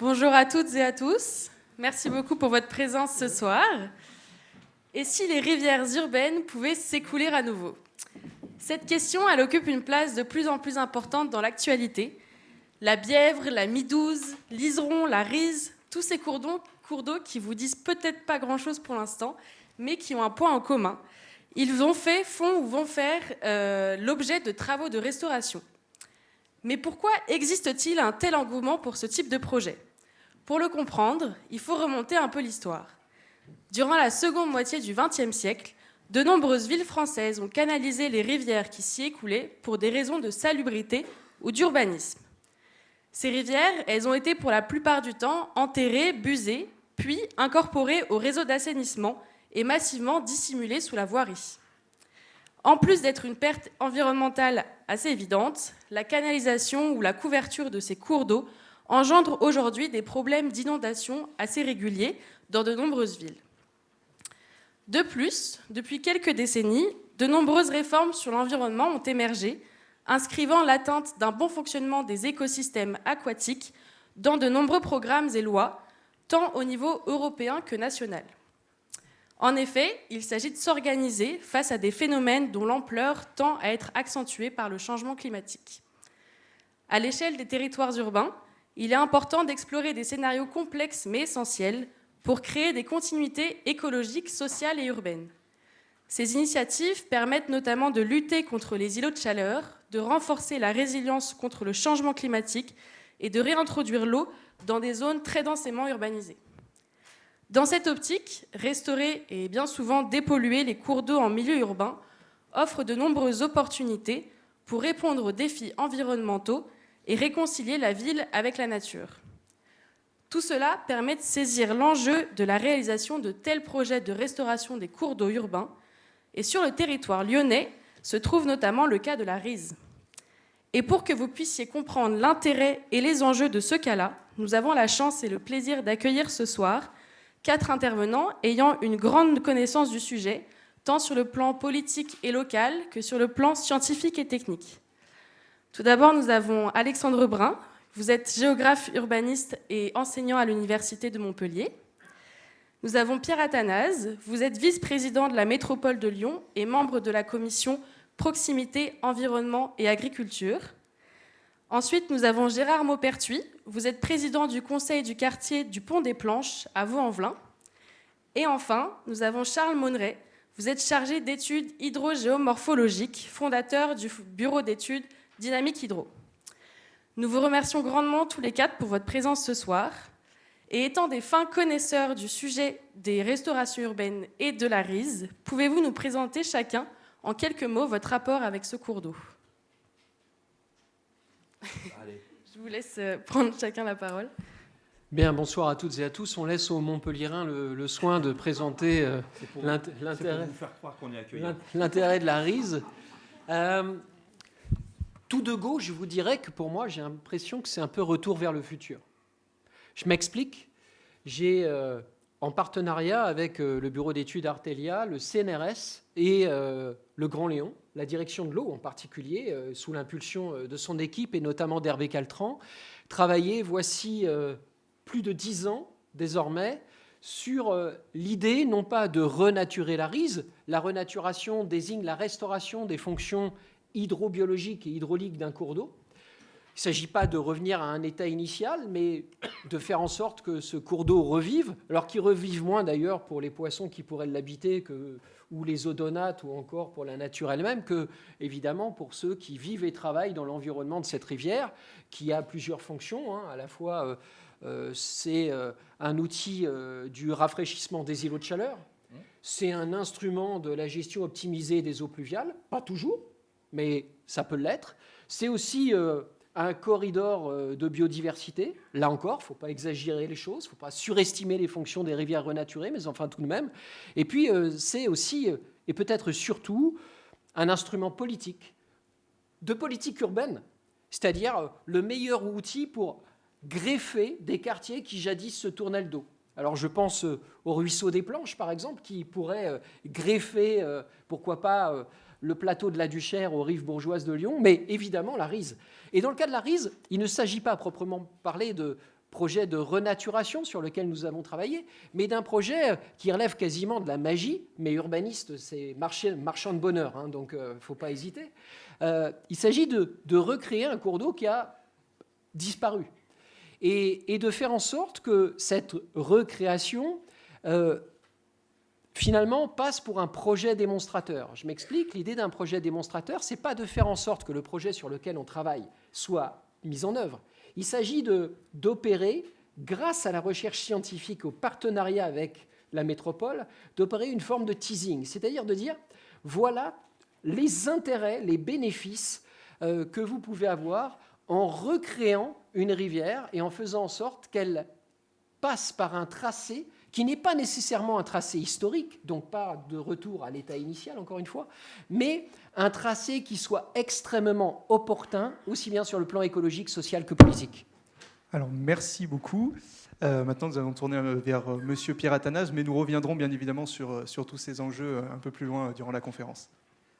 Bonjour à toutes et à tous. Merci beaucoup pour votre présence ce soir. Et si les rivières urbaines pouvaient s'écouler à nouveau ? Cette question, elle occupe une place de plus en plus importante dans l'actualité. La Bièvre, la Midouze, l'Iseron, la Rize, tous ces cours d'eau qui vous disent peut-être pas grand-chose pour l'instant, mais qui ont un point en commun. Ils ont fait, font ou vont faire l'objet de travaux de restauration. Mais pourquoi existe-t-il un tel engouement pour ce type de projet ? Pour le comprendre, il faut remonter un peu l'histoire. Durant la seconde moitié du XXe siècle, de nombreuses villes françaises ont canalisé les rivières qui s'y écoulaient pour des raisons de salubrité ou d'urbanisme. Ces rivières, elles ont été pour la plupart du temps enterrées, busées, puis incorporées au réseau d'assainissement et massivement dissimulées sous la voirie. En plus d'être une perte environnementale assez évidente, la canalisation ou la couverture de ces cours d'eau engendre aujourd'hui des problèmes d'inondation assez réguliers dans de nombreuses villes. De plus, depuis quelques décennies, de nombreuses réformes sur l'environnement ont émergé, inscrivant l'atteinte d'un bon fonctionnement des écosystèmes aquatiques dans de nombreux programmes et lois, tant au niveau européen que national. En effet, il s'agit de s'organiser face à des phénomènes dont l'ampleur tend à être accentuée par le changement climatique. À l'échelle des territoires urbains, il est important d'explorer des scénarios complexes mais essentiels pour créer des continuités écologiques, sociales et urbaines. Ces initiatives permettent notamment de lutter contre les îlots de chaleur, de renforcer la résilience contre le changement climatique et de réintroduire l'eau dans des zones très densément urbanisées. Dans cette optique, restaurer et bien souvent dépolluer les cours d'eau en milieu urbain offre de nombreuses opportunités pour répondre aux défis environnementaux et réconcilier la ville avec la nature. Tout cela permet de saisir l'enjeu de la réalisation de tels projets de restauration des cours d'eau urbains. Et sur le territoire lyonnais se trouve notamment le cas de la Rize. Et pour que vous puissiez comprendre l'intérêt et les enjeux de ce cas-là, nous avons la chance et le plaisir d'accueillir ce soir 4 intervenants ayant une grande connaissance du sujet, tant sur le plan politique et local que sur le plan scientifique et technique. Tout d'abord, nous avons Alexandre Brun. Vous êtes géographe urbaniste et enseignant à l'Université de Montpellier. Nous avons Pierre Athanase. Vous êtes vice-président de la métropole de Lyon et membre de la commission Proximité, Environnement et Agriculture. Ensuite, nous avons Gérard Maupertuis. Vous êtes président du conseil du quartier du Pont des Planches à Vaux-en-Velin. Et enfin, nous avons Charles Monneret. Vous êtes chargé d'études hydrogéomorphologiques, fondateur du bureau d'études Dynamique Hydro. Nous vous remercions grandement tous les 4 pour votre présence ce soir. Et étant des fins connaisseurs du sujet des restaurations urbaines et de la Rize, pouvez-vous nous présenter chacun, en quelques mots, votre rapport avec ce cours d'eau ? Allez. Je vous laisse prendre chacun la parole. Bien, bonsoir à toutes et à tous. On laisse aux Montpelliérains le soin de présenter l'intérêt de la Rize. Tout de go, je vous dirais que pour moi, j'ai l'impression que c'est un peu retour vers le futur. Je m'explique. J'ai, en partenariat avec le bureau d'études Artelia, le CNRS et le Grand Léon, la direction de l'eau en particulier, sous l'impulsion de son équipe et notamment d'Hervé Caltran, travaillé voici plus de 10 ans désormais sur l'idée non pas de renaturer la Rize. La renaturation désigne la restauration des fonctions hydrobiologiques et hydrauliques d'un cours d'eau. Il ne s'agit pas de revenir à un état initial, mais de faire en sorte que ce cours d'eau revive, alors qu'il revive moins d'ailleurs pour les poissons qui pourraient l'habiter, ou les odonates, ou encore pour la nature elle-même, que évidemment pour ceux qui vivent et travaillent dans l'environnement de cette rivière, qui a plusieurs fonctions. À la fois, c'est un outil du rafraîchissement des îlots de chaleur, c'est un instrument de la gestion optimisée des eaux pluviales, pas toujours, mais ça peut l'être. C'est aussi un corridor de biodiversité. Là encore, il ne faut pas exagérer les choses, il ne faut pas surestimer les fonctions des rivières renaturées, mais enfin tout de même. Et puis, c'est aussi, et peut-être surtout, un instrument politique, de politique urbaine, c'est-à-dire le meilleur outil pour greffer des quartiers qui jadis se tournaient le dos. Alors je pense au ruisseau des Planches, par exemple, qui pourrait greffer, pourquoi pas, le plateau de la Duchère aux rives bourgeoises de Lyon, mais évidemment la Rize. Et dans le cas de la Rize, il ne s'agit pas à proprement parler de projet de renaturation sur lequel nous avons travaillé, mais d'un projet qui relève quasiment de la magie, mais urbaniste, c'est marchand de bonheur, hein, donc il ne faut pas hésiter. Il s'agit de recréer un cours d'eau qui a disparu et de faire en sorte que cette recréation finalement passe pour un projet démonstrateur. Je m'explique, l'idée d'un projet démonstrateur, ce n'est pas de faire en sorte que le projet sur lequel on travaille soit mis en œuvre. Il s'agit d'opérer, grâce à la recherche scientifique, au partenariat avec la métropole, d'opérer une forme de teasing, c'est-à-dire de dire, voilà les intérêts, les bénéfices que vous pouvez avoir en recréant une rivière et en faisant en sorte qu'elle passe par un tracé qui n'est pas nécessairement un tracé historique, donc pas de retour à l'état initial, encore une fois, mais un tracé qui soit extrêmement opportun, aussi bien sur le plan écologique, social que politique. Alors, merci beaucoup. Maintenant, nous allons tourner vers Monsieur Pierre Athanase, mais nous reviendrons bien évidemment sur tous ces enjeux un peu plus loin durant la conférence.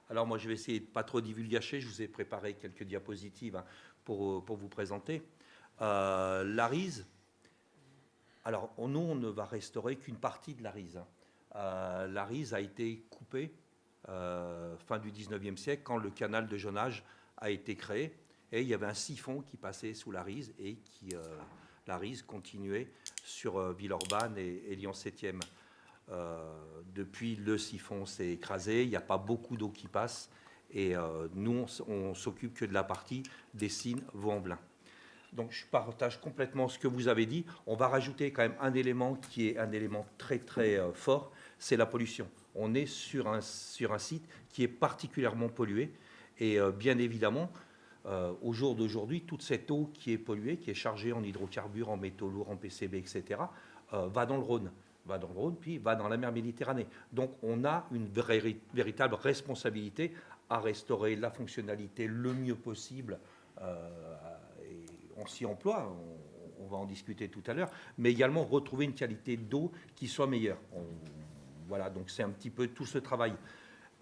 Alors moi, je vais essayer de ne pas trop divulgacher. Je vous ai préparé quelques diapositives pour vous présenter. L'Arise, alors nous, on ne va restaurer qu'une partie de l'Arise. L'Arise a été coupée fin du 19e siècle, quand le canal de Jonage a été créé. Et il y avait un siphon qui passait sous l'Arise et l'Arise continuait sur Villeurbanne et Lyon 7e. Depuis, le siphon s'est écrasé, il n'y a pas beaucoup d'eau qui passe, et nous, on s'occupe que de la partie Dessines-Vaux-en-Velin. Donc, je partage complètement ce que vous avez dit. On va rajouter quand même un élément qui est un élément très, très fort, c'est la pollution. On est sur un site qui est particulièrement pollué, et bien évidemment, au jour d'aujourd'hui, toute cette eau qui est polluée, qui est chargée en hydrocarbures, en métaux lourds, en PCB, etc., va dans le Rhône. Puis va dans la mer Méditerranée. Donc on a une véritable responsabilité à restaurer la fonctionnalité le mieux possible. Et on s'y emploie, on va en discuter tout à l'heure, mais également retrouver une qualité d'eau qui soit meilleure. Voilà, donc c'est un petit peu tout ce travail.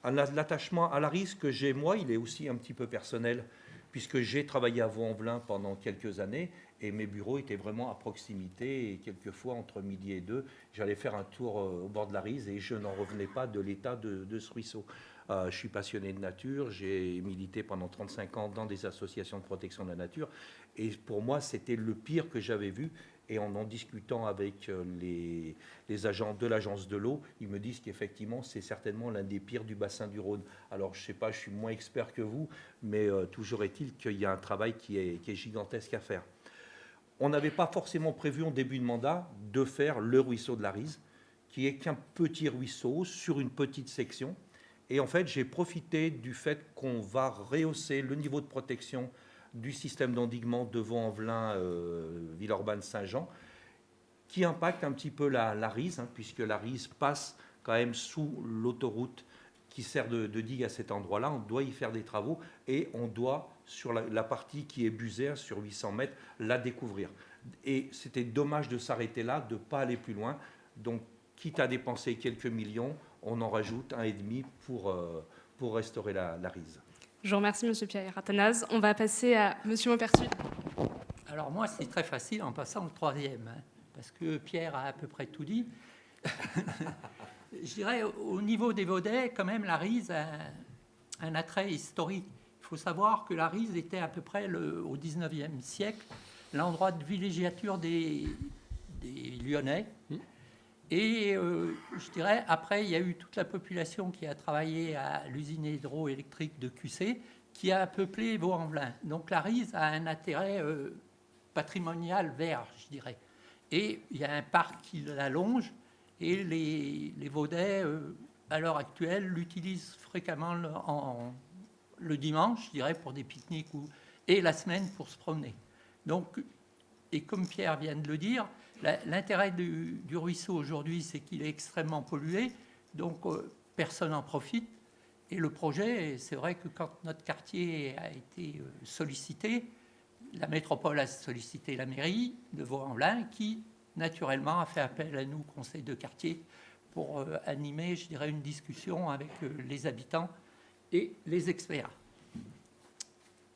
L'attachement à l'Arise que j'ai, moi, il est aussi un petit peu personnel, puisque j'ai travaillé à Vaux-en-Velin pendant quelques années, et mes bureaux étaient vraiment à proximité, et quelquefois, entre midi et 2, j'allais faire un tour au bord de l'Arise, et je n'en revenais pas de l'état de ce ruisseau. Je suis passionné de nature, j'ai milité pendant 35 ans dans des associations de protection de la nature, et pour moi, c'était le pire que j'avais vu. Et en discutant avec les agents de l'agence de l'eau, ils me disent qu'effectivement, c'est certainement l'un des pires du bassin du Rhône. Alors, je ne sais pas, je suis moins expert que vous, mais toujours est-il qu'il y a un travail qui est gigantesque à faire. On n'avait pas forcément prévu en début de mandat de faire le ruisseau de l'Arise, qui est qu'un petit ruisseau sur une petite section. Et en fait, j'ai profité du fait qu'on va rehausser le niveau de protection du système d'endiguement de Vaux-en-Velin, Villeurbanne-Saint-Jean, qui impacte un petit peu l'Arise, puisque l'Arise passe quand même sous l'autoroute qui sert de digue à cet endroit-là. On doit y faire des travaux et on doit, sur la partie qui est busée, sur 800 mètres, la découvrir. Et c'était dommage de s'arrêter là, de ne pas aller plus loin. Donc, quitte à dépenser quelques millions, on en rajoute 1,5 pour restaurer l'Arise. Je vous remercie, M. Pierre Athanase. On va passer à M. Maupertuis. Alors moi, c'est très facile en passant au troisième, parce que Pierre a à peu près tout dit. Je dirais, au niveau des Vaudets, quand même, l'Arise a un attrait historique. Il faut savoir que l'Arise était à peu près, au XIXe siècle, l'endroit de villégiature des Lyonnais. Et je dirais, après, il y a eu toute la population qui a travaillé à l'usine hydroélectrique de QC, qui a peuplé Vaux-en-Velin. Donc l'Arise a un intérêt patrimonial vert, je dirais. Et il y a un parc qui l'allonge, et les Vaudais, à l'heure actuelle, l'utilisent fréquemment le dimanche, je dirais, pour des pique-niques, et la semaine pour se promener. Donc, et comme Pierre vient de le dire, l'intérêt du ruisseau aujourd'hui, c'est qu'il est extrêmement pollué, donc personne n'en profite. Et le projet, c'est vrai que quand notre quartier a été sollicité, la métropole a sollicité la mairie de Vaux-en-Velin, qui naturellement a fait appel à nous, conseil de quartier, pour animer, je dirais, une discussion avec les habitants et les experts.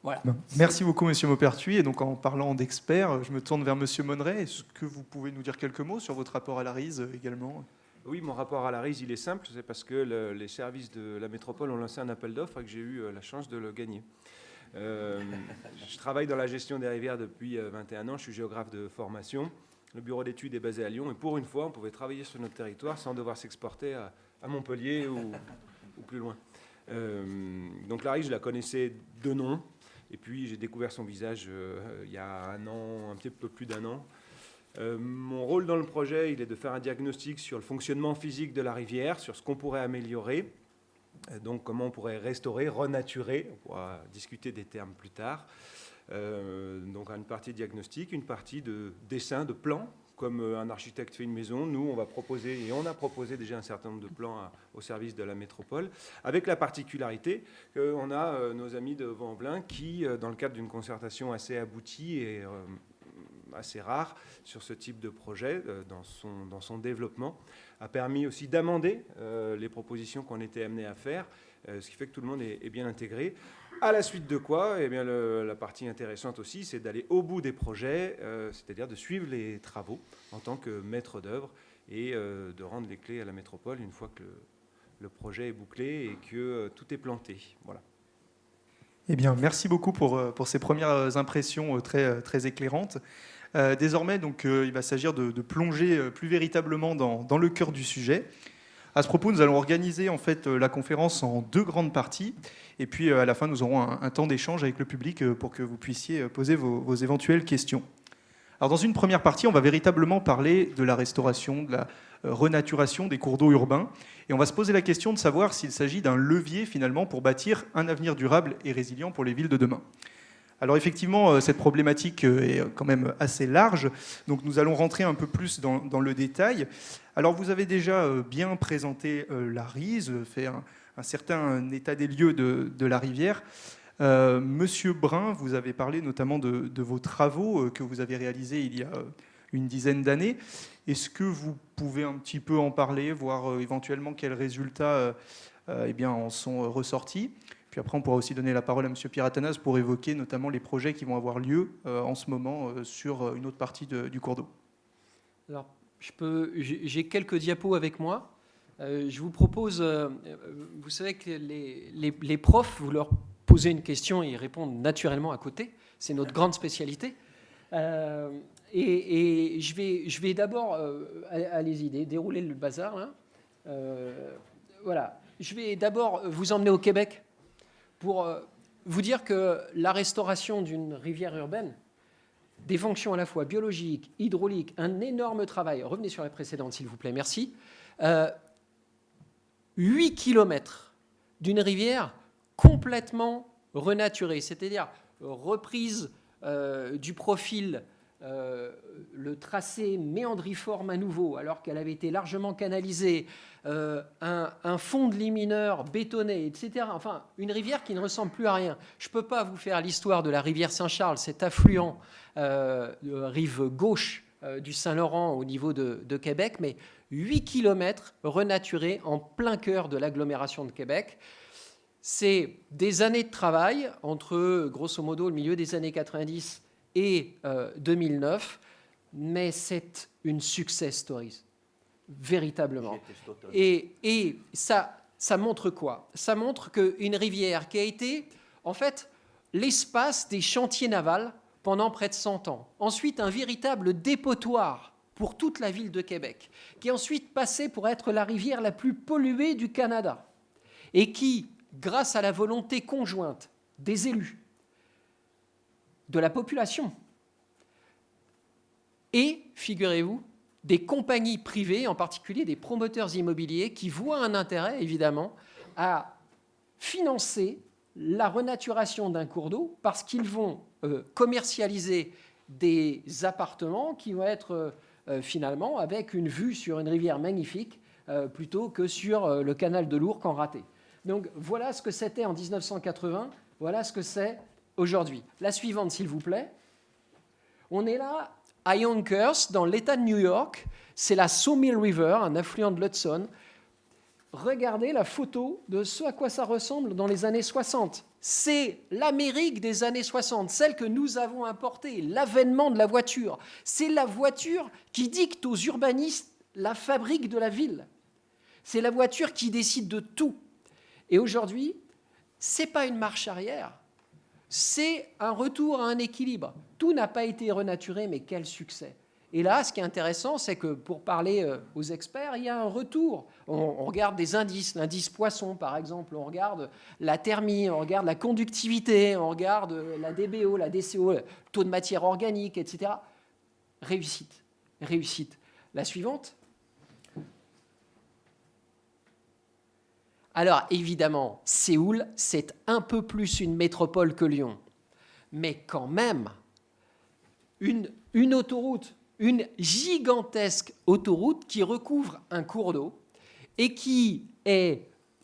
Voilà. Ben, merci beaucoup, Monsieur Maupertuis. Et donc, en parlant d'experts, je me tourne vers Monsieur Monneret. Est-ce que vous pouvez nous dire quelques mots sur votre rapport à la RISE également? Oui, mon rapport à la RISE, il est simple. C'est parce que les services de la métropole ont lancé un appel d'offres et que j'ai eu la chance de le gagner. Je travaille dans la gestion des rivières depuis 21 ans. Je suis géographe de formation. Le bureau d'études est basé à Lyon. Et pour une fois, on pouvait travailler sur notre territoire sans devoir s'exporter à Montpellier ou plus loin. Donc la RISE, je la connaissais de nom. Et puis j'ai découvert son visage il y a un an, un petit peu plus d'un an. Mon rôle dans le projet, il est de faire un diagnostic sur le fonctionnement physique de la rivière, sur ce qu'on pourrait améliorer, donc comment on pourrait restaurer, renaturer, on pourra discuter des termes plus tard. Donc une partie diagnostic, une partie de dessin, de plan, comme un architecte fait une maison. Nous, on va proposer, et on a proposé déjà un certain nombre de plans au service de la métropole, avec la particularité qu'on a nos amis de Vaux-en-Velin qui, dans le cadre d'une concertation assez aboutie et assez rare sur ce type de projet, dans son développement, a permis aussi d'amender les propositions qu'on était amené à faire, ce qui fait que tout le monde est bien intégré. À la suite de quoi, eh bien, la partie intéressante aussi, c'est d'aller au bout des projets, c'est-à-dire de suivre les travaux en tant que maître d'œuvre et de rendre les clés à la métropole une fois que le projet est bouclé et que tout est planté. Voilà. Eh bien, merci beaucoup pour ces premières impressions très, très éclairantes. Désormais, donc, il va s'agir de plonger plus véritablement dans le cœur du sujet. À ce propos, nous allons organiser en fait la conférence en 2 grandes parties. Et puis, à la fin, nous aurons un temps d'échange avec le public pour que vous puissiez poser vos éventuelles questions. Alors, dans une première partie, on va véritablement parler de la restauration, de la renaturation des cours d'eau urbains. Et on va se poser la question de savoir s'il s'agit d'un levier, finalement, pour bâtir un avenir durable et résilient pour les villes de demain. Alors effectivement, cette problématique est quand même assez large, donc nous allons rentrer un peu plus dans le détail. Alors vous avez déjà bien présenté la RISE, fait un certain état des lieux de la rivière. Monsieur Brun, vous avez parlé notamment de vos travaux que vous avez réalisés il y a une dizaine d'années. Est-ce que vous pouvez un petit peu en parler, voir éventuellement quels résultats en sont ressortis ? Puis après, on pourra aussi donner la parole à M. Pierre Athanase pour évoquer notamment les projets qui vont avoir lieu en ce moment sur une autre partie du cours d'eau. Alors, j'ai quelques diapos avec moi. Je vous propose, vous savez que les profs, vous leur posez une question et ils répondent naturellement à côté. C'est notre grande spécialité. Et je vais d'abord, allez-y, dérouler le bazar. Là. Voilà. Je vais d'abord vous emmener au Québec pour vous dire que la restauration d'une rivière urbaine, des fonctions à la fois biologiques, hydrauliques, un énorme travail. Revenez sur la précédente, s'il vous plaît, merci. 8 kilomètres d'une rivière complètement renaturée, c'est-à-dire reprise du profil, le tracé méandriforme à nouveau, alors qu'elle avait été largement canalisée, un fond de lit mineur bétonné, etc. Enfin, une rivière qui ne ressemble plus à rien. Je ne peux pas vous faire l'histoire de la rivière Saint-Charles, cet affluent rive gauche du Saint-Laurent au niveau de Québec, mais 8 kilomètres renaturés en plein cœur de l'agglomération de Québec. C'est des années de travail entre, grosso modo, le milieu des années 90 et 2009, mais c'est une success story, véritablement. Et ça montre quoi ? Ça montre qu'une rivière qui a été, en fait, l'espace des chantiers navals pendant près de 100 ans, ensuite un véritable dépotoir pour toute la ville de Québec, qui est ensuite passée pour être la rivière la plus polluée du Canada, et qui, grâce à la volonté conjointe des élus, de la population, et, figurez-vous, des compagnies privées, en particulier des promoteurs immobiliers, qui voient un intérêt, évidemment, à financer la renaturation d'un cours d'eau, parce qu'ils vont commercialiser des appartements qui vont être finalement avec une vue sur une rivière magnifique, plutôt que sur le canal de l'Ourcq en raté. Donc voilà ce que c'était en 1980, voilà ce que c'est aujourd'hui. La suivante, s'il vous plaît. On est là à Yonkers, dans l'État de New York. C'est la Sawmill River, un affluent de l'Hudson. regardez la photo de ce à quoi ça ressemble dans les années 60. C'est l'Amérique des années 60, celle que nous avons importée, l'avènement de la voiture. C'est la voiture qui dicte aux urbanistes la fabrique de la ville. C'est la voiture qui décide de tout. Et aujourd'hui, ce n'est pas une marche arrière, c'est un retour à un équilibre. Tout n'a pas été renaturé, mais quel succès! Et là, ce qui est intéressant, c'est que pour parler aux experts, il y a un retour. On regarde des indices, l'indice poisson par exemple, on regarde la thermie, on regarde la conductivité, on regarde la DBO, la DCO, le taux de matière organique, etc. Réussite, réussite. La suivante. Alors évidemment, Séoul, c'est un peu plus une métropole que Lyon. Mais quand même, une autoroute, une gigantesque autoroute qui recouvre un cours d'eau et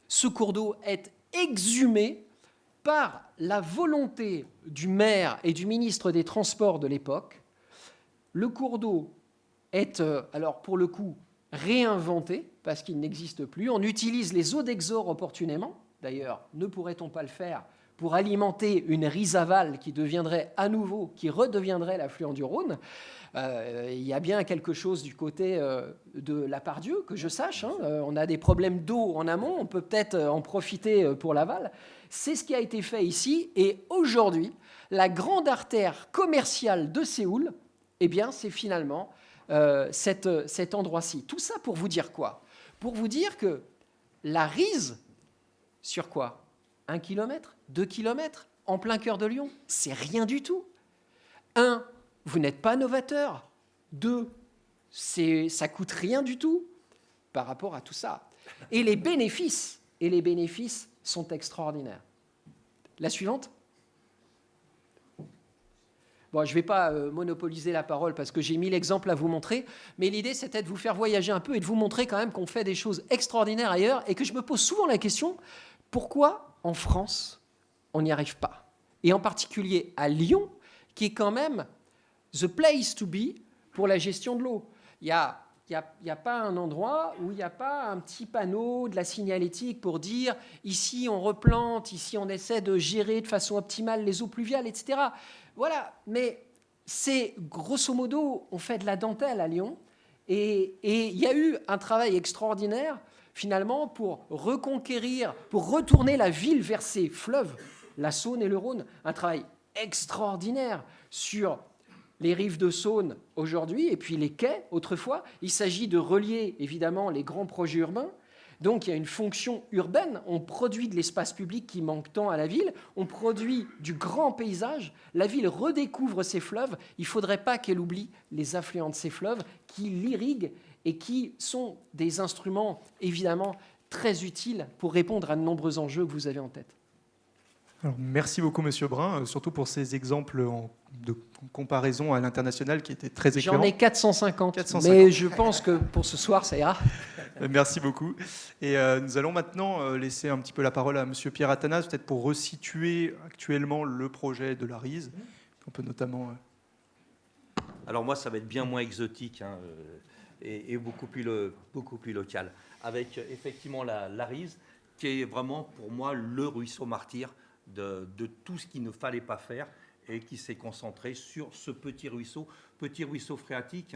ce cours d'eau est exhumé par la volonté du maire et du ministre des Transports de l'époque. Le cours d'eau est, alors pour le coup, réinventé parce qu'il n'existe plus. On utilise les eaux d'Exor opportunément. D'ailleurs, ne pourrait-on pas le faire pour alimenter une Rizaval qui redeviendrait l'affluent du Rhône? Il y a bien quelque chose du côté de la Pardieu, que je sache. On a des problèmes d'eau en amont, on peut peut-être en profiter pour l'aval. C'est ce qui a été fait ici. Et aujourd'hui, la grande artère commerciale de Séoul, eh bien, c'est finalement cet endroit-ci. Tout ça pour vous dire quoi? Pour vous dire que la Rize, sur quoi? 1 kilomètre, 2 kilomètres, en plein cœur de Lyon, c'est rien du tout. 1, vous n'êtes pas novateur. 2, ça coûte rien du tout par rapport à tout ça. Et les bénéfices sont extraordinaires. La suivante. Bon, je ne vais pas monopoliser la parole parce que j'ai 1000 exemples à vous montrer, mais l'idée, c'était de vous faire voyager un peu et de vous montrer quand même qu'on fait des choses extraordinaires ailleurs et que je me pose souvent la question, pourquoi en France, on n'y arrive pas? Et en particulier à Lyon, qui est quand même the place to be pour la gestion de l'eau. Il n'y a pas un endroit où il n'y a pas un petit panneau de la signalétique pour dire ici on replante, ici on essaie de gérer de façon optimale les eaux pluviales, etc. Voilà, mais c'est grosso modo, on fait de la dentelle à Lyon et il y a eu un travail extraordinaire finalement pour reconquérir, pour retourner la ville vers ses fleuves, la Saône et le Rhône, un travail extraordinaire sur les rives de Saône aujourd'hui et puis les quais autrefois. Il s'agit de relier évidemment les grands projets urbains. Donc il y a une fonction urbaine, on produit de l'espace public qui manque tant à la ville, on produit du grand paysage, la ville redécouvre ses fleuves, il ne faudrait pas qu'elle oublie les affluents de ces fleuves qui l'irriguent et qui sont des instruments évidemment très utiles pour répondre à de nombreux enjeux que vous avez en tête. Alors, merci beaucoup, Monsieur Brun, surtout pour ces exemples de comparaison à l'international qui étaient très éclairants. J'en ai 450, mais je pense que pour ce soir, ça ira. Merci beaucoup. Et nous allons maintenant laisser un petit peu la parole à Monsieur Pierre Athanase, peut-être pour resituer actuellement le projet de la Rize. On peut notamment... Alors moi, ça va être bien moins exotique et beaucoup plus local. Avec effectivement la Rize, qui est vraiment pour moi le ruisseau martyr de tout ce qu'il ne fallait pas faire et qui s'est concentré sur ce petit ruisseau phréatique.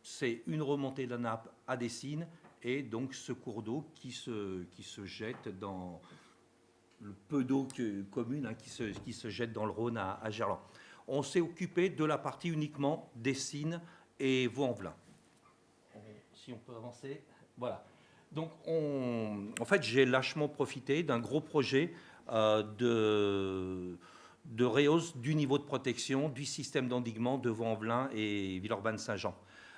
C'est une remontée de la nappe à Dessines et donc ce cours d'eau qui se jette dans le peu d'eau commune qui se jette dans le Rhône à Gerland. On s'est occupé de la partie uniquement Dessines et Vaux-en-Velin. Si on peut avancer, voilà. Donc, en fait, j'ai lâchement profité d'un gros projet de rehausse du niveau de protection du système d'endiguement de Vaux-en-Velin et Villeurbanne-Saint-Jean.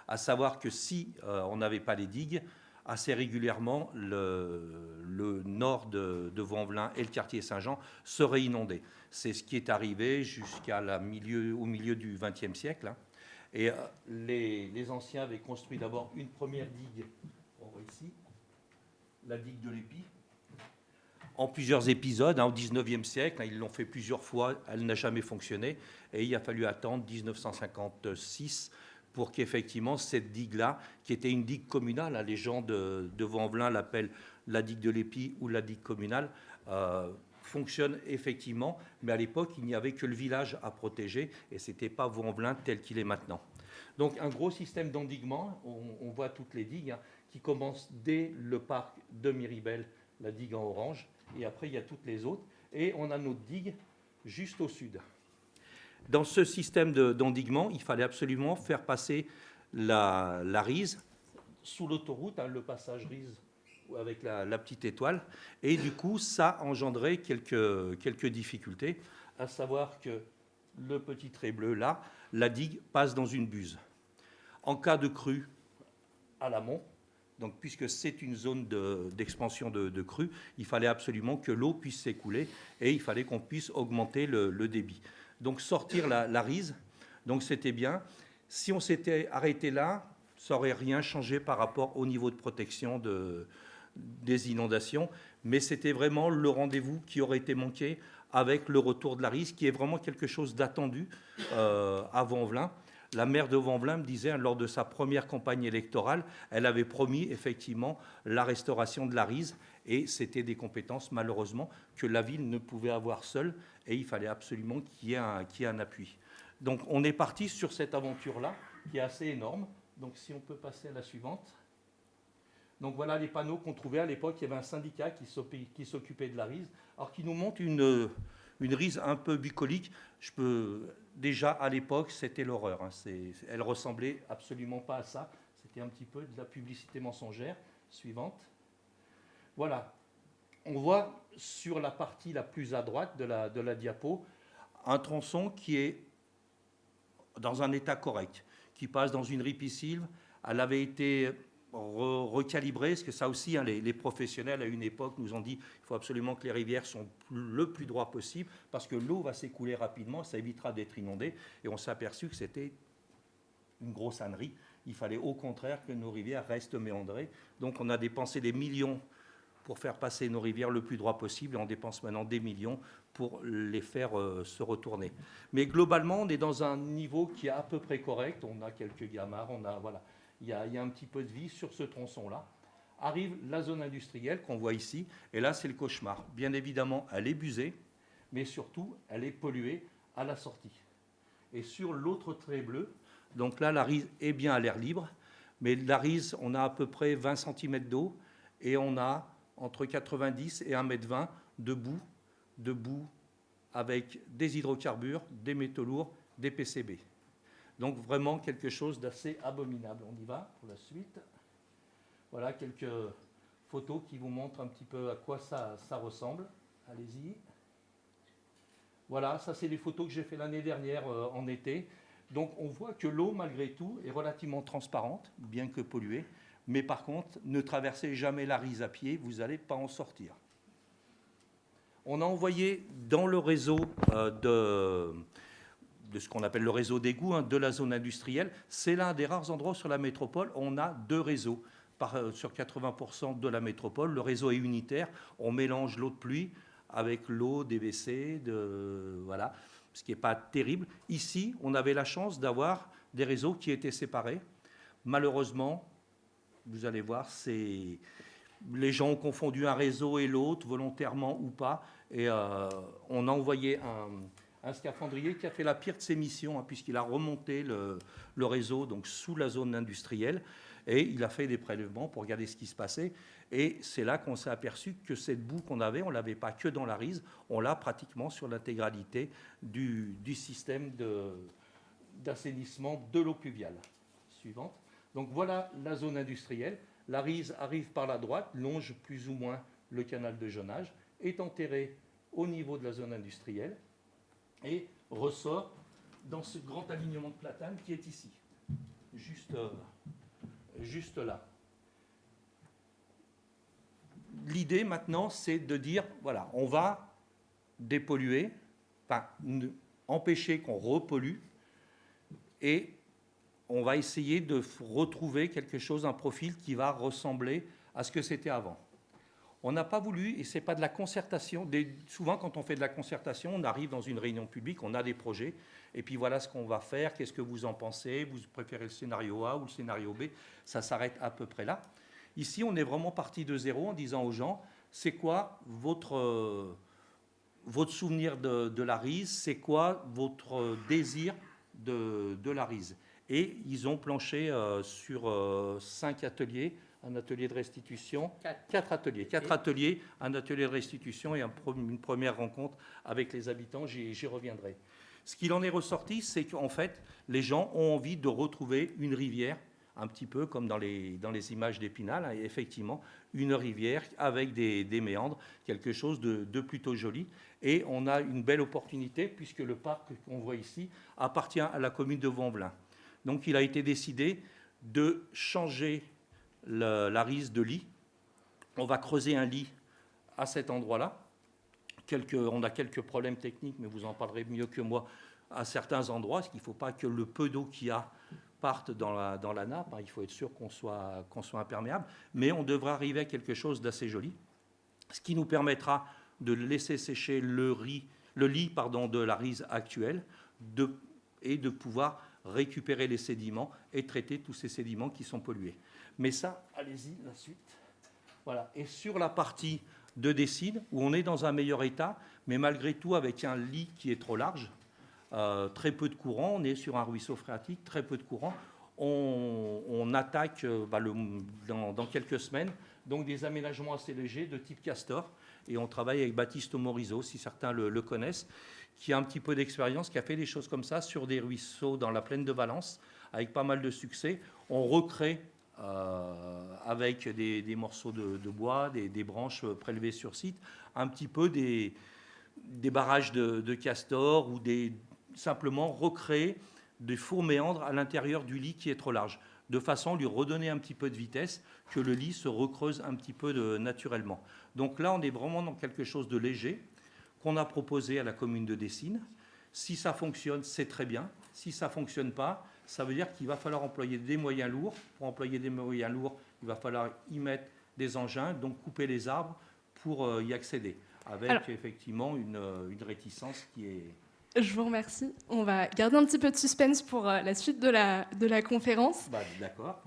À savoir que si on n'avait pas les digues, assez régulièrement, le nord de Vaux-en-Velin et le quartier Saint-Jean seraient inondés. C'est ce qui est arrivé au milieu du XXe siècle. Et les anciens avaient construit d'abord une première digue, on voit ici, la digue de l'Épi, en plusieurs épisodes. Au XIXe siècle, ils l'ont fait plusieurs fois, elle n'a jamais fonctionné, et il a fallu attendre 1956 pour qu'effectivement cette digue-là, qui était une digue communale, les gens de Vaux-en-Velin l'appellent la digue de l'Épi ou la digue communale, fonctionne effectivement, mais à l'époque, il n'y avait que le village à protéger et ce n'était pas Vaux-en-Velin tel qu'il est maintenant. Donc un gros système d'endiguement, on voit toutes les digues, qui commencent dès le parc de Miribel, la digue en orange, et après il y a toutes les autres, et on a notre digue juste au sud. Dans ce système d'endiguement, il fallait absolument faire passer la Rise sous l'autoroute, le passage Rise avec la petite étoile, et du coup ça engendrait quelques difficultés, à savoir que le petit trait bleu là, la digue passe dans une buse. En cas de crue à l'amont, donc puisque c'est une zone d'expansion de crue, il fallait absolument que l'eau puisse s'écouler et il fallait qu'on puisse augmenter le débit. Donc sortir la Rise, donc c'était bien. Si on s'était arrêté là, ça n'aurait rien changé par rapport au niveau de protection des inondations, mais c'était vraiment le rendez-vous qui aurait été manqué avec le retour de la Rise, qui est vraiment quelque chose d'attendu à Vaux-en-Velin. La maire de Vaux-en-Velin me disait, lors de sa première campagne électorale, elle avait promis effectivement la restauration de la Rise, et c'était des compétences, malheureusement, que la ville ne pouvait avoir seule, et il fallait absolument qu'il y ait un appui. Donc on est parti sur cette aventure-là, qui est assez énorme. Donc si on peut passer à la suivante. Donc voilà les panneaux qu'on trouvait à l'époque. Il y avait un syndicat qui s'occupait de la Rise, alors qui nous montre une Rise un peu bucolique. Déjà à l'époque, c'était l'horreur. Elle ressemblait absolument pas à ça. C'était un petit peu de la publicité mensongère. Suivante. Voilà. On voit sur la partie la plus à droite de la diapo un tronçon qui est dans un état correct, qui passe dans une ripisylve. Elle avait été recalibrée, parce que ça aussi, les professionnels à une époque nous ont dit qu'il faut absolument que les rivières soient le plus droit possible, parce que l'eau va s'écouler rapidement, ça évitera d'être inondé. Et on s'est aperçu que c'était une grosse ânerie. Il fallait au contraire que nos rivières restent méandrées. Donc on a dépensé des millions pour faire passer nos rivières le plus droit possible, et on dépense maintenant des millions pour les faire se retourner. Mais globalement, on est dans un niveau qui est à peu près correct. On a quelques gamarres, voilà. Il y a un petit peu de vie sur ce tronçon-là. Arrive la zone industrielle qu'on voit ici, et là, c'est le cauchemar. Bien évidemment, elle est busée, mais surtout, elle est polluée à la sortie. Et sur l'autre trait bleu, donc là, la Rise est bien à l'air libre, mais la Rise, on a à peu près 20 cm d'eau, et on a entre 90 et 1,20 m de boue avec des hydrocarbures, des métaux lourds, des PCB. Donc vraiment quelque chose d'assez abominable. On y va pour la suite. Voilà quelques photos qui vous montrent un petit peu à quoi ça ressemble. Allez-y. Voilà, ça c'est les photos que j'ai fait l'année dernière en été. Donc on voit que l'eau, malgré tout, est relativement transparente, bien que polluée. Mais par contre, ne traversez jamais la Rise à pied, vous n'allez pas en sortir. On a envoyé dans le réseau de ce qu'on appelle le réseau d'égouts de la zone industrielle. C'est l'un des rares endroits sur la métropole où on a deux réseaux. Sur 80% de la métropole, le réseau est unitaire. On mélange l'eau de pluie avec l'eau des WC, voilà, ce qui n'est pas terrible. Ici, on avait la chance d'avoir des réseaux qui étaient séparés. Malheureusement, vous allez voir, les gens ont confondu un réseau et l'autre, volontairement ou pas, et on a envoyé un scaphandrier qui a fait la pire de ses missions, puisqu'il a remonté le réseau donc, sous la zone industrielle, et il a fait des prélèvements pour regarder ce qui se passait. Et c'est là qu'on s'est aperçu que cette boue qu'on avait, on ne l'avait pas que dans la Rise, on l'a pratiquement sur l'intégralité du système d'assainissement de l'eau pluviale. Suivante. Donc voilà la zone industrielle. La Rise arrive par la droite, longe plus ou moins le canal de Jonage, est enterrée au niveau de la zone industrielle et ressort dans ce grand alignement de platanes qui est ici, juste là. L'idée maintenant, c'est de dire, voilà, on va dépolluer, empêcher qu'on repollue, et on va essayer de retrouver quelque chose, un profil qui va ressembler à ce que c'était avant. On n'a pas voulu, et ce n'est pas de la concertation. Souvent, quand on fait de la concertation, on arrive dans une réunion publique, on a des projets, et puis voilà ce qu'on va faire, qu'est-ce que vous en pensez, vous préférez le scénario A ou le scénario B, ça s'arrête à peu près là. Ici, on est vraiment parti de zéro en disant aux gens, c'est quoi votre souvenir de la RISE, c'est quoi votre désir de la RISE. Et ils ont planché sur 5 ateliers, un atelier de restitution, 4 ateliers, un atelier de restitution et une première rencontre avec les habitants, j'y reviendrai. Ce qu'il en est ressorti, c'est qu'en fait, les gens ont envie de retrouver une rivière, un petit peu comme dans les images d'Épinal, hein, effectivement, une rivière avec des méandres, quelque chose de plutôt joli. Et on a une belle opportunité, puisque le parc qu'on voit ici appartient à la commune de Vaux-en-Velin. Donc il a été décidé de changer la RISE de lit. On va creuser un lit à cet endroit-là. On a quelques problèmes techniques, mais vous en parlerez mieux que moi à certains endroits, parce qu'il ne faut pas que le peu d'eau qu'il y a parte dans la nappe. Il faut être sûr qu'on soit imperméable. Mais on devra arriver à quelque chose d'assez joli, ce qui nous permettra de laisser sécher le lit de la RISE actuelle et de pouvoir récupérer les sédiments et traiter tous ces sédiments qui sont pollués. Mais ça, allez-y, la suite. Voilà. Et sur la partie de Décide, où on est dans un meilleur état, mais malgré tout avec un lit qui est trop large, très peu de courant, on est sur un ruisseau phréatique, très peu de courant, on attaque dans quelques semaines, donc des aménagements assez légers de type Castor, et on travaille avec Baptiste Morisot, si certains le connaissent, qui a un petit peu d'expérience, qui a fait des choses comme ça sur des ruisseaux dans la plaine de Valence, avec pas mal de succès. On recrée avec des morceaux de bois, des branches prélevées sur site, un petit peu des barrages de castor ou simplement recréer des fours méandres à l'intérieur du lit qui est trop large, de façon à lui redonner un petit peu de vitesse, que le lit se recreuse un petit peu naturellement. Donc là, on est vraiment dans quelque chose de léger qu'on a proposé à la commune de Dessines. Si ça fonctionne, c'est très bien. Si ça ne fonctionne pas, ça veut dire qu'il va falloir employer des moyens lourds. Pour employer des moyens lourds, il va falloir y mettre des engins, donc couper les arbres pour y accéder, avec effectivement une réticence qui est... Je vous remercie. On va garder un petit peu de suspense pour la suite de la conférence. D'accord.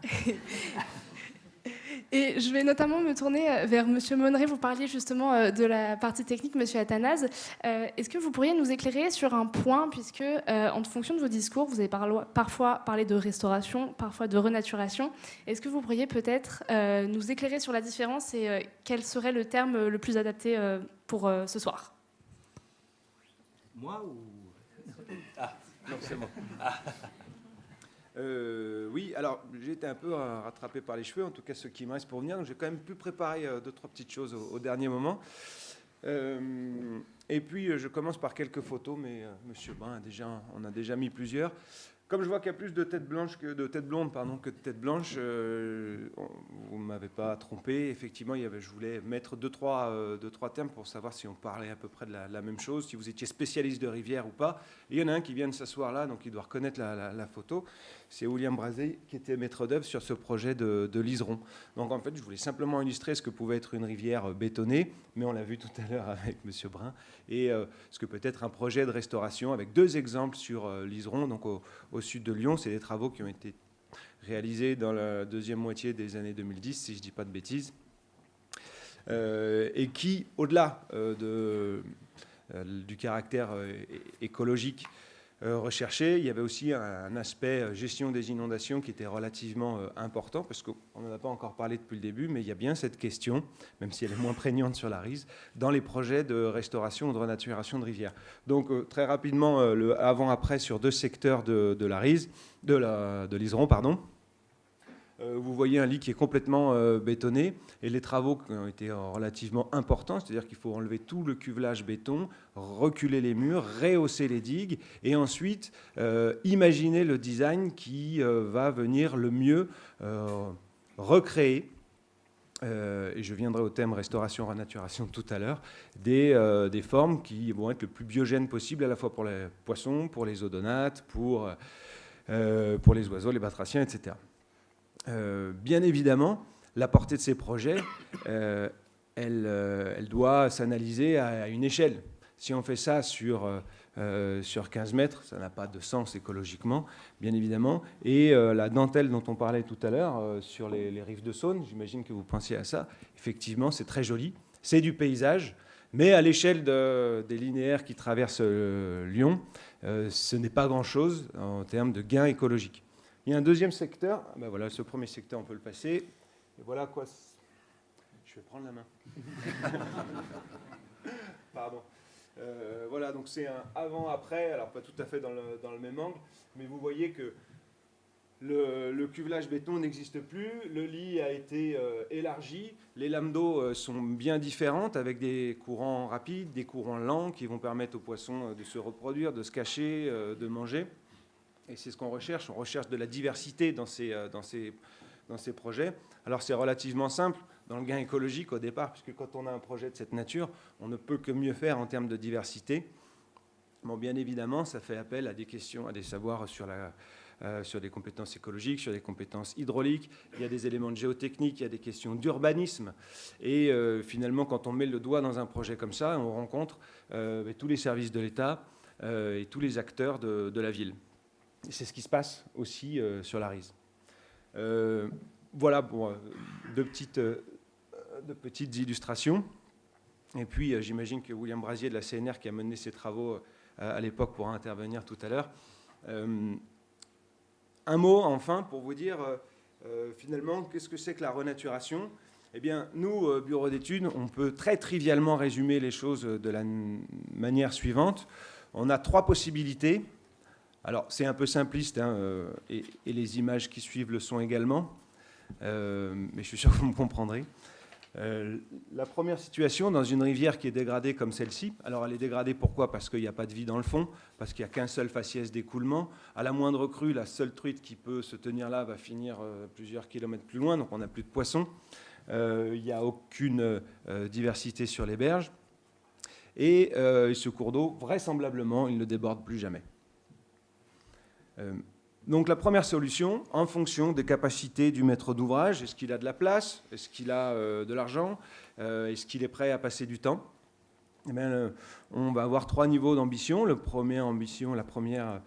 Et je vais notamment me tourner vers M. Monneret. Vous parliez justement de la partie technique, M. Athanase. Est-ce que vous pourriez nous éclairer sur un point, puisque en fonction de vos discours, vous avez parfois parlé de restauration, parfois de renaturation. Est-ce que vous pourriez peut-être nous éclairer sur la différence et quel serait le terme le plus adapté pour ce soir ? Moi ou... Ah, non, c'est bon. Oui, alors j'ai été un peu rattrapé par les cheveux, en tout cas ce qui me reste pour venir. Donc j'ai quand même pu préparer 2-3 petites choses au dernier moment. Et puis je commence par quelques photos, mais Monsieur Brun on a déjà mis plusieurs. Comme je vois qu'il y a plus de têtes blondes que de têtes blanches, vous ne m'avez pas trompé. Effectivement, je voulais mettre deux, trois termes pour savoir si on parlait à peu près de la même chose, si vous étiez spécialiste de rivière ou pas. Et il y en a un qui vient de s'asseoir là, donc il doit reconnaître la photo. C'est William Brazé qui était maître d'œuvre sur ce projet de Liseron. Donc en fait, je voulais simplement illustrer ce que pouvait être une rivière bétonnée, mais on l'a vu tout à l'heure avec Monsieur Brun, et ce que peut être un projet de restauration avec 2 exemples sur Liseron, donc au sud de Lyon. C'est des travaux qui ont été réalisés dans la deuxième moitié des années 2010, si je ne dis pas de bêtises, et qui, au-delà du caractère écologique recherché, il y avait aussi un aspect gestion des inondations qui était relativement important, parce qu'on n'en a pas encore parlé depuis le début, mais il y a bien cette question, même si elle est moins prégnante sur la RISE, dans les projets de restauration ou de renaturation de rivières. Donc très rapidement, le avant-après sur 2 secteurs de la RISE, de Liseron, pardon. Vous voyez un lit qui est complètement bétonné, et les travaux qui ont été relativement importants, c'est-à-dire qu'il faut enlever tout le cuvelage béton, reculer les murs, rehausser les digues, et ensuite imaginer le design qui va venir le mieux recréer, et je viendrai au thème restauration-renaturation tout à l'heure, des formes qui vont être le plus biogènes possible, à la fois pour les poissons, pour les odonates, pour les oiseaux, les batraciens, etc. Bien évidemment, la portée de ces projets elle doit s'analyser à une échelle. Si on fait ça sur 15 mètres, ça n'a pas de sens écologiquement, bien évidemment. Et la dentelle dont on parlait tout à l'heure sur les rives de Saône, j'imagine que vous pensiez à ça, effectivement, c'est très joli. C'est du paysage, mais à l'échelle des linéaires qui traversent Lyon, ce n'est pas grand-chose en termes de gains écologiques. Il y a un deuxième secteur. Ben voilà, ce premier secteur, on peut le passer. Et voilà quoi. Je vais prendre la main. Pardon. Voilà, donc c'est un avant-après, alors pas tout à fait dans le même angle, mais vous voyez que le cuvelage béton n'existe plus, le lit a été élargi, les lames d'eau sont bien différentes avec des courants rapides, des courants lents qui vont permettre aux poissons de se reproduire, de se cacher, de manger. Et c'est ce qu'on recherche, on recherche de la diversité dans ces projets. Alors c'est relativement simple dans le gain écologique au départ, puisque quand on a un projet de cette nature, on ne peut que mieux faire en termes de diversité. Bon, bien évidemment, ça fait appel à des questions, à des savoirs sur des compétences écologiques, sur des compétences hydrauliques. Il y a des éléments de géotechnique, il y a des questions d'urbanisme. Et finalement, quand on met le doigt dans un projet comme ça, on rencontre tous les services de l'État et tous les acteurs de la ville. Et c'est ce qui se passe aussi sur la Rise. Voilà pour deux petites illustrations. Et puis, j'imagine que William Brasier de la CNR, qui a mené ses travaux à l'époque, pourra intervenir tout à l'heure. Un mot, enfin, pour vous dire, finalement, qu'est-ce que c'est que la renaturation ? Eh bien, nous, bureau d'études, on peut très trivialement résumer les choses de la manière suivante. On a 3 possibilités. Alors, c'est un peu simpliste, hein, et les images qui suivent le sont également, mais je suis sûr que vous me comprendrez. La première situation, dans une rivière qui est dégradée comme celle-ci, alors elle est dégradée pourquoi ? Parce qu'il n'y a pas de vie dans le fond, parce qu'il n'y a qu'un seul faciès d'écoulement. À la moindre crue, la seule truite qui peut se tenir là va finir plusieurs kilomètres plus loin, donc on n'a plus de poissons. Il n'y a aucune diversité sur les berges. Et ce cours d'eau, vraisemblablement, il ne déborde plus jamais. Donc la première solution, en fonction des capacités du maître d'ouvrage, est-ce qu'il a de la place, est-ce qu'il a de l'argent, est-ce qu'il est prêt à passer du temps ? Eh bien, on va avoir 3 niveaux d'ambition. La première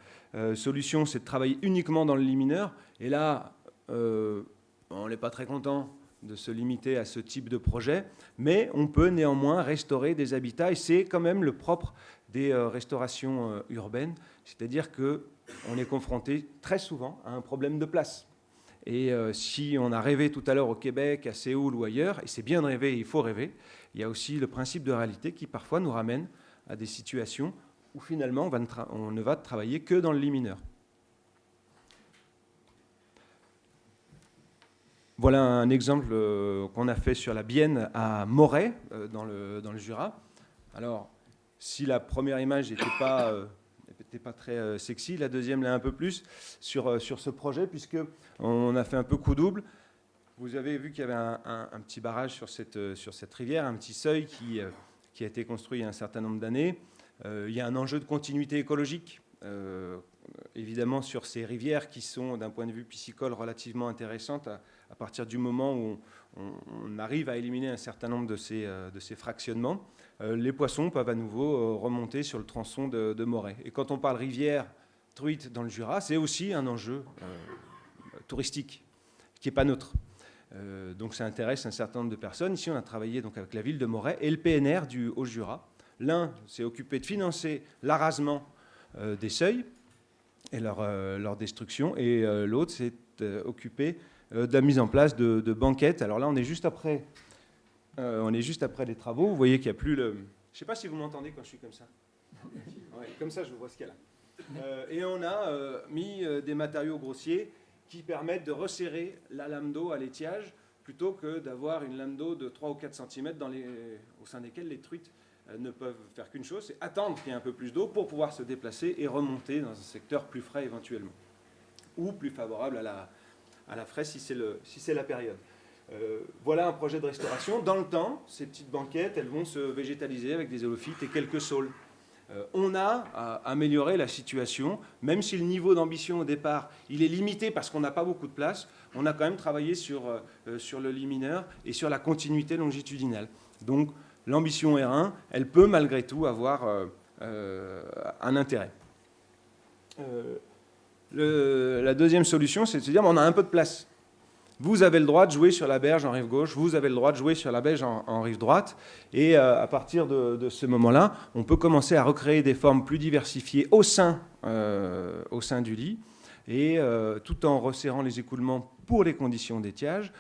solution, c'est de travailler uniquement dans le lit mineur. Et là, on n'est pas très content de se limiter à ce type de projet, mais on peut néanmoins restaurer des habitats, et c'est quand même le propre des restaurations urbaines, c'est-à-dire qu'on est confronté très souvent à un problème de place. Et si on a rêvé tout à l'heure au Québec, à Séoul ou ailleurs, et c'est bien de rêver, il faut rêver, il y a aussi le principe de réalité qui parfois nous ramène à des situations où finalement on ne va travailler que dans le lit mineur. Voilà un exemple qu'on a fait sur la Bienne à Moret, dans le Jura. Alors, si la première image n'était pas très sexy, la deuxième l'est un peu plus sur ce projet, puisqu'on a fait un peu coup double. Vous avez vu qu'il y avait un petit barrage sur cette rivière, un petit seuil qui a été construit il y a un certain nombre d'années. Il y a un enjeu de continuité écologique, évidemment, sur ces rivières qui sont, d'un point de vue piscicole, relativement intéressantes à partir du moment où on arrive à éliminer un certain nombre de ces fractionnements. Les poissons peuvent à nouveau remonter sur le tronçon de Moret. Et quand on parle rivière, truite dans le Jura, c'est aussi un enjeu touristique qui n'est pas neutre. Donc ça intéresse un certain nombre de personnes. Ici, on a travaillé donc avec la ville de Moret et le PNR du Haut-Jura. L'un s'est occupé de financer l'arasement des seuils et leur destruction, et l'autre s'est occupé de la mise en place de banquettes. Alors là, on est juste après les travaux. Vous voyez qu'il n'y a plus le... Je ne sais pas si vous m'entendez quand je suis comme ça. Ouais, comme ça, je vois ce qu'il y a là. Et on a mis des matériaux grossiers qui permettent de resserrer la lame d'eau à l'étiage plutôt que d'avoir une lame d'eau de 3 ou 4 cm au sein desquelles les truites ne peuvent faire qu'une chose, c'est attendre qu'il y ait un peu plus d'eau pour pouvoir se déplacer et remonter dans un secteur plus frais éventuellement, ou plus favorable à la fraise si c'est la période. Voilà un projet de restauration. Dans le temps, ces petites banquettes, elles vont se végétaliser avec des zéophytes et quelques saules. On a amélioré la situation, même si le niveau d'ambition au départ, il est limité parce qu'on n'a pas beaucoup de place, on a quand même travaillé sur le lit mineur et sur la continuité longitudinale. Donc l'ambition R1, elle peut malgré tout avoir un intérêt. La deuxième solution, c'est de se dire on a un peu de place. Vous avez le droit de jouer sur la berge en rive gauche, vous avez le droit de jouer sur la berge en rive droite. Et à partir de ce moment-là, on peut commencer à recréer des formes plus diversifiées au sein du lit, et tout en resserrant les écoulements pour les conditions d'étiage.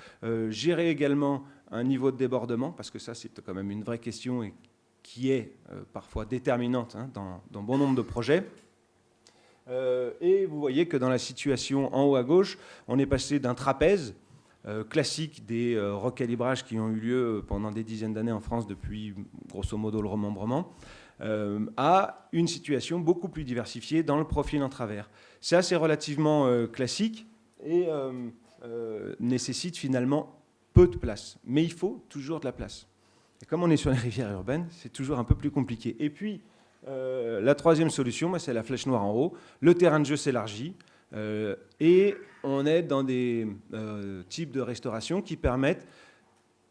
Gérer également un niveau de débordement, parce que ça, c'est quand même une vraie question et qui est parfois déterminante dans bon nombre de projets. Et vous voyez que dans la situation en haut à gauche, on est passé d'un trapèze classique des recalibrages qui ont eu lieu pendant des dizaines d'années en France depuis grosso modo le remembrement, à une situation beaucoup plus diversifiée dans le profil en travers. Ça, c'est relativement classique et nécessite finalement peu de place. Mais il faut toujours de la place. Et comme on est sur les rivières urbaines, c'est toujours un peu plus compliqué. Et puis, la troisième solution, c'est la flèche noire en haut. Le terrain de jeu s'élargit et on est dans des types de restauration qui permettent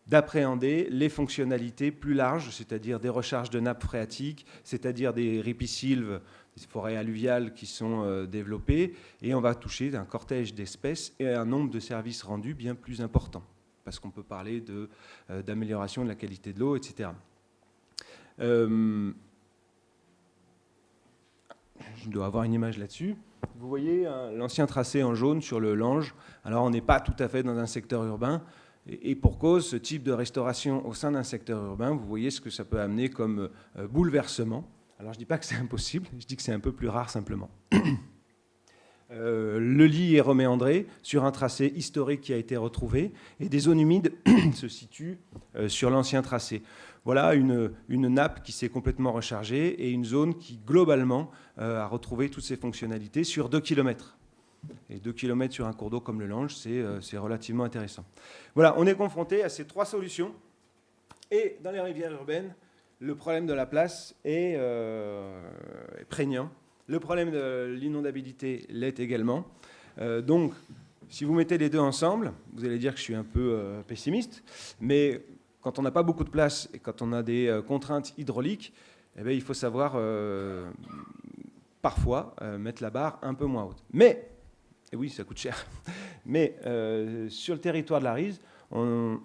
d'appréhender les fonctionnalités plus larges, c'est-à-dire des recharges de nappes phréatiques, c'est-à-dire des ripisylves, des forêts alluviales qui sont développées, et on va toucher un cortège d'espèces et un nombre de services rendus bien plus important, parce qu'on peut parler d'amélioration de la qualité de l'eau, etc. Je dois avoir une image là-dessus. Vous voyez l'ancien tracé en jaune sur le Lange. Alors on n'est pas tout à fait dans un secteur urbain, et pour cause, ce type de restauration au sein d'un secteur urbain, vous voyez ce que ça peut amener comme bouleversement. Alors je ne dis pas que c'est impossible, je dis que c'est un peu plus rare simplement. Le lit est reméandré sur un tracé historique qui a été retrouvé, et des zones humides se situent sur l'ancien tracé. Voilà une nappe qui s'est complètement rechargée et une zone qui, globalement, a retrouvé toutes ses fonctionnalités sur 2 km. Et 2 km sur un cours d'eau comme le Lange, c'est relativement intéressant. Voilà, on est confronté à ces 3 solutions. Et dans les rivières urbaines, le problème de la place est prégnant. Le problème de l'inondabilité l'est également. Donc, si vous mettez les deux ensemble, vous allez dire que je suis un peu pessimiste, mais quand on n'a pas beaucoup de place et quand on a des contraintes hydrauliques, eh bien, il faut savoir parfois mettre la barre un peu moins haute. Mais, et oui, ça coûte cher, mais sur le territoire de la Rize, on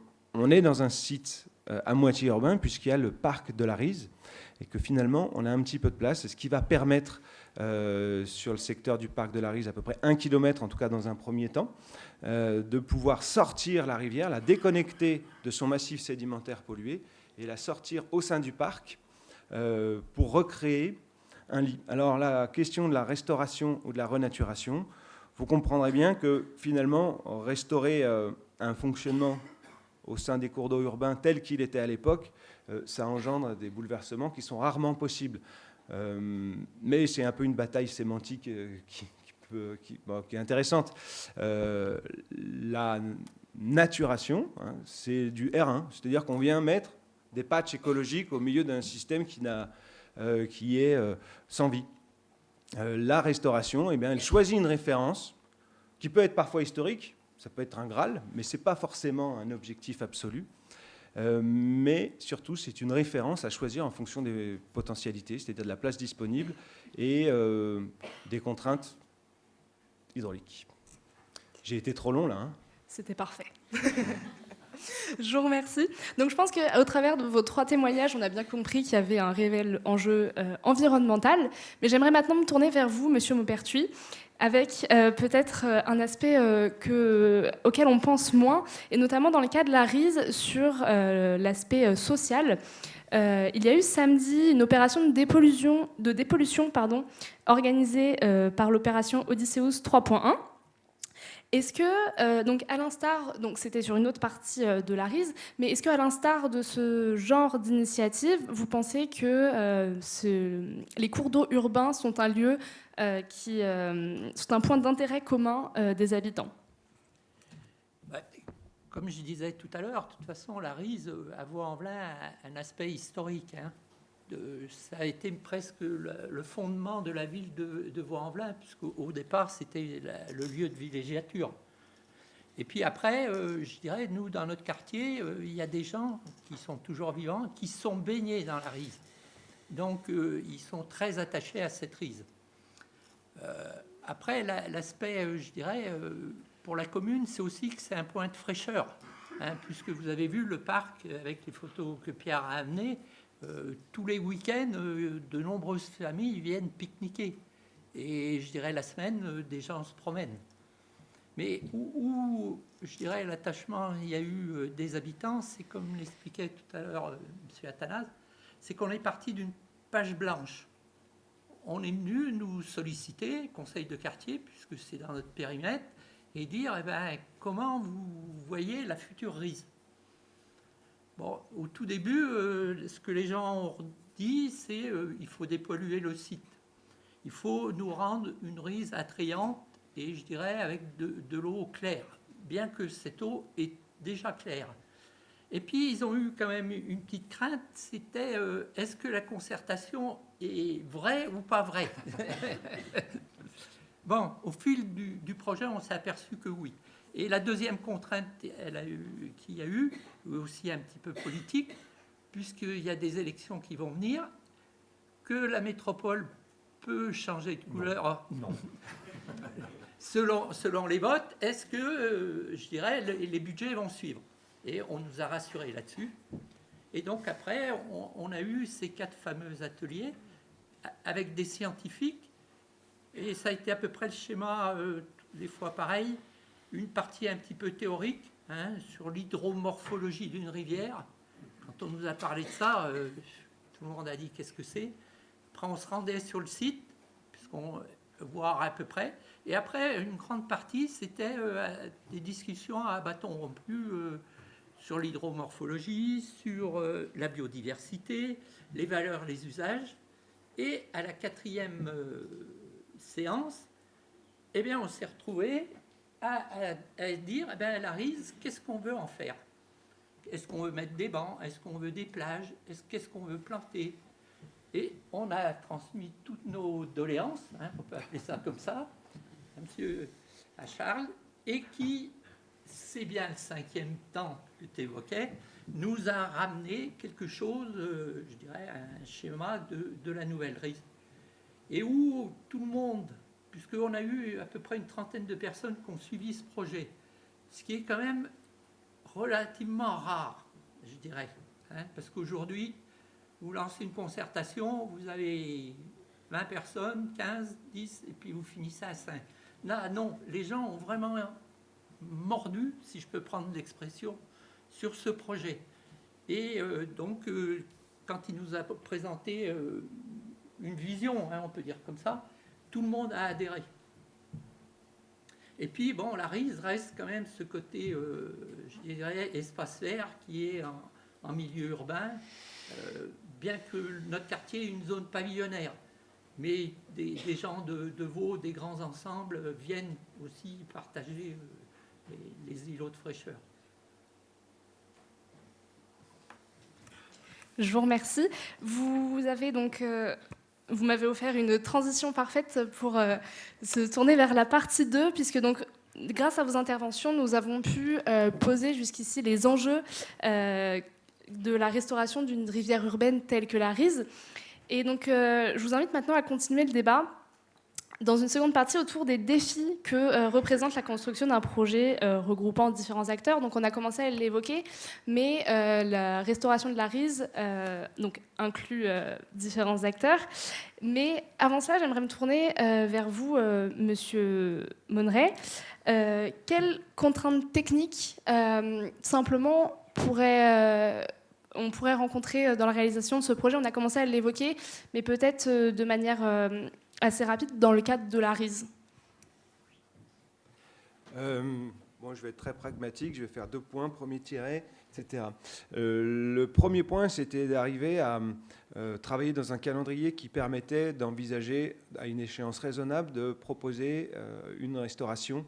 est dans un site à moitié urbain, puisqu'il y a le parc de la Rize, et que finalement, on a un petit peu de place, ce qui va permettre, sur le secteur du parc de la Rize, à peu près 1 km, en tout cas dans un premier temps, de pouvoir sortir la rivière, la déconnecter de son massif sédimentaire pollué, et la sortir au sein du parc pour recréer un lit. Alors la question de la restauration ou de la renaturation, vous comprendrez bien que finalement, restaurer un fonctionnement au sein des cours d'eau urbains tel qu'il était à l'époque, ça engendre des bouleversements qui sont rarement possibles. Mais c'est un peu une bataille sémantique qui est intéressante. La naturation, c'est du R1, c'est-à-dire qu'on vient mettre des patchs écologiques au milieu d'un système qui est sans vie. La restauration, eh bien, elle choisit une référence qui peut être parfois historique, ça peut être un Graal, mais ce n'est pas forcément un objectif absolu. Mais surtout, c'est une référence à choisir en fonction des potentialités, c'est-à-dire de la place disponible et des contraintes hydrauliques. J'ai été trop long là. Hein. C'était parfait. Je vous remercie. Donc je pense qu'au travers de vos 3 témoignages, on a bien compris qu'il y avait un réel enjeu environnemental. Mais j'aimerais maintenant me tourner vers vous, Monsieur Maupertuis, avec peut-être un aspect auquel on pense moins, et notamment dans le cas de la Rize, sur l'aspect social. Il y a eu samedi une opération de dépollution organisée par l'opération Odysseus 3.1. Est-ce que, donc à l'instar, donc c'était sur une autre partie de la Rize, mais est-ce qu'à l'instar de ce genre d'initiative, vous pensez que les cours d'eau urbains sont un lieu qui sont un point d'intérêt commun des habitants? Comme je disais tout à l'heure, de toute façon, la Rize à Vaux-en-Velin a un aspect historique. Ça a été presque le fondement de la ville de Vaux-en-Velin, puisqu'au départ, c'était le lieu de villégiature. Et puis après, je dirais, nous, dans notre quartier, il y a des gens qui sont toujours vivants, qui sont baignés dans la Rise. Donc, ils sont très attachés à cette Rise. Après, l'aspect, je dirais, pour la commune, c'est aussi que c'est un point de fraîcheur. Hein, puisque vous avez vu le parc, avec les photos que Pierre a amenées, tous les week-ends, de nombreuses familles viennent pique-niquer. Et je dirais, la semaine, des gens se promènent. Mais où je dirais, l'attachement, il y a eu des habitants, c'est comme l'expliquait tout à l'heure M. Athanase, c'est qu'on est parti d'une page blanche. On est venu nous solliciter, conseil de quartier, puisque c'est dans notre périmètre, et dire, comment vous voyez la future Rise. Bon, au tout début, ce que les gens ont dit, c'est il faut dépolluer le site. Il faut nous rendre une Rise attrayante, et je dirais avec de l'eau claire, bien que cette eau est déjà claire. Et puis, ils ont eu quand même une petite crainte, c'était est-ce que la concertation est vraie ou pas vraie? Bon, au fil du projet, on s'est aperçu que oui. Et la deuxième contrainte qu'il y a eu, aussi un petit peu politique, puisqu'il y a des élections qui vont venir, que la métropole peut changer de couleur. Non. Selon les votes, est-ce que, je dirais, les budgets vont suivre? Et on nous a rassurés là-dessus. Et donc après, on a eu ces 4 fameux ateliers avec des scientifiques. Et ça a été à peu près le schéma, des fois pareil. Une partie un petit peu théorique, hein, sur l'hydromorphologie d'une rivière. Quand on nous a parlé de ça, tout le monde a dit qu'est-ce que c'est. Après, on se rendait sur le site, puisqu'on voir à peu près. Et après, une grande partie, c'était des discussions à bâton rompu sur l'hydromorphologie, sur la biodiversité, les valeurs, les usages. Et à la 4e séance, eh bien, on s'est retrouvé à dire, la Rise, qu'est-ce qu'on veut en faire? Est-ce qu'on veut mettre des bancs? Est-ce qu'on veut des plages? Qu'est-ce qu'on veut planter? Et on a transmis toutes nos doléances, hein, on peut appeler ça comme ça, à Charles, et qui, c'est bien le 5e temps que tu évoquais, nous a ramené quelque chose, je dirais, un schéma de la nouvelle Rise. Et où tout le monde, puisqu'on a eu à peu près une trentaine de personnes qui ont suivi ce projet, ce qui est quand même relativement rare, je dirais, hein, parce qu'aujourd'hui, vous lancez une concertation, vous avez 20 personnes, 15, 10, et puis vous finissez à 5. Là, non, les gens ont vraiment mordu, si je peux prendre l'expression, sur ce projet. Et donc, quand il nous a présenté une vision, hein, on peut dire comme ça, tout le monde a adhéré. Et puis, bon, la Rise reste quand même ce côté, je dirais, espace vert qui est en milieu urbain, bien que notre quartier est une zone pavillonnaire. Mais des gens de Vaud, des grands ensembles, viennent aussi partager les îlots de fraîcheur. Je vous remercie. Vous avez donc... vous m'avez offert une transition parfaite pour se tourner vers la partie 2, puisque donc, grâce à vos interventions, nous avons pu poser jusqu'ici les enjeux de la restauration d'une rivière urbaine telle que la Rise. Et donc, je vous invite maintenant à continuer le débat dans une seconde partie autour des défis que représente la construction d'un projet regroupant différents acteurs. Donc, on a commencé à l'évoquer, mais la restauration de la Rise donc, inclut différents acteurs. Mais avant cela, j'aimerais me tourner vers vous, Monsieur Monneret. Quelles contraintes techniques, simplement, on pourrait rencontrer dans la réalisation de ce projet? On a commencé à l'évoquer, mais peut-être de manière assez rapide dans le cadre de la Rise. Bon, je vais être très pragmatique, je vais faire 2 points, premier tiré, etc. Le premier point, c'était d'arriver à travailler dans un calendrier qui permettait d'envisager, à une échéance raisonnable, de proposer une restauration.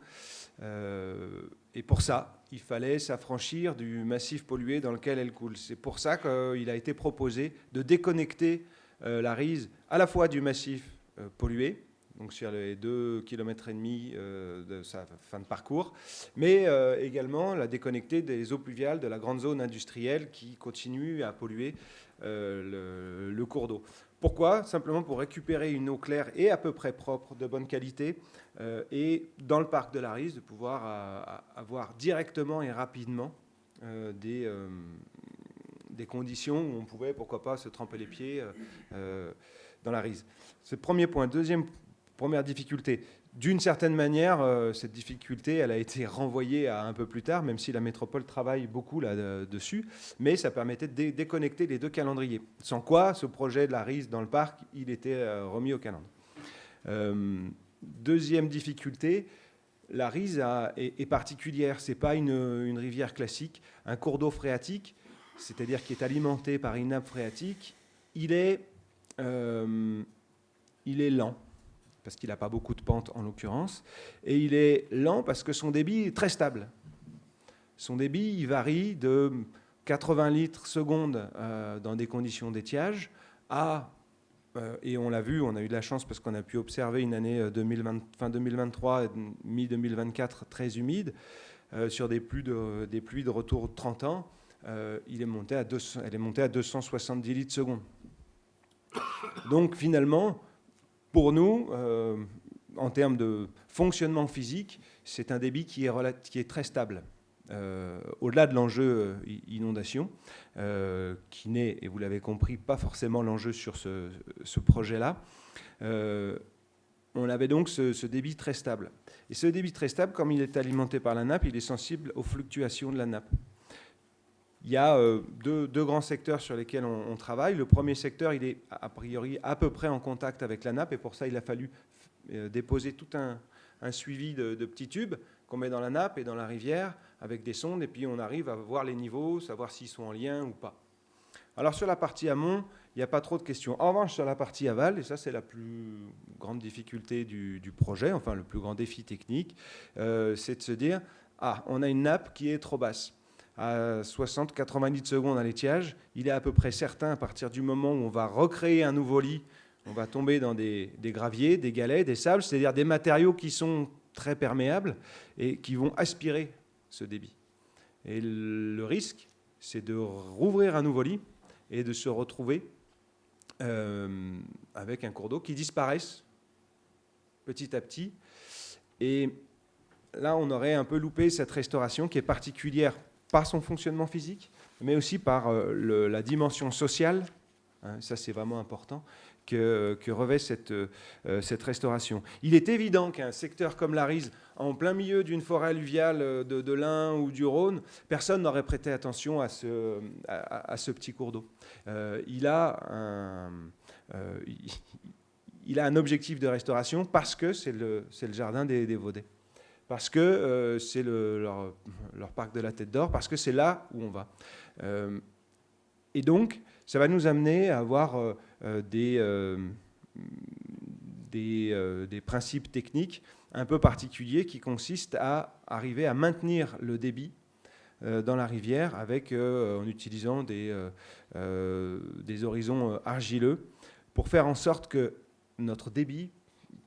Et pour ça, il fallait s'affranchir du massif pollué dans lequel elle coule. C'est pour ça qu'il a été proposé de déconnecter la Rise à la fois du massif pollué, donc sur les 2,5 km de sa fin de parcours, mais également la déconnecter des eaux pluviales de la grande zone industrielle qui continue à polluer le cours d'eau. Pourquoi ? Simplement pour récupérer une eau claire et à peu près propre, de bonne qualité, et dans le parc de la Rize, de pouvoir avoir directement et rapidement des conditions où on pouvait, pourquoi pas, se tremper les pieds dans la Rize. C'est le premier point. Première difficulté. D'une certaine manière, cette difficulté, elle a été renvoyée à un peu plus tard, même si la métropole travaille beaucoup là-dessus, mais ça permettait de déconnecter les deux calendriers. Sans quoi, ce projet de la Rize dans le parc, il était remis au calendrier. Deuxième difficulté, la Rize est particulière. Ce n'est pas une rivière classique. Un cours d'eau phréatique, c'est-à-dire qui est alimenté par une nappe phréatique, il est lent, parce qu'il n'a pas beaucoup de pente en l'occurrence, et il est lent parce que son débit est très stable. Son débit, il varie de 80 litres seconde dans des conditions d'étiage à, et on l'a vu, on a eu de la chance parce qu'on a pu observer une année fin 2023, mi-2024 très humide, sur des pluies de retour de 30 ans, elle est montée à 270 litres seconde. Donc finalement, pour nous, en termes de fonctionnement physique, c'est un débit qui est très stable. Au-delà de l'enjeu inondation, qui n'est, et vous l'avez compris, pas forcément l'enjeu sur ce projet-là, on avait donc ce débit très stable. Et ce débit très stable, comme il est alimenté par la nappe, il est sensible aux fluctuations de la nappe. Il y a deux grands secteurs sur lesquels on travaille. Le premier secteur, il est a priori à peu près en contact avec la nappe, et pour ça, il a fallu déposer tout un suivi de petits tubes qu'on met dans la nappe et dans la rivière avec des sondes, et puis on arrive à voir les niveaux, savoir s'ils sont en lien ou pas. Alors sur la partie amont, il n'y a pas trop de questions. En revanche, sur la partie aval, et ça c'est la plus grande difficulté du projet, enfin le plus grand défi technique, c'est de se dire, on a une nappe qui est trop basse. À 60-90 litres secondes à l'étiage, il est à peu près certain, à partir du moment où on va recréer un nouveau lit, on va tomber dans des graviers, des galets, des sables, c'est-à-dire des matériaux qui sont très perméables et qui vont aspirer ce débit. Et le risque, c'est de rouvrir un nouveau lit et de se retrouver avec un cours d'eau qui disparaisse petit à petit. Et là, on aurait un peu loupé cette restauration qui est particulière par son fonctionnement physique, mais aussi par la dimension sociale, ça c'est vraiment important, que revêt cette restauration. Il est évident qu'un secteur comme la Rize, en plein milieu d'une forêt alluviale de l'Ain ou du Rhône, personne n'aurait prêté attention à ce petit cours d'eau. Il a un objectif de restauration parce que c'est le jardin des Vaudets. Parce que c'est leur parc de la Tête d'Or, parce que c'est là où on va. Et donc, ça va nous amener à avoir des principes techniques un peu particuliers qui consistent à arriver à maintenir le débit dans la rivière en utilisant des horizons argileux pour faire en sorte que notre débit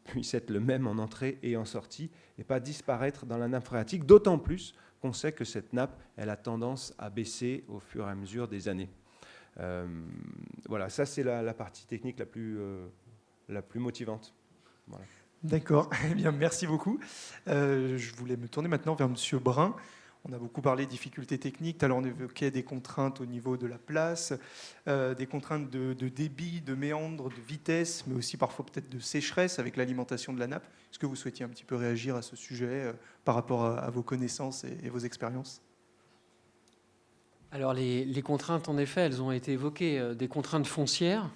puisse être le même en entrée et en sortie et pas disparaître dans la nappe phréatique, d'autant plus qu'on sait que cette nappe, elle a tendance à baisser au fur et à mesure des années. Voilà, ça c'est la partie technique la plus motivante. Voilà. D'accord, eh bien, merci beaucoup. Je voulais me tourner maintenant vers Monsieur Brun. On a beaucoup parlé de difficultés techniques. Tout à l'heure, on évoquait des contraintes au niveau de la place, des contraintes de débit, de méandre, de vitesse, mais aussi parfois peut-être de sécheresse avec l'alimentation de la nappe. Est-ce que vous souhaitiez un petit peu réagir à ce sujet par rapport à vos connaissances et vos expériences ? Alors les contraintes, en effet, elles ont été évoquées. Des contraintes foncières,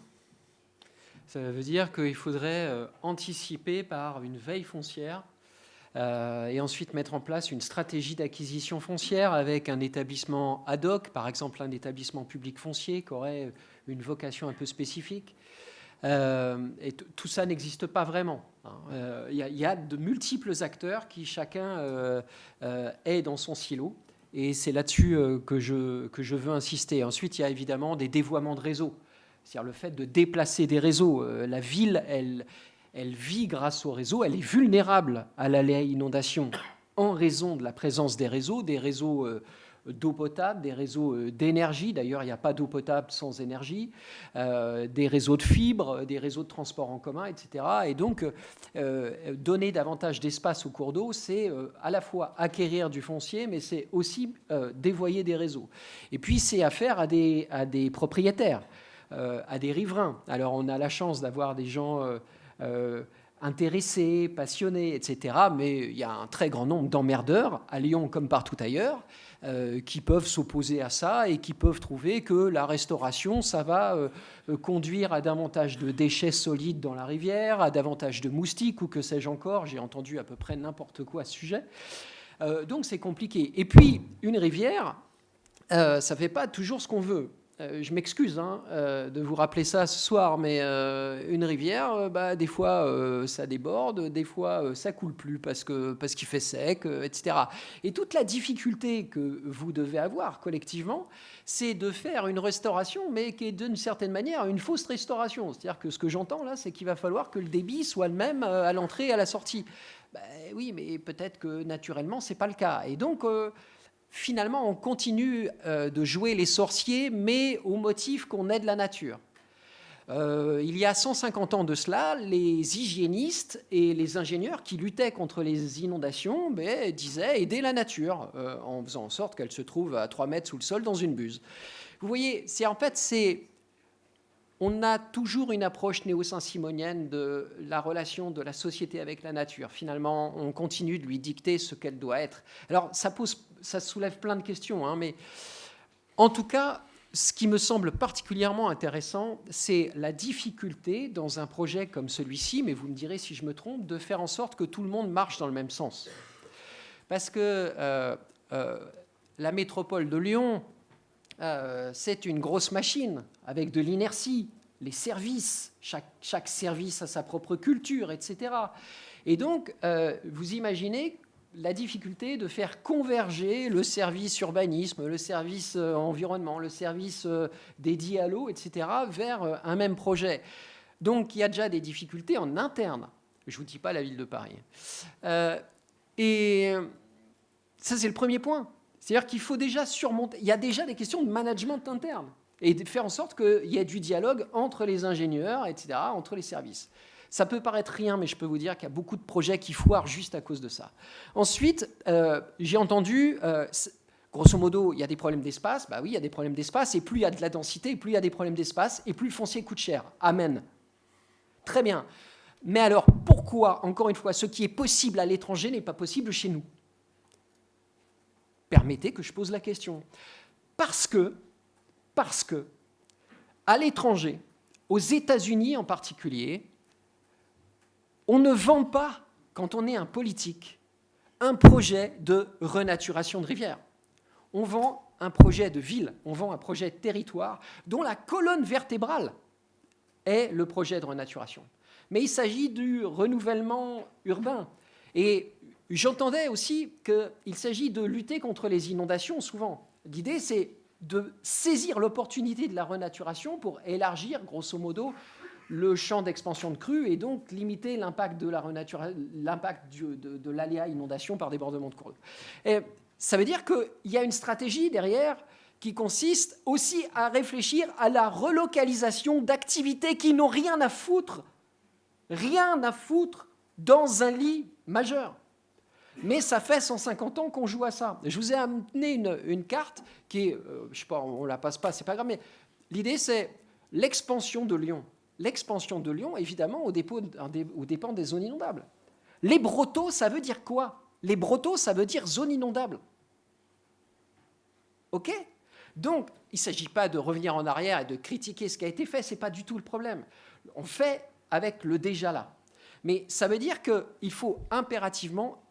ça veut dire qu'il faudrait anticiper par une veille foncière et ensuite mettre en place une stratégie d'acquisition foncière avec un établissement ad hoc, par exemple un établissement public foncier qui aurait une vocation un peu spécifique. Et tout ça n'existe pas vraiment. Il y a de multiples acteurs qui chacun est dans son silo. Et c'est là-dessus que je veux insister. Ensuite, il y a évidemment des dévoiements de réseaux. C'est-à-dire le fait de déplacer des réseaux. La ville, elle vit grâce au réseau, elle est vulnérable à l'aléa inondation en raison de la présence des réseaux d'eau potable, des réseaux d'énergie. D'ailleurs, il n'y a pas d'eau potable sans énergie, des réseaux de fibres, des réseaux de transport en commun, etc. Et donc, donner davantage d'espace au cours d'eau, c'est à la fois acquérir du foncier, mais c'est aussi dévoyer des réseaux. Et puis, c'est affaire à des propriétaires, à des riverains. Alors, on a la chance d'avoir des gens intéressés, passionnés, etc. Mais il y a un très grand nombre d'emmerdeurs, à Lyon comme partout ailleurs, qui peuvent s'opposer à ça et qui peuvent trouver que la restauration, ça va conduire à davantage de déchets solides dans la rivière, à davantage de moustiques ou que sais-je encore. J'ai entendu à peu près n'importe quoi à ce sujet. Donc c'est compliqué. Et puis, une rivière, ça ne fait pas toujours ce qu'on veut. Je m'excuse de vous rappeler ça ce soir, mais une rivière, des fois ça déborde, des fois ça coule plus parce qu'il fait sec, etc. Et toute la difficulté que vous devez avoir collectivement, c'est de faire une restauration, mais qui est d'une certaine manière une fausse restauration. C'est-à-dire que ce que j'entends là, c'est qu'il va falloir que le débit soit le même à l'entrée et à la sortie. Oui, mais peut-être que naturellement, c'est pas le cas. Et donc finalement, on continue de jouer les sorciers, mais au motif qu'on aide la nature. Il y a 150 ans de cela, les hygiénistes et les ingénieurs qui luttaient contre les inondations disaient aider la nature, en faisant en sorte qu'elle se trouve à 3 mètres sous le sol dans une buse. Vous voyez, on a toujours une approche néo-saint-simonienne de la relation de la société avec la nature. Finalement, on continue de lui dicter ce qu'elle doit être. Alors, ça soulève plein de questions, mais en tout cas, ce qui me semble particulièrement intéressant, c'est la difficulté dans un projet comme celui-ci, mais vous me direz si je me trompe, de faire en sorte que tout le monde marche dans le même sens. Parce que la métropole de Lyon, c'est une grosse machine avec de l'inertie, les services, chaque service a sa propre culture, etc. Et donc, vous imaginez la difficulté de faire converger le service urbanisme, le service environnement, le service dédié à l'eau, etc., vers un même projet. Donc, il y a déjà des difficultés en interne. Je ne vous dis pas la ville de Paris. Et ça, c'est le premier point. C'est-à-dire qu'il faut déjà surmonter. Il y a déjà des questions de management interne et de faire en sorte qu'il y ait du dialogue entre les ingénieurs, etc., entre les services. Ça peut paraître rien, mais je peux vous dire qu'il y a beaucoup de projets qui foirent juste à cause de ça. Ensuite, j'ai entendu, grosso modo, il y a des problèmes d'espace. Oui, il y a des problèmes d'espace, et plus il y a de la densité, plus il y a des problèmes d'espace, et plus le foncier coûte cher. Amen. Très bien. Mais alors, pourquoi, encore une fois, ce qui est possible à l'étranger n'est pas possible chez nous ? Permettez que je pose la question. Parce que, à l'étranger, aux États-Unis en particulier, on ne vend pas, quand on est un politique, un projet de renaturation de rivière. On vend un projet de ville, on vend un projet de territoire dont la colonne vertébrale est le projet de renaturation. Mais il s'agit du renouvellement urbain. Et j'entendais aussi qu'il s'agit de lutter contre les inondations souvent. L'idée, c'est de saisir l'opportunité de la renaturation pour élargir, grosso modo, le champ d'expansion de crues et donc limiter l'impact de de l'aléa inondation par débordement de cours d'eau. Et ça veut dire qu'il y a une stratégie derrière qui consiste aussi à réfléchir à la relocalisation d'activités qui n'ont rien à foutre dans un lit majeur. Mais ça fait 150 ans qu'on joue à ça. Je vous ai amené une carte qui est, je sais pas, on la passe pas, c'est pas grave, mais l'idée c'est l'expansion de Lyon. L'expansion de Lyon, évidemment, aux dépens des zones inondables. Les brotteaux, ça veut dire quoi ? Les brotteaux, ça veut dire zone inondable. OK ? Donc, il ne s'agit pas de revenir en arrière et de critiquer ce qui a été fait, ce n'est pas du tout le problème. On fait avec le déjà là. Mais ça veut dire qu'il faut impérativement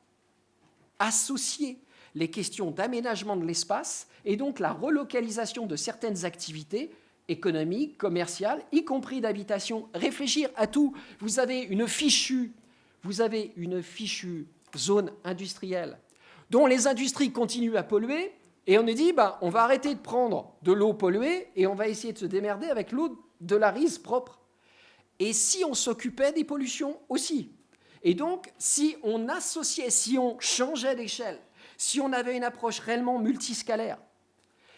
associer les questions d'aménagement de l'espace et donc la relocalisation de certaines activités économiques, commerciales, y compris d'habitation. Réfléchir à tout. Vous avez une fichue zone industrielle dont les industries continuent à polluer et on est dit on va arrêter de prendre de l'eau polluée et on va essayer de se démerder avec l'eau de la Rise propre. Et si on s'occupait des pollutions aussi. Et donc, si on associait, si on changeait d'échelle, si on avait une approche réellement multiscalaire,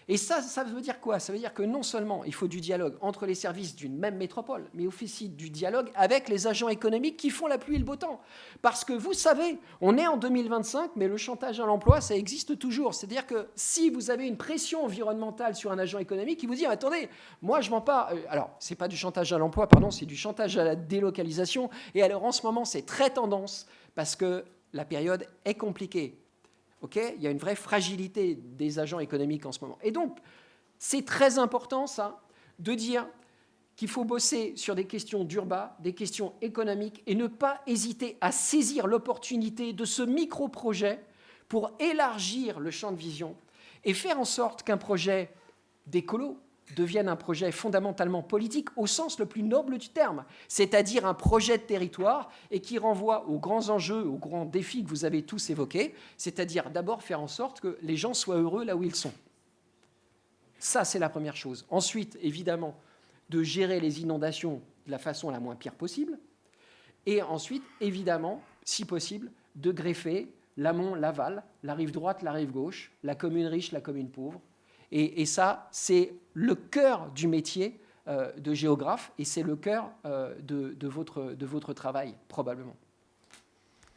et ça veut dire quoi? Ça veut dire que non seulement il faut du dialogue entre les services d'une même métropole, mais aussi du dialogue avec les agents économiques qui font la pluie et le beau temps. Parce que vous savez, on est en 2025, mais le chantage à l'emploi, ça existe toujours. C'est-à-dire que si vous avez une pression environnementale sur un agent économique, il vous dit « Attendez, moi je ne vends pas… » Alors, ce n'est pas du chantage à l'emploi, pardon, c'est du chantage à la délocalisation. Et alors en ce moment, c'est très tendance parce que la période est compliquée. Okay, il y a une vraie fragilité des agents économiques en ce moment. Et donc, c'est très important, ça, de dire qu'il faut bosser sur des questions d'urbain, des questions économiques, et ne pas hésiter à saisir l'opportunité de ce micro-projet pour élargir le champ de vision et faire en sorte qu'un projet d'écolo devienne un projet fondamentalement politique au sens le plus noble du terme, c'est-à-dire un projet de territoire et qui renvoie aux grands enjeux, aux grands défis que vous avez tous évoqués, c'est-à-dire d'abord faire en sorte que les gens soient heureux là où ils sont. Ça, c'est la première chose. Ensuite, évidemment, de gérer les inondations de la façon la moins pire possible. Et ensuite, évidemment, si possible, de greffer l'amont, l'aval, la rive droite, la rive gauche, la commune riche, la commune pauvre. Et ça, c'est le cœur du métier de géographe et c'est le cœur de votre travail, probablement.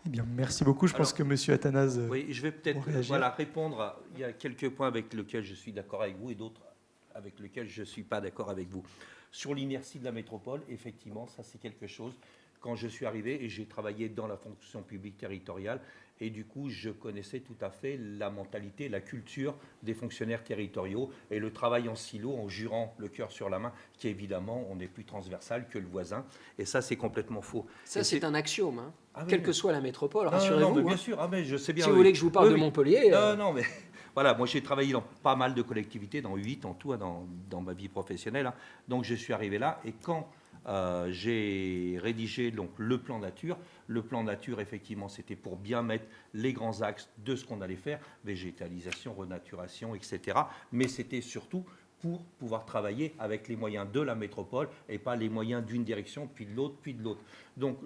Eh bien, merci beaucoup. Je pense que M. Athanase... Oui, je vais peut-être répondre. Il y a quelques points avec lesquels je suis d'accord avec vous et d'autres avec lesquels je ne suis pas d'accord avec vous. Sur l'inertie de la métropole, effectivement, ça c'est quelque chose. Quand je suis arrivé, et j'ai travaillé dans la fonction publique territoriale, et du coup, je connaissais tout à fait la mentalité, la culture des fonctionnaires territoriaux et le travail en silo, en jurant le cœur sur la main, qui évidemment, on est plus transversal que le voisin. Et ça, c'est complètement faux. Ça, c'est un axiome, hein. Ah, oui, quelle que soit la métropole, rassurez-vous. Non, mais bien sûr, mais je sais bien. Si vous voulez que je vous parle de Montpellier... Non, mais voilà, moi j'ai travaillé dans pas mal de collectivités, dans 8 en tout, dans ma vie professionnelle. Hein. Donc je suis arrivé là, et quand... j'ai rédigé donc, le plan nature. Le plan nature, effectivement, c'était pour bien mettre les grands axes de ce qu'on allait faire, végétalisation, renaturation, etc. Mais c'était surtout pour pouvoir travailler avec les moyens de la métropole et pas les moyens d'une direction, puis de l'autre, puis de l'autre. Donc,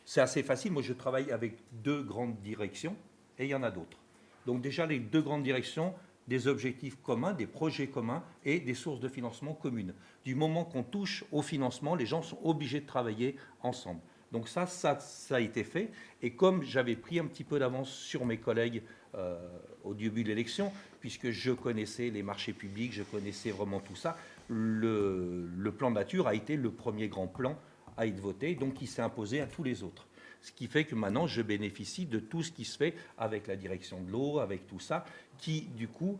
c'est assez facile. Moi, je travaille avec 2 grandes directions et il y en a d'autres. Donc déjà, les 2 grandes directions, des objectifs communs, des projets communs et des sources de financement communes. Du moment qu'on touche au financement, les gens sont obligés de travailler ensemble. Donc ça a été fait. Et comme j'avais pris un petit peu d'avance sur mes collègues au début de l'élection, puisque je connaissais les marchés publics, je connaissais vraiment tout ça, le plan nature a été le premier grand plan à être voté, donc il s'est imposé à tous les autres. Ce qui fait que maintenant, je bénéficie de tout ce qui se fait avec la direction de l'eau, avec tout ça, qui, du coup,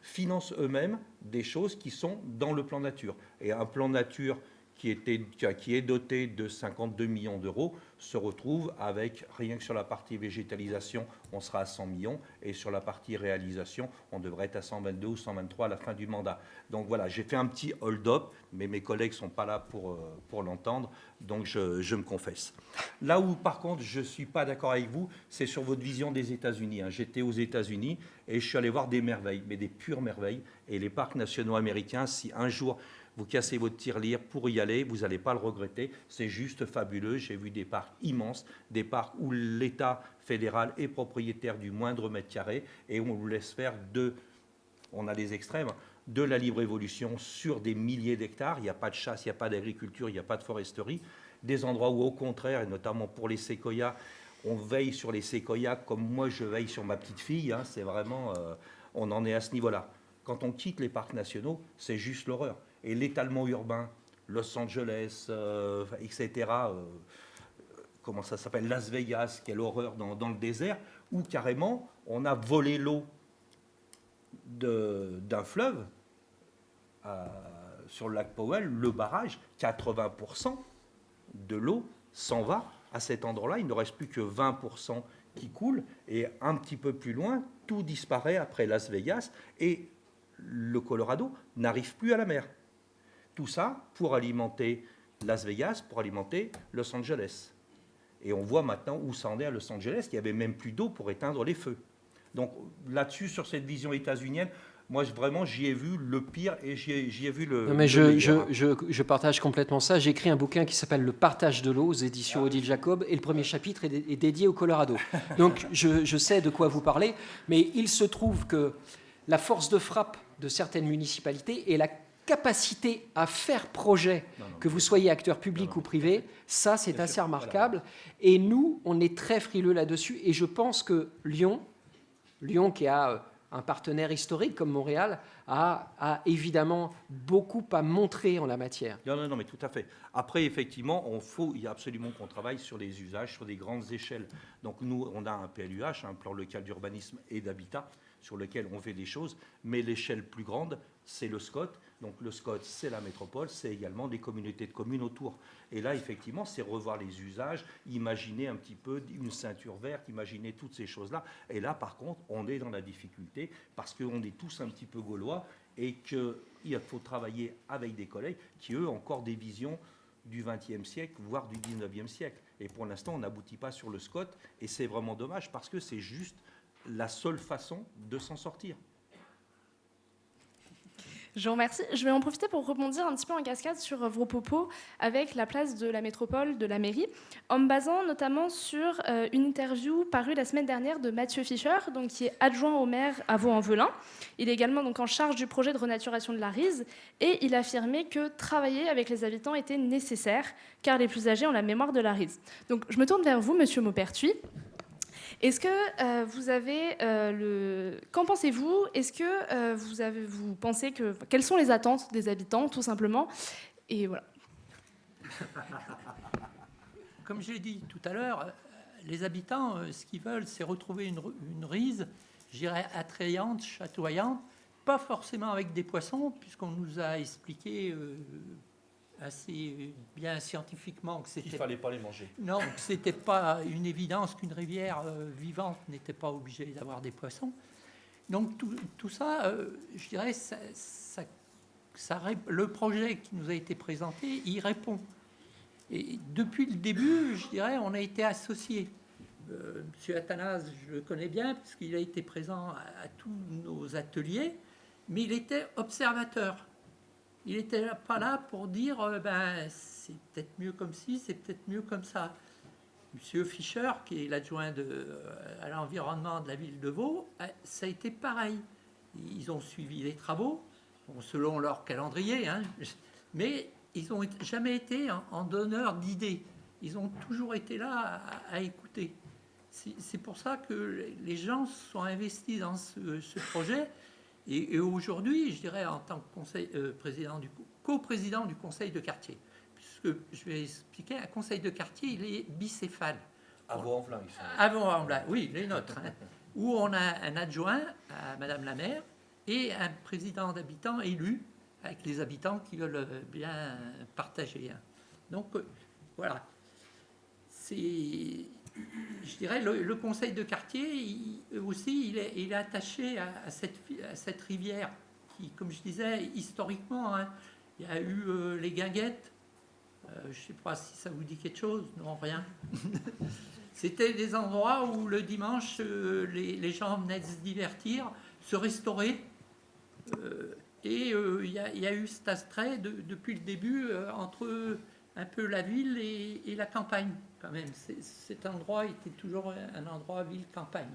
financent eux-mêmes des choses qui sont dans le plan nature. Et un plan nature qui est doté de 52 millions d'euros se retrouve avec, rien que sur la partie végétalisation, on sera à 100 millions, et sur la partie réalisation, on devrait être à 122 ou 123 à la fin du mandat. Donc voilà, j'ai fait un petit hold-up, mais mes collègues ne sont pas là pour l'entendre, donc je me confesse. Là où, par contre, je ne suis pas d'accord avec vous, c'est sur votre vision des États-Unis. J'étais aux États-Unis et je suis allé voir des merveilles, mais des pures merveilles. Et les parcs nationaux américains, si un jour vous cassez votre tirelire pour y aller, vous n'allez pas le regretter. C'est juste fabuleux. J'ai vu des parcs immenses, des parcs où l'État fédéral est propriétaire du moindre mètre carré et où on vous laisse faire on a les extrêmes, de la libre évolution sur des milliers d'hectares. Il n'y a pas de chasse, il n'y a pas d'agriculture, il n'y a pas de foresterie. Des endroits où, au contraire, et notamment pour les séquoias, on veille sur les séquoias comme moi je veille sur ma petite fille. C'est vraiment, on en est à ce niveau-là. Quand on quitte les parcs nationaux, c'est juste l'horreur. Et l'étalement urbain, Los Angeles, etc., comment ça s'appelle, Las Vegas, quelle horreur dans le désert, où carrément on a volé l'eau d'un fleuve sur le lac Powell, le barrage, 80% de l'eau s'en va à cet endroit-là. Il ne reste plus que 20% qui coule, et un petit peu plus loin, tout disparaît après Las Vegas, et le Colorado n'arrive plus à la mer. Tout ça pour alimenter Las Vegas, pour alimenter Los Angeles. Et on voit maintenant où ça en est à Los Angeles, qu'il n'y avait même plus d'eau pour éteindre les feux. Donc là-dessus, sur cette vision états-unienne, Moi, vraiment, j'y ai vu le pire et j'y ai vu le. Non, mais le meilleur. je partage complètement ça. J'ai écrit un bouquin qui s'appelle Le partage de l'eau aux éditions Odile Jacob, et le premier chapitre est dédié au Colorado. Donc je sais de quoi vous parlez, mais il se trouve que la force de frappe de certaines municipalités et la capacité à faire projet, que vous soyez acteur public ou privé, ça c'est assez remarquable. Et nous, on est très frileux là-dessus, et je pense que Lyon qui a un partenaire historique comme Montréal, a évidemment beaucoup à montrer en la matière. Non, mais tout à fait. Après, effectivement, il y a absolument qu'on travaille sur les usages, sur des grandes échelles. Donc nous, on a un PLUH, un plan local d'urbanisme et d'habitat, sur lequel on fait des choses, mais l'échelle plus grande, c'est le SCOT. Donc le SCOT, c'est la métropole, c'est également des communautés de communes autour. Et là, effectivement, c'est revoir les usages, imaginer un petit peu une ceinture verte, imaginer toutes ces choses-là. Et là, par contre, on est dans la difficulté parce qu'on est tous un petit peu gaulois et qu'il faut travailler avec des collègues qui, eux, ont encore des visions du XXe siècle, voire du XIXe siècle. Et pour l'instant, on n'aboutit pas sur le SCOT et c'est vraiment dommage parce que c'est juste la seule façon de s'en sortir. Je vous remercie. Je vais en profiter pour rebondir un petit peu en cascade sur vos propos avec la place de la métropole, de la mairie, en me basant notamment sur une interview parue la semaine dernière de Mathieu Fischer, donc, qui est adjoint au maire à Vaux-en-Velin. Il est également donc, en charge du projet de renaturation de la Rise, et il affirmait que travailler avec les habitants était nécessaire, car les plus âgés ont la mémoire de la Rise. Donc je me tourne vers vous, Monsieur Maupertuis. Est-ce que vous avez Qu'en pensez-vous? Est-ce que vous pensez que... Quelles sont les attentes des habitants, tout simplement? Et voilà. Comme je l'ai dit tout à l'heure, les habitants, ce qu'ils veulent, c'est retrouver une Rise, je dirais, attrayante, chatoyante, pas forcément avec des poissons, puisqu'on nous a expliqué assez bien scientifiquement que Il ne fallait pas les manger. Non, que c'était pas une évidence qu'une rivière vivante n'était pas obligée d'avoir des poissons. Donc tout ça, je dirais, le projet qui nous a été présenté, il répond. Et depuis le début, je dirais, on a été associés. Monsieur Athanase, je le connais bien, parce qu'il a été présent à tous nos ateliers, mais il était observateur. Il n'était pas là pour dire c'est peut-être mieux comme ci, c'est peut-être mieux comme ça. Monsieur Fischer, qui est l'adjoint à l'environnement de la ville de Vaud, ça a été pareil. Ils ont suivi les travaux, selon leur calendrier, hein, mais ils n'ont jamais été en donneur d'idées. Ils ont toujours été là à écouter. C'est pour ça que les gens sont investis dans ce projet. Et aujourd'hui, je dirais, en tant que coprésident du conseil de quartier, puisque je vais expliquer, un conseil de quartier, il est bicéphale. À Vaux-en-Velin, ils sont. À Vaux-en-Velin, oui, les nôtres. Hein, où on a un adjoint à Madame la maire et un président d'habitants élu, avec les habitants qui veulent bien partager. Hein. Donc, voilà. Je dirais, le conseil de quartier, il est attaché à cette rivière qui, comme je disais, historiquement, hein, il y a eu les guinguettes. Je ne sais pas si ça vous dit quelque chose. Non, rien. C'était des endroits où le dimanche, les gens venaient se divertir, se restaurer. Et il y a eu cet astrait depuis le début entre un peu la ville et la campagne, quand même. Cet endroit était toujours un endroit ville-campagne.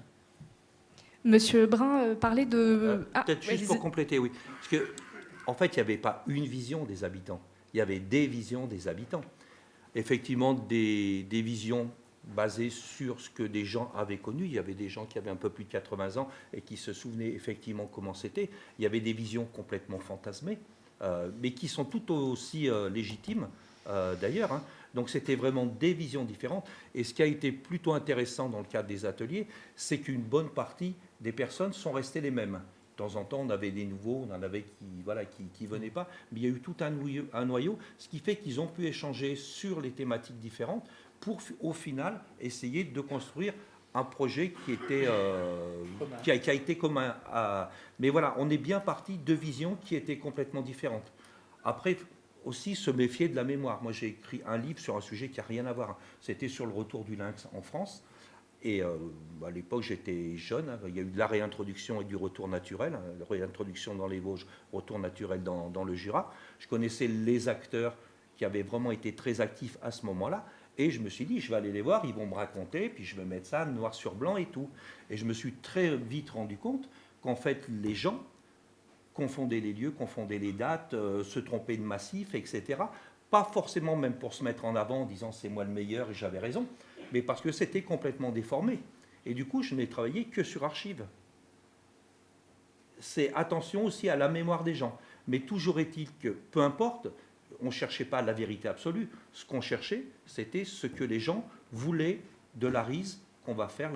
Monsieur Brun parlait de... Peut-être juste pour compléter, oui. Parce que, en fait, il n'y avait pas une vision des habitants. Il y avait des visions des habitants. Effectivement, des visions basées sur ce que des gens avaient connu. Il y avait des gens qui avaient un peu plus de 80 ans et qui se souvenaient effectivement comment c'était. Il y avait des visions complètement fantasmées, mais qui sont tout aussi légitimes, d'ailleurs. Hein. Donc c'était vraiment des visions différentes. Et ce qui a été plutôt intéressant dans le cadre des ateliers, c'est qu'une bonne partie des personnes sont restées les mêmes. De temps en temps, on avait des nouveaux, on en avait qui venaient pas, mais il y a eu tout un noyau, ce qui fait qu'ils ont pu échanger sur les thématiques différentes pour, au final, essayer de construire un projet qui a été commun. Mais voilà, on est bien parti de visions qui étaient complètement différentes. Après, aussi se méfier de la mémoire. Moi, j'ai écrit un livre sur un sujet qui n'a rien à voir. C'était sur le retour du lynx en France. Et à l'époque, j'étais jeune. Il y a eu de la réintroduction et du retour naturel. La réintroduction dans les Vosges, retour naturel dans le Jura. Je connaissais les acteurs qui avaient vraiment été très actifs à ce moment-là. Et je me suis dit, je vais aller les voir, ils vont me raconter, puis je vais mettre ça noir sur blanc et tout. Et je me suis très vite rendu compte qu'en fait, les gens confondaient les lieux, confondaient les dates, se trompaient de massif, etc. Pas forcément même pour se mettre en avant en disant c'est moi le meilleur et j'avais raison, mais parce que c'était complètement déformé. Et du coup, je n'ai travaillé que sur archives. C'est attention aussi à la mémoire des gens. Mais toujours est-il que, peu importe, on ne cherchait pas la vérité absolue. Ce qu'on cherchait, c'était ce que les gens voulaient de la RISE qu'on va faire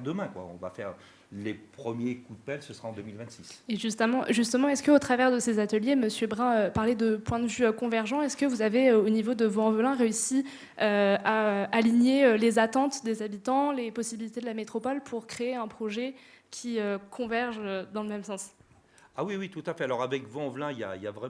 demain, quoi. On va faire les premiers coups de pelle, ce sera en 2026. Et justement, est-ce qu'au travers de ces ateliers, M. Brun parlait de points de vue convergents, est-ce que vous avez, au niveau de Vaux-en-Velin, réussi à aligner les attentes des habitants, les possibilités de la métropole pour créer un projet qui converge dans le même sens? Ah oui, oui, tout à fait. Alors avec Vaux-en-Velin,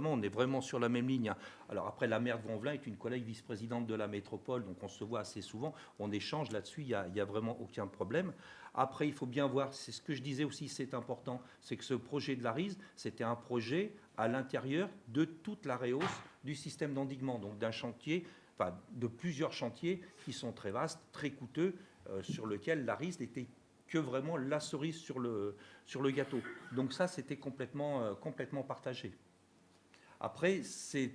on est vraiment sur la même ligne. Alors après, la maire de Vaux-en-Velin est une collègue vice-présidente de la métropole, donc on se voit assez souvent, on échange là-dessus, il n'y a vraiment aucun problème. Après, il faut bien voir, c'est ce que je disais aussi, c'est important, c'est que ce projet de la RISE, c'était un projet à l'intérieur de toute la rehausse du système d'endiguement, donc d'un chantier, enfin de plusieurs chantiers qui sont très vastes, très coûteux, sur lequel la RISE n'était que vraiment la cerise sur le gâteau. Donc ça, c'était complètement partagé. Après, c'est...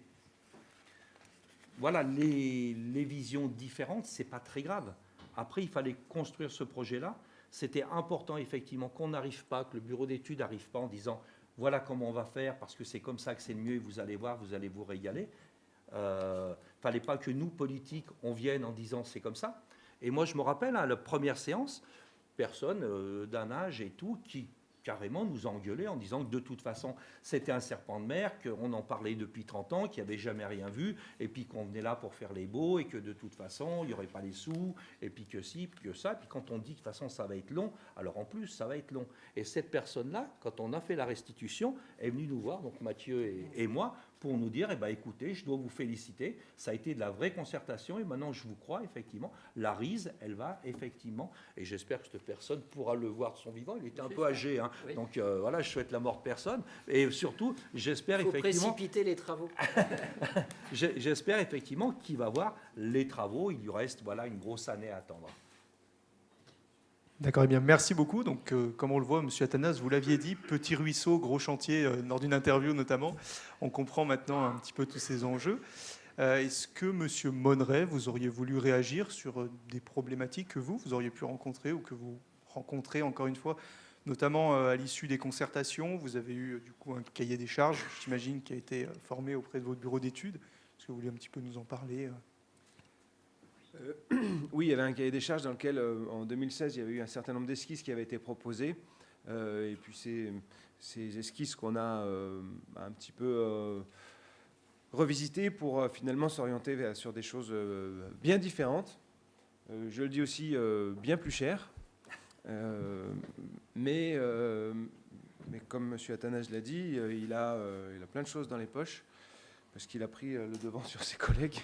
Voilà, les visions différentes, c'est pas très grave. Après, il fallait construire ce projet-là. C'était important, effectivement, qu'on n'arrive pas, que le bureau d'études n'arrive pas en disant « voilà comment on va faire, parce que c'est comme ça que c'est le mieux, et vous allez voir, vous allez vous régaler ». Fallait pas que nous, politiques, on vienne en disant « c'est comme ça ». Et moi, je me rappelle, la première séance, personne d'un âge et tout qui carrément nous a engueulé en disant que de toute façon c'était un serpent de mer, qu'on en parlait depuis 30 ans, qu'il n'y avait jamais rien vu, et puis qu'on venait là pour faire les beaux, et que de toute façon il n'y aurait pas les sous, et puis que si, puis que ça, puis quand on dit que de toute façon ça va être long, alors en plus ça va être long. Et cette personne-là, quand on a fait la restitution, est venue nous voir, donc Mathieu et moi, pour nous dire, eh ben, écoutez, je dois vous féliciter, ça a été de la vraie concertation, et maintenant je vous crois, effectivement, la RISE, elle va effectivement, et j'espère que cette personne pourra le voir de son vivant, il était un peu âgé, hein, oui. Donc voilà, je souhaite la mort de personne, et surtout, j'espère effectivement... Il faut précipiter les travaux. J'espère effectivement qu'il va voir les travaux, il lui reste voilà, une grosse année à attendre. D'accord, eh bien, merci beaucoup. Donc, comme on le voit, M. Athanase, vous l'aviez dit, petit ruisseau, gros chantier, lors d'une interview notamment. On comprend maintenant un petit peu tous ces enjeux. Est-ce que, M. Monneret, vous auriez voulu réagir sur des problématiques que vous auriez pu rencontrer ou que vous rencontrez, encore une fois, notamment à l'issue des concertations? Vous avez eu, du coup, un cahier des charges, j'imagine, qui a été formé auprès de votre bureau d'études. Est-ce que vous voulez un petit peu nous en parler? Oui, il y avait un cahier des charges dans lequel, en 2016, il y avait eu un certain nombre d'esquisses qui avaient été proposées. Et puis ces esquisses qu'on a un petit peu revisitées pour finalement s'orienter sur des choses bien différentes. Je le dis aussi, bien plus chères. Mais comme M. Athanase l'a dit, il a plein de choses dans les poches, parce qu'il a pris le devant sur ses collègues.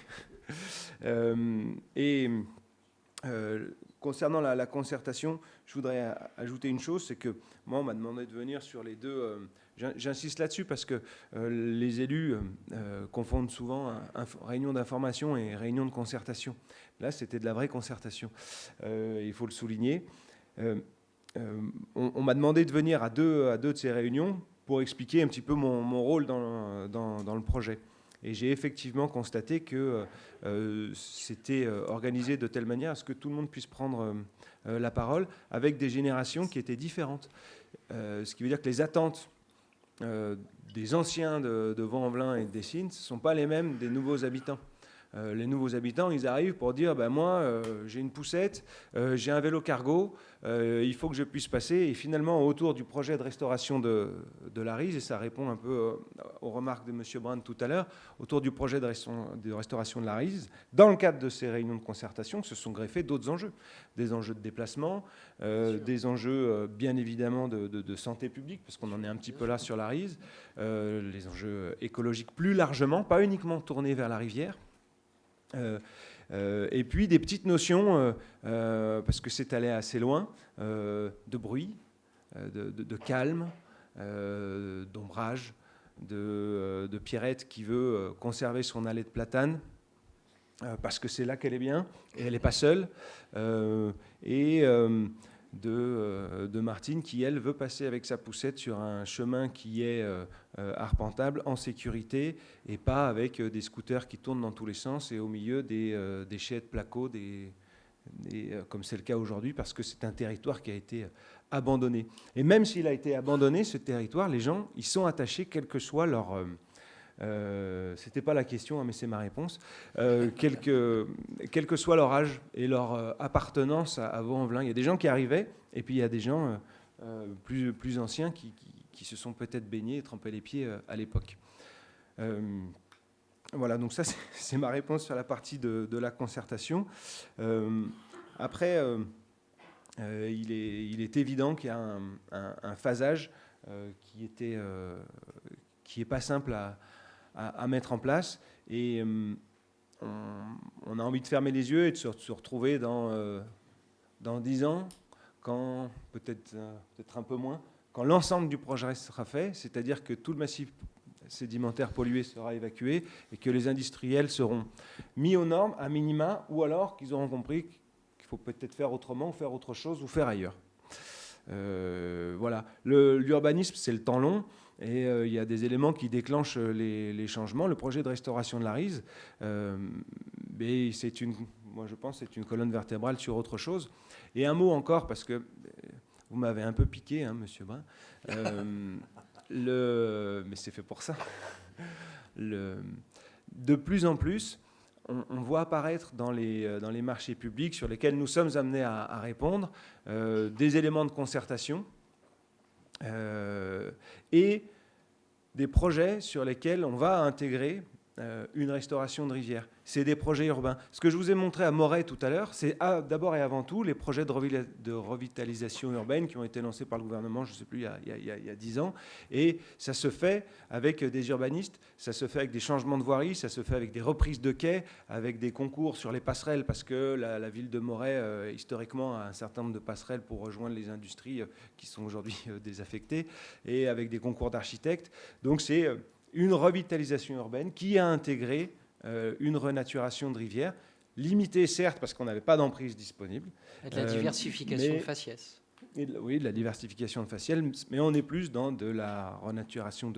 Concernant la concertation, je voudrais ajouter une chose, c'est que moi, on m'a demandé de venir sur les deux... J'insiste là-dessus parce que les élus confondent souvent réunion d'information et réunion de concertation. Là, c'était de la vraie concertation. Il faut le souligner. On m'a demandé de venir à deux de ces réunions pour expliquer un petit peu mon rôle dans le projet. Et j'ai effectivement constaté que c'était organisé de telle manière à ce que tout le monde puisse prendre la parole avec des générations qui étaient différentes. Ce qui veut dire que les attentes des anciens de Vaux-en-Velin et de Dessines ne sont pas les mêmes des nouveaux habitants. Les nouveaux habitants, ils arrivent pour dire moi, j'ai une poussette, j'ai un vélo cargo, il faut que je puisse passer. Et finalement, autour du projet de restauration de la RISE, et ça répond un peu aux remarques de M. Brand tout à l'heure, autour du projet de restauration de la RISE, dans le cadre de ces réunions de concertation, se sont greffés d'autres enjeux. Des enjeux de déplacement, des enjeux bien évidemment de santé publique, parce qu'on en est un petit peu là sur la RISE, les enjeux écologiques plus largement, pas uniquement tournés vers la rivière. Et puis des petites notions, parce que c'est allé assez loin, de bruit, de calme, d'ombrage, de Pierrette qui veut conserver son allée de platane, parce que c'est là qu'elle est bien, et elle n'est pas seule, et de Martine qui, elle, veut passer avec sa poussette sur un chemin qui est arpentable, en sécurité, et pas avec des scooters qui tournent dans tous les sens et au milieu des chais de placo, comme c'est le cas aujourd'hui, parce que c'est un territoire qui a été abandonné. Et même s'il a été abandonné, ce territoire, les gens y sont attachés, quel que soit leur... c'était pas la question, hein, mais c'est ma réponse. Quel que soit leur âge et leur appartenance à Vaux-en-Velin. Il y a des gens qui arrivaient, et puis il y a des gens plus anciens qui se sont peut-être baignés et trempés les pieds à l'époque. Voilà, donc ça c'est ma réponse sur la partie de la concertation. Après, il est évident qu'il y a un phasage qui est pas simple à mettre en place, et on a envie de fermer les yeux et de se retrouver dans 10 ans, quand peut-être un peu moins, quand l'ensemble du projet sera fait, c'est-à-dire que tout le massif sédimentaire pollué sera évacué et que les industriels seront mis aux normes à minima, ou alors qu'ils auront compris qu'il faut peut-être faire autrement, ou faire autre chose, ou faire ailleurs. Voilà. L'urbanisme, c'est le temps long. Et il y a des éléments qui déclenchent les changements. Le projet de restauration de la Rise, mais moi je pense, c'est une colonne vertébrale sur autre chose. Et un mot encore, parce que vous m'avez un peu piqué, hein, Monsieur Brun. Mais c'est fait pour ça. De plus en plus, on voit apparaître dans les marchés publics sur lesquels nous sommes amenés à répondre des éléments de concertation. Et des projets sur lesquels on va intégrer une restauration de rivière. C'est des projets urbains. Ce que je vous ai montré à Moret tout à l'heure, c'est d'abord et avant tout les projets de revitalisation urbaine qui ont été lancés par le gouvernement, je ne sais plus, il y a 10 ans. Et ça se fait avec des urbanistes, ça se fait avec des changements de voirie, ça se fait avec des reprises de quais, avec des concours sur les passerelles, parce que la ville de Moret, historiquement, a un certain nombre de passerelles pour rejoindre les industries qui sont aujourd'hui désaffectées, et avec des concours d'architectes. Donc c'est une revitalisation urbaine qui a intégré une renaturation de rivières, limitée certes parce qu'on n'avait pas d'emprise disponible. Et de la diversification de faciès. Oui, de la diversification de faciès, mais on est plus dans de la renaturation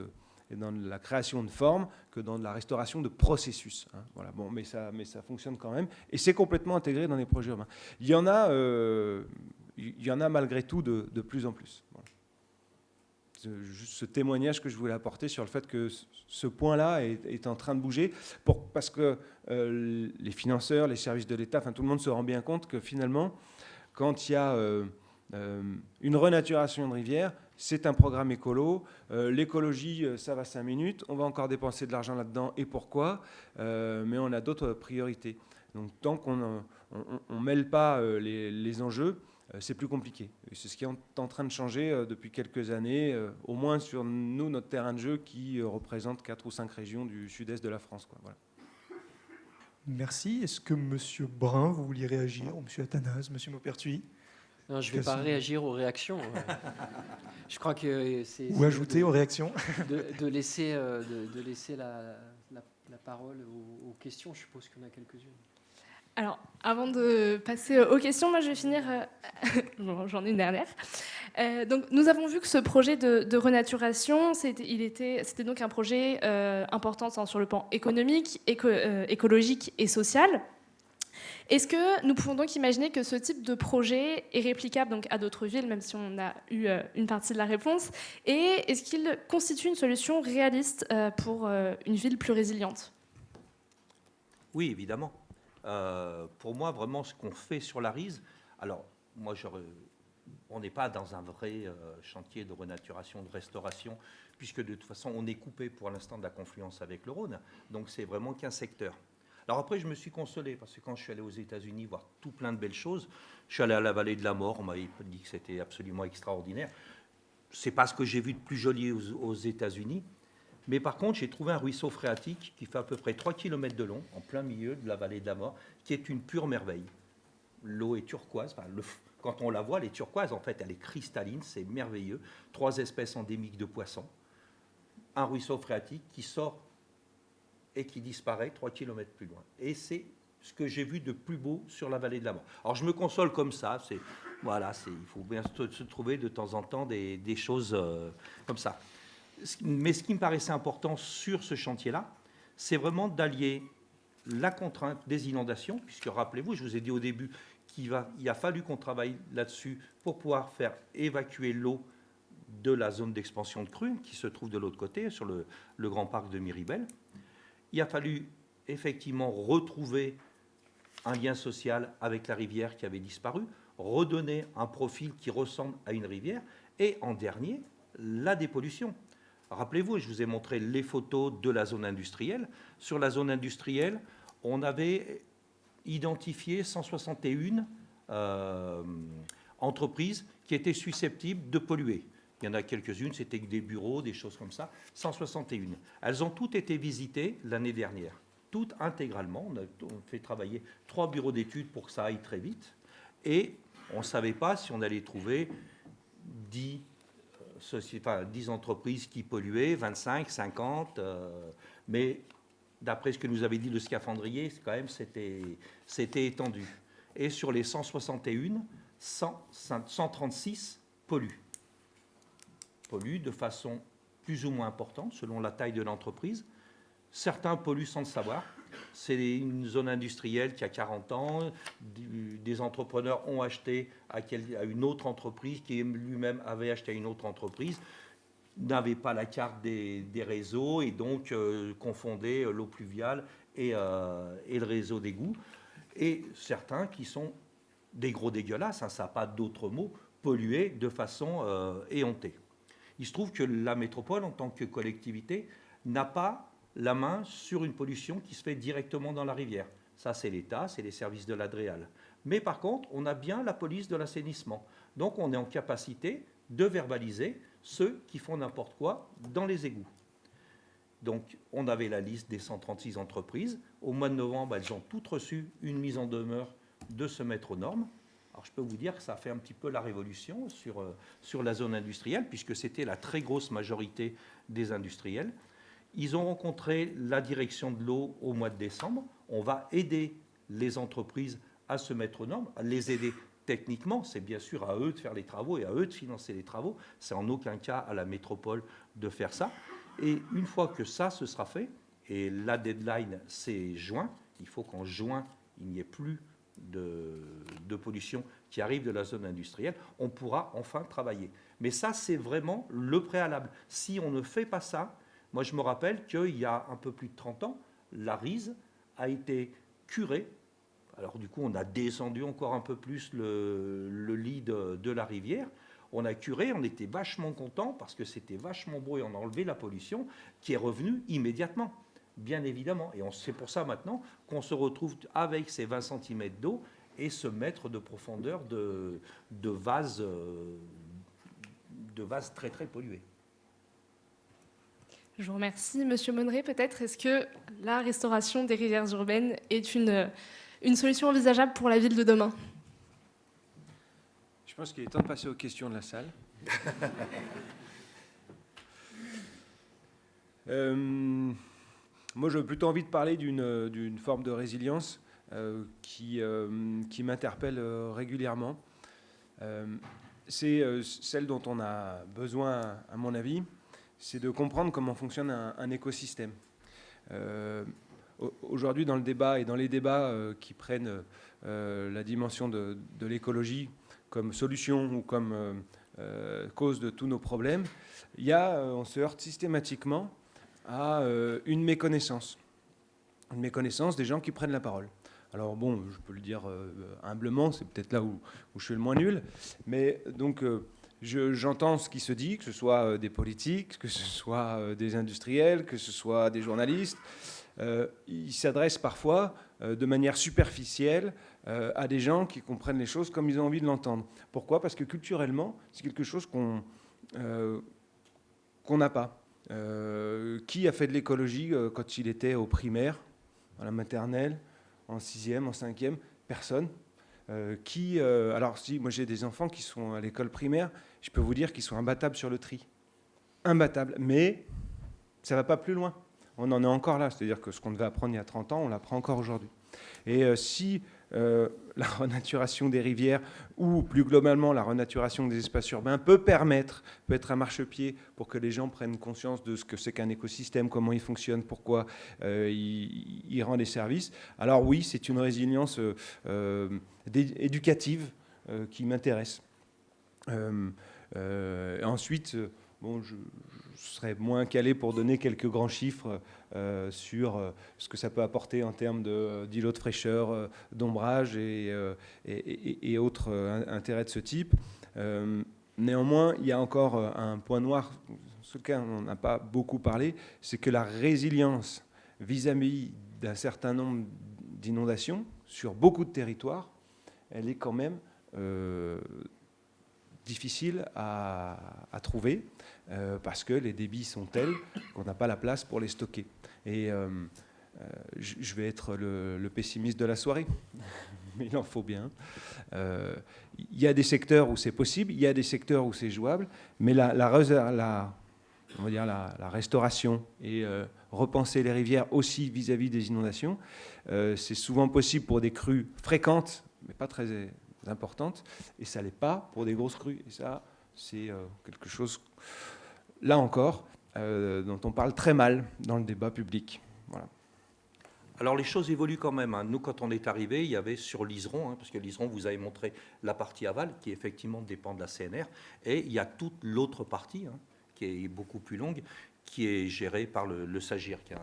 et dans de la création de formes que dans de la restauration de processus. Hein, voilà. Bon, mais ça fonctionne quand même, et c'est complètement intégré dans les projets urbains. Il y en a malgré tout de plus en plus. Voilà. Juste ce témoignage que je voulais apporter sur le fait que ce point-là est en train de bouger, parce que les financeurs, les services de l'État, tout le monde se rend bien compte que finalement, quand il y a une renaturation de rivière, c'est un programme écolo. L'écologie, ça va 5 minutes. On va encore dépenser de l'argent là-dedans, et pourquoi, mais on a d'autres priorités. Donc tant qu'on ne mêle pas les enjeux, c'est plus compliqué. Et c'est ce qui est en train de changer depuis quelques années, au moins sur notre terrain de jeu qui représente 4 ou 5 régions du sud-est de la France. Quoi. Voilà. Merci. Est-ce que M. Brun, vous vouliez réagir, ou M. Athanase, M. Maupertuis? Non, je ne vais pas réagir aux réactions. Je crois que c'est... Ou ajouter aux réactions de laisser la parole aux questions. Je suppose qu'il y en a quelques-unes. Alors, avant de passer aux questions, moi je vais finir, j'en ai une dernière. Donc, nous avons vu que ce projet de renaturation, c'était donc un projet important sur le plan économique, écologique et social. Est-ce que nous pouvons donc imaginer que ce type de projet est réplicable donc, à d'autres villes, même si on a eu une partie de la réponse, et est-ce qu'il constitue une solution réaliste pour une ville plus résiliente? Oui, évidemment. Pour moi, vraiment, ce qu'on fait sur la Rise, alors, moi, on n'est pas dans un vrai chantier de renaturation, de restauration, puisque de toute façon, on est coupé pour l'instant de la confluence avec le Rhône, donc c'est vraiment qu'un secteur. Alors après, je me suis consolé, parce que quand je suis allé aux États-Unis voir tout plein de belles choses, je suis allé à la vallée de la Mort, on m'avait dit que c'était absolument extraordinaire. C'est pas ce que j'ai vu de plus joli aux États-Unis. Mais par contre, j'ai trouvé un ruisseau phréatique qui fait à peu près 3 km de long, en plein milieu de la vallée de la Mort, qui est une pure merveille. L'eau est turquoise. Enfin, quand on la voit, elle est turquoise. En fait, elle est cristalline, c'est merveilleux. 3 espèces endémiques de poissons. Un ruisseau phréatique qui sort et qui disparaît 3 km plus loin. Et c'est ce que j'ai vu de plus beau sur la vallée de la Mort. Alors, je me console comme ça. Voilà, il faut bien se trouver de temps en temps des choses comme ça. Mais ce qui me paraissait important sur ce chantier-là, c'est vraiment d'allier la contrainte des inondations, puisque rappelez-vous, je vous ai dit au début qu'il a fallu qu'on travaille là-dessus pour pouvoir faire évacuer l'eau de la zone d'expansion de crue qui se trouve de l'autre côté, sur le grand parc de Miribel. Il a fallu effectivement retrouver un lien social avec la rivière qui avait disparu, redonner un profil qui ressemble à une rivière, et en dernier, la dépollution. Rappelez-vous, je vous ai montré les photos de la zone industrielle. Sur la zone industrielle, on avait identifié 161 entreprises qui étaient susceptibles de polluer. Il y en a quelques-unes, c'était des bureaux, des choses comme ça. 161. Elles ont toutes été visitées l'année dernière, toutes intégralement. On a fait travailler 3 bureaux d'études pour que ça aille très vite. Et on ne savait pas si on allait trouver 10 entreprises qui polluaient, 25, 50, mais d'après ce que nous avait dit le scaphandrier, quand même, c'était étendu. Et sur les 161, 136 polluent. Polluent de façon plus ou moins importante, selon la taille de l'entreprise. Certains polluent sans le savoir. C'est une zone industrielle qui a 40 ans. Des entrepreneurs ont acheté à une autre entreprise qui lui-même avait acheté à une autre entreprise, n'avait pas la carte des réseaux et donc confondait l'eau pluviale et le réseau d'égouts. Et certains qui sont des gros dégueulasses, hein, ça n'a pas d'autre mot, pollués de façon éhontée. Il se trouve que la métropole, en tant que collectivité, n'a pas la main sur une pollution qui se fait directement dans la rivière. Ça, c'est l'État, c'est les services de l'Adréal. Mais par contre, on a bien la police de l'assainissement. Donc, on est en capacité de verbaliser ceux qui font n'importe quoi dans les égouts. Donc, on avait la liste des 136 entreprises. Au mois de novembre, elles ont toutes reçu une mise en demeure de se mettre aux normes. Alors, je peux vous dire que ça a fait un petit peu la révolution sur la zone industrielle, puisque c'était la très grosse majorité des industriels. Ils ont rencontré la direction de l'eau au mois de décembre. On va aider les entreprises à se mettre aux normes, à les aider techniquement. C'est bien sûr à eux de faire les travaux et à eux de financer les travaux. C'est en aucun cas à la métropole de faire ça. Et une fois que ça se sera fait, et la deadline c'est juin, il faut qu'en juin, il n'y ait plus de pollution qui arrive de la zone industrielle, on pourra enfin travailler. Mais ça, c'est vraiment le préalable. Si on ne fait pas ça, moi je me rappelle qu'il y a un peu plus de 30 ans, la Rise a été curée. Alors du coup, on a descendu encore un peu plus le lit de la rivière. On a curé, on était vachement contents parce que c'était vachement beau et on a enlevé la pollution qui est revenue immédiatement, bien évidemment. Et c'est pour ça maintenant qu'on se retrouve avec ces 20 cm d'eau et ce mètre de profondeur de vases très très pollués. Je vous remercie. Monsieur Monneret, peut-être, est-ce que la restauration des rivières urbaines est une solution envisageable pour la ville de demain ? Je pense qu'il est temps de passer aux questions de la salle. Moi, j'ai plutôt envie de parler d'une forme de résilience qui m'interpelle régulièrement. C'est celle dont on a besoin, à mon avis, c'est de comprendre comment fonctionne un écosystème. Aujourd'hui, dans le débat et dans les débats qui prennent la dimension de l'écologie comme solution ou comme cause de tous nos problèmes, on se heurte systématiquement à une méconnaissance des gens qui prennent la parole. Alors bon, je peux le dire humblement, c'est peut-être là où je suis le moins nul, mais donc j'entends ce qui se dit, que ce soit des politiques, que ce soit des industriels, que ce soit des journalistes. Ils s'adressent parfois de manière superficielle à des gens qui comprennent les choses comme ils ont envie de l'entendre. Pourquoi ? Parce que culturellement, c'est quelque chose qu'on n'a pas. Qui a fait de l'écologie quand il était au primaire, à la maternelle, en 6e, en 5e? Personne. Alors si, moi j'ai des enfants qui sont à l'école primaire, je peux vous dire qu'ils sont imbattables sur le tri. Imbattables. Mais ça ne va pas plus loin. On en est encore là. C'est-à-dire que ce qu'on devait apprendre il y a 30 ans, on l'apprend encore aujourd'hui. Et si la renaturation des rivières ou plus globalement la renaturation des espaces urbains peut être un marchepied pour que les gens prennent conscience de ce que c'est qu'un écosystème, comment il fonctionne, pourquoi il rend des services, alors oui, c'est une résilience éducative qui m'intéresse. Ensuite, bon, je serais moins calé pour donner quelques grands chiffres sur ce que ça peut apporter en termes d'îlots de fraîcheur, d'ombrage et autres intérêts de ce type. Néanmoins, il y a encore un point noir, sur lequel on n'a pas beaucoup parlé, c'est que la résilience vis-à-vis d'un certain nombre d'inondations sur beaucoup de territoires, elle est quand même difficile à trouver parce que les débits sont tels qu'on n'a pas la place pour les stocker. Et je vais être le pessimiste de la soirée, mais il en faut bien. Il y a des secteurs où c'est possible, il y a des secteurs où c'est jouable, mais la restauration et repenser les rivières aussi vis-à-vis des inondations, c'est souvent possible pour des crues fréquentes, mais pas très importantes, et ça ne l'est pas pour des grosses crues. Et ça, c'est quelque chose, là encore, dont on parle très mal dans le débat public. Voilà. Alors les choses évoluent quand même. Nous, quand on est arrivé, il y avait sur l'Iseron, parce que l'Iseron, vous avez montré la partie aval, qui effectivement dépend de la CNR, et il y a toute l'autre partie, qui est beaucoup plus longue, qui est gérée par le SAGIR, qui est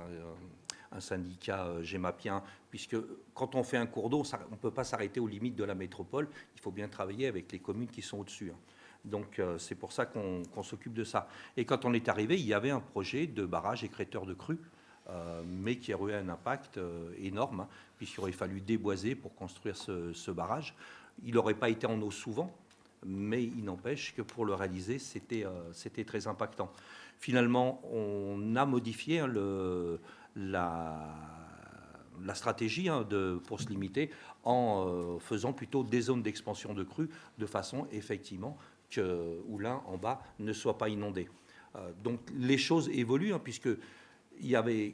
un syndicat gémapien, puisque quand on fait un cours d'eau, on ne peut pas s'arrêter aux limites de la métropole, il faut bien travailler avec les communes qui sont au-dessus. Donc c'est pour ça qu'on s'occupe de ça. Et quand on est arrivé, il y avait un projet de barrage écrêteur de crues, mais qui aurait eu un impact énorme, puisqu'il aurait fallu déboiser pour construire ce barrage. Il n'aurait pas été en eau souvent, mais il n'empêche que pour le réaliser, c'était très impactant. Finalement, on a modifié la stratégie pour se limiter en faisant plutôt des zones d'expansion de crues, de façon effectivement que Oulin en bas ne soit pas inondé. Donc les choses évoluent, puisque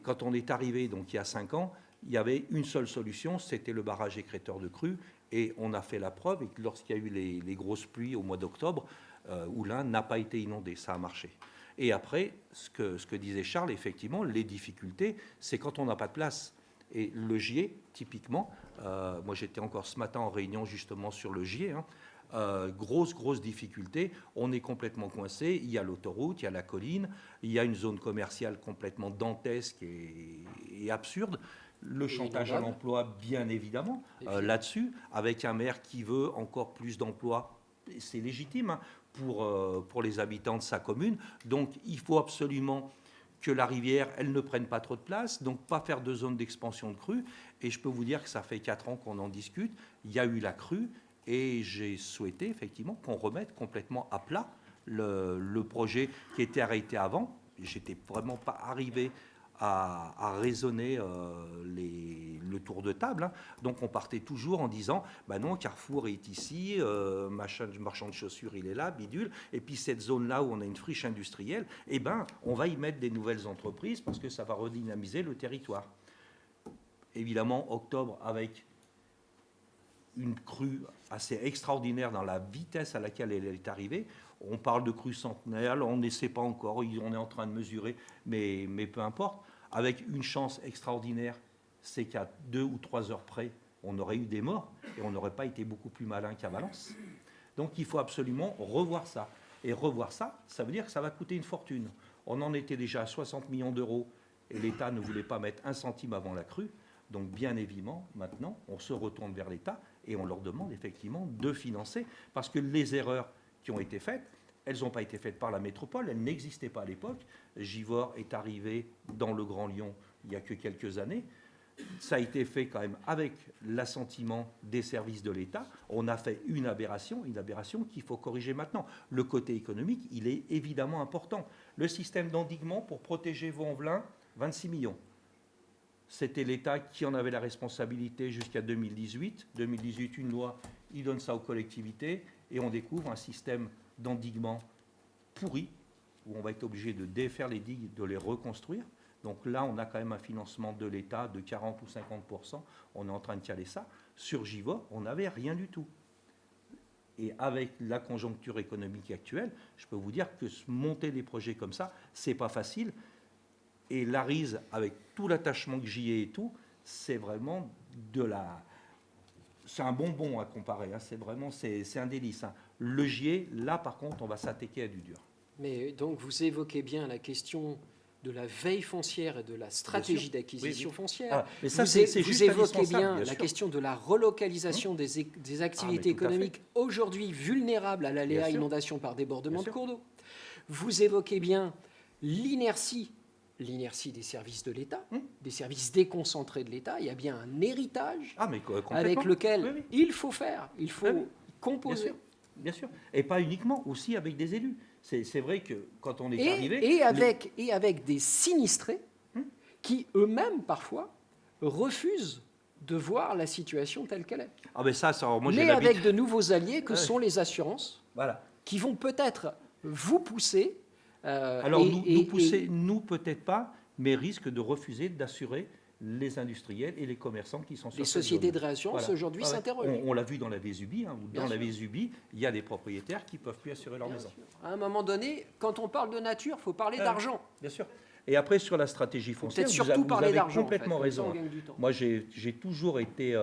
quand on est arrivé donc, il y a 5 ans, il y avait une seule solution, c'était le barrage écrêteur de crues, et on a fait la preuve, et lorsqu'il y a eu les grosses pluies au mois d'octobre, Oulin n'a pas été inondé, ça a marché. Et après, ce que disait Charles, effectivement, les difficultés, c'est quand on n'a pas de place. Et le Gier, typiquement, moi j'étais encore ce matin en réunion justement sur le Gier, grosse difficulté, on est complètement coincé, il y a l'autoroute, il y a la colline, il y a une zone commerciale complètement dantesque et absurde, le chantage à l'emploi bien évidemment là-dessus, avec un maire qui veut encore plus d'emplois, c'est légitime pour les habitants de sa commune, donc il faut absolument que la rivière, elle ne prenne pas trop de place, donc pas faire de zone d'expansion de crue, et je peux vous dire que ça fait 4 ans qu'on en discute, il y a eu la crue, et j'ai souhaité effectivement qu'on remette complètement à plat le projet qui était arrêté avant. J'étais vraiment pas arrivé à raisonner le tour de table. Donc on partait toujours en disant non, Carrefour est ici, marchand de chaussures il est là, bidule, et puis cette zone-là où on a une friche industrielle, on va y mettre des nouvelles entreprises parce que ça va redynamiser le territoire. Évidemment, octobre avec une crue assez extraordinaire dans la vitesse à laquelle elle est arrivée. On parle de crue centenaire, on ne sait pas encore, on est en train de mesurer, mais peu importe. Avec une chance extraordinaire, c'est qu'à 2 ou 3 heures près, on aurait eu des morts et on n'aurait pas été beaucoup plus malin qu'à Valence. Donc il faut absolument revoir ça. Et revoir ça, ça veut dire que ça va coûter une fortune. On en était déjà à 60 millions d'euros et l'État ne voulait pas mettre un centime avant la crue. Donc bien évidemment, maintenant, on se retourne vers l'État et on leur demande effectivement de financer, parce que les erreurs qui ont été faites, elles n'ont pas été faites par la métropole, elles n'existaient pas à l'époque. Givors est arrivé dans le Grand Lyon il n'y a que quelques années. ça a été fait quand même avec l'assentiment des services de l'État. On a fait une aberration qu'il faut corriger maintenant. Le côté économique, il est évidemment important. Le système d'endiguement pour protéger Vaux-en-Velin, 26 millions. C'était l'État qui en avait la responsabilité jusqu'à 2018. 2018, une loi, il donne ça aux collectivités et on découvre un système d'endiguement pourri où on va être obligé de défaire les digues, de les reconstruire. Donc là, on a quand même un financement de l'État de 40 ou 50%. On est en train de caler ça. Sur Givors, on n'avait rien du tout. Et avec la conjoncture économique actuelle, je peux vous dire que monter des projets comme ça, c'est pas facile. Et l'ARISE, avec tout l'attachement que j'y ai et tout, c'est vraiment c'est un bonbon à comparer. Hein. C'est vraiment, c'est un délice. Hein. Le GIE, là, par contre, on va s'attaquer à du dur. Mais donc, vous évoquez bien la question de la veille foncière et de la stratégie d'acquisition foncière. Ah, mais ça, vous évoquez bien la question de la relocalisation des activités économiques aujourd'hui vulnérables à l'aléa inondation par débordement de cours d'eau. Vous évoquez bien l'inertie des services de l'État, des services déconcentrés de l'État. Il y a bien un héritage avec lequel il faut faire, il faut composer. Bien sûr. Et pas uniquement, aussi avec des élus. C'est vrai que quand on est arrivé... Et avec des sinistrés qui, eux-mêmes, parfois, refusent de voir la situation telle qu'elle est. Ah ben ça, moi, mais avec de nouveaux alliés que sont les assurances, qui vont peut-être vous pousser... Alors, nous pousser, nous peut-être pas, mais risquent de refuser d'assurer les industriels et les commerçants qui sont sur les sociétés de réassurance aujourd'hui s'interrogent. On l'a vu dans la Vésubie. Hein, où dans la Vésubie, il y a des propriétaires qui ne peuvent plus assurer leur maison. À un moment donné, quand on parle de nature, il faut parler d'argent. Bien sûr. Et après, sur la stratégie foncière, vous avez complètement raison. Moi, j'ai toujours été,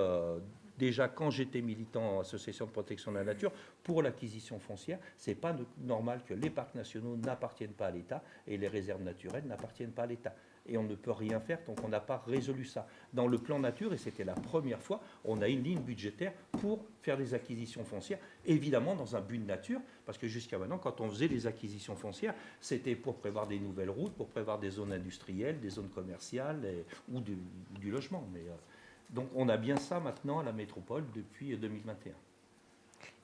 déjà quand j'étais militant en association de protection de la nature, pour l'acquisition foncière. Ce n'est pas normal que les parcs nationaux n'appartiennent pas à l'État et les réserves naturelles n'appartiennent pas à l'État. Et on ne peut rien faire tant qu'on n'a pas résolu ça. Dans le plan nature, et c'était la première fois, on a une ligne budgétaire pour faire des acquisitions foncières, évidemment dans un but de nature, parce que jusqu'à maintenant, quand on faisait des acquisitions foncières, c'était pour prévoir des nouvelles routes, pour prévoir des zones industrielles, des zones commerciales ou du logement. Mais, donc on a bien ça maintenant à la métropole depuis 2021.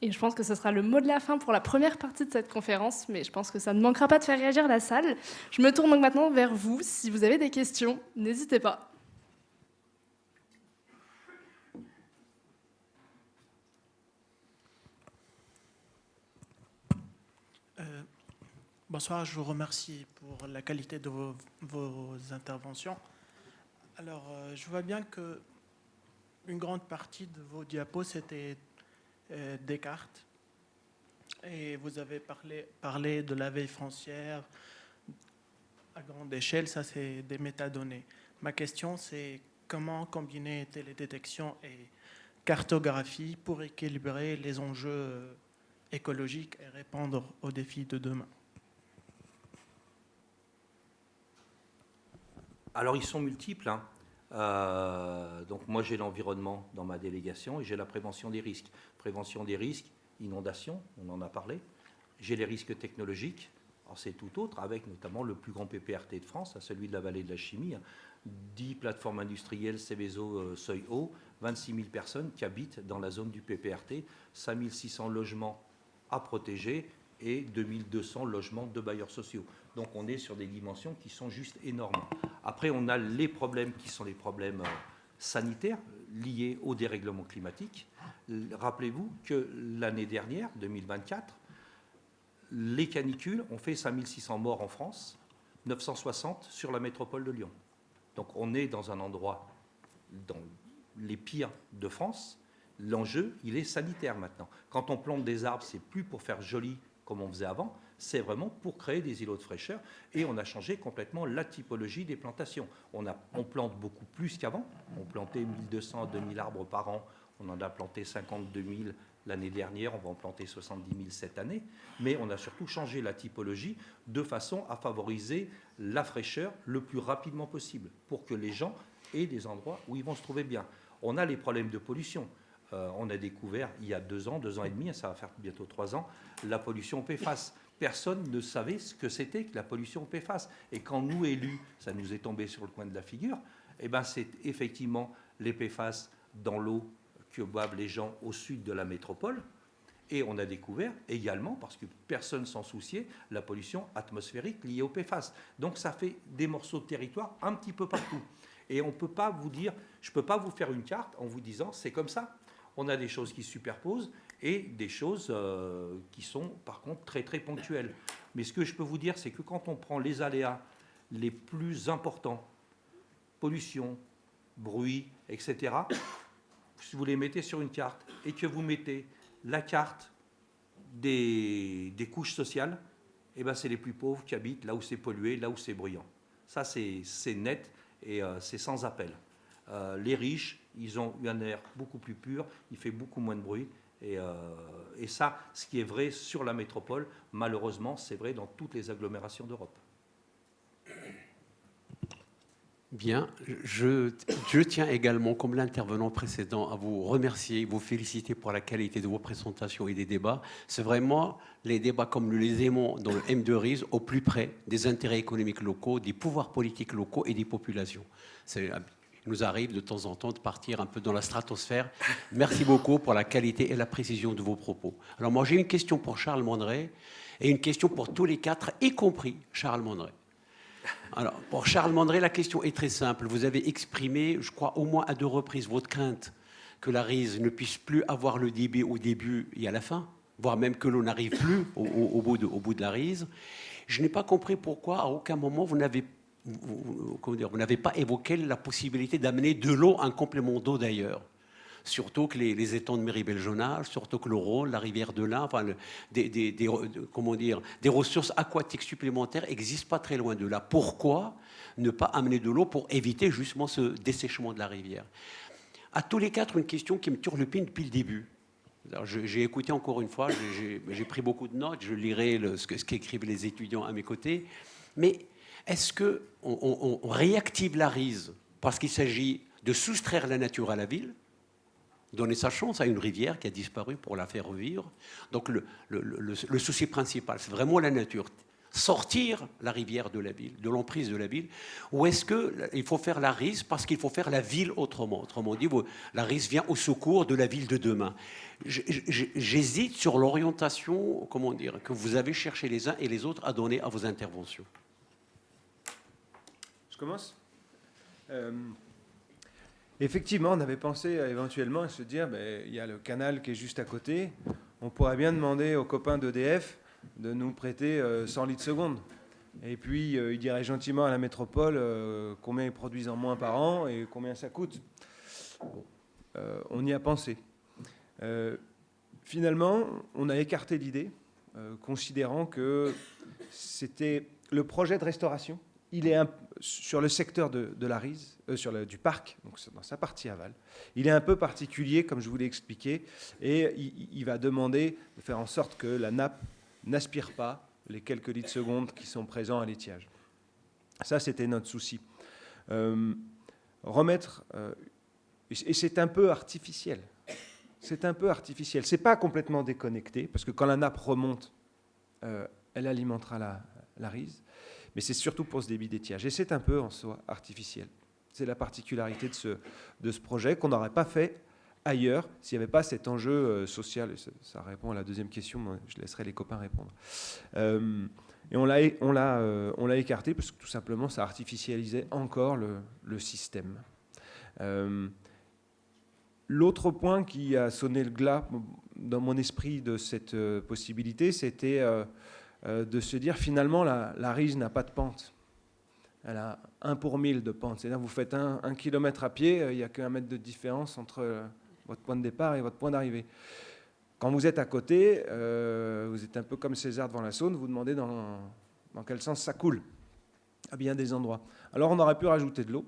Et je pense que ce sera le mot de la fin pour la première partie de cette conférence, mais je pense que ça ne manquera pas de faire réagir la salle. Je me tourne donc maintenant vers vous. Si vous avez des questions, n'hésitez pas. Bonsoir, je vous remercie pour la qualité de vos interventions. Alors, je vois bien qu'une grande partie de vos diapos, c'était des cartes. Et vous avez parlé de la veille foncière à grande échelle, ça c'est des métadonnées. Ma question c'est comment combiner télédétection et cartographie pour équilibrer les enjeux écologiques et répondre aux défis de demain? Alors ils sont multiples. Hein. Donc moi j'ai l'environnement dans ma délégation et j'ai la prévention des risques. Prévention des risques, inondation, on en a parlé. J'ai les risques technologiques, alors c'est tout autre, avec notamment le plus grand PPRT de France, celui de la vallée de la chimie. 10 plateformes industrielles Céveso seuil haut, 26 000 personnes qui habitent dans la zone du PPRT, 5 600 logements à protéger et 2200 logements de bailleurs sociaux. Donc on est sur des dimensions qui sont juste énormes. Après, on a les problèmes qui sont les problèmes sanitaires liés au dérèglement climatique. Rappelez-vous que l'année dernière, 2024, les canicules ont fait 5600 morts en France, 960 sur la métropole de Lyon. Donc on est dans un endroit, dans les pires de France. L'enjeu, il est sanitaire maintenant. Quand on plante des arbres, c'est plus pour faire joli comme on faisait avant, c'est vraiment pour créer des îlots de fraîcheur. Et on a changé complètement la typologie des plantations. On plante beaucoup plus qu'avant. On plantait 1200 à 2000 arbres par an. On en a planté 52 000 l'année dernière. On va en planter 70 000 cette année. Mais on a surtout changé la typologie de façon à favoriser la fraîcheur le plus rapidement possible pour que les gens aient des endroits où ils vont se trouver bien. On a les problèmes de pollution. On a découvert il y a 2 ans et demi, ça va faire bientôt 3 ans, la pollution PFAS. Personne ne savait ce que c'était que la pollution PFAS. Et quand nous, élus, ça nous est tombé sur le coin de la figure, eh ben, c'est effectivement les PFAS dans l'eau que boivent les gens au sud de la métropole. Et on a découvert également, parce que personne s'en souciait, la pollution atmosphérique liée aux PFAS. Donc ça fait des morceaux de territoire un petit peu partout. Et on peut pas vous dire, je ne peux pas vous faire une carte en vous disant c'est comme ça. On a des choses qui se superposent et des choses qui sont par contre très très ponctuelles. Mais ce que je peux vous dire, c'est que quand on prend les aléas les plus importants, pollution, bruit, etc., si vous les mettez sur une carte et que vous mettez la carte des couches sociales, eh ben c'est les plus pauvres qui habitent là où c'est pollué, là où c'est bruyant. Ça, c'est net et c'est sans appel. Les riches, ils ont eu un air beaucoup plus pur, il fait beaucoup moins de bruit. Et ça, ce qui est vrai sur la métropole, malheureusement, c'est vrai dans toutes les agglomérations d'Europe. Bien, je tiens également, comme l'intervenant précédent, à vous remercier, vous féliciter pour la qualité de vos présentations et des débats. C'est vraiment les débats comme nous les aimons dans le M2RIS, au plus près des intérêts économiques locaux, des pouvoirs politiques locaux et des populations. Il nous arrive de temps en temps de partir un peu dans la stratosphère. Merci beaucoup pour la qualité et la précision de vos propos. Alors moi, j'ai une question pour Charles Mandré et une question pour tous les quatre, y compris Charles Mandré. Alors, pour Charles Mandré, la question est très simple. Vous avez exprimé, je crois, au moins à 2 reprises votre crainte que la RIS ne puisse plus avoir le débit au début et à la fin, voire même que l'on n'arrive plus au bout de la RIS. Je n'ai pas compris pourquoi, à aucun moment, vous n'avez pas évoqué la possibilité d'amener de l'eau, un complément d'eau d'ailleurs. Surtout que les étangs de Méribel-Jonage, surtout que le Rhône, la rivière de l'Ain, enfin, des ressources aquatiques supplémentaires n'existent pas très loin de là. Pourquoi ne pas amener de l'eau pour éviter justement ce dessèchement de la rivière? À tous les quatre, une question qui me turlupine depuis le début. J'ai écouté encore une fois, j'ai pris beaucoup de notes, je lirai ce qu'écrivent les étudiants à mes côtés. Mais est-ce qu'on réactive la RIS parce qu'il s'agit de soustraire la nature à la ville, donner sa chance à une rivière qui a disparu pour la faire revivre? Donc le souci principal, c'est vraiment la nature. Sortir la rivière de la ville, de l'emprise de la ville, ou est-ce qu'il faut faire la RIS parce qu'il faut faire la ville autrement? Autrement dit, la RIS vient au secours de la ville de demain. J'hésite sur l'orientation, que vous avez cherché les uns et les autres à donner à vos interventions. Je commence. Effectivement, on avait pensé éventuellement à se dire, il y a le canal qui est juste à côté, on pourrait bien demander aux copains d'EDF de nous prêter 100 litres seconde. Et puis, ils diraient gentiment à la métropole combien ils produisent en moins par an et combien ça coûte. On y a pensé. Finalement, on a écarté l'idée, considérant que c'était le projet de restauration. Il est sur le secteur de la RIS, du parc, donc dans sa partie aval. Il est un peu particulier, comme je vous l'ai expliqué, et il va demander de faire en sorte que la nappe n'aspire pas les quelques litres secondes qui sont présents à l'étiage. Ça, c'était notre souci. Et c'est un peu artificiel. C'est un peu artificiel. C'est pas complètement déconnecté, parce que quand la nappe remonte, elle alimentera la RIS. Mais c'est surtout pour ce débit d'étiage. Et c'est un peu en soi artificiel. C'est la particularité de ce projet qu'on n'aurait pas fait ailleurs s'il n'y avait pas cet enjeu social. Ça répond à la deuxième question, moi, je laisserai les copains répondre. Et on l'a écarté parce que tout simplement ça artificialisait encore le système. L'autre point qui a sonné le glas dans mon esprit de cette possibilité, c'était de se dire finalement la RIS n'a pas de pente. Elle a 1 pour 1000 de pente. C'est-à-dire vous faites 1 kilomètre à pied, il n'y a qu'1 mètre de différence entre votre point de départ et votre point d'arrivée. Quand vous êtes à côté, vous êtes un peu comme César devant la Saône, vous demandez dans quel sens ça coule à bien des endroits. Alors on aurait pu rajouter de l'eau.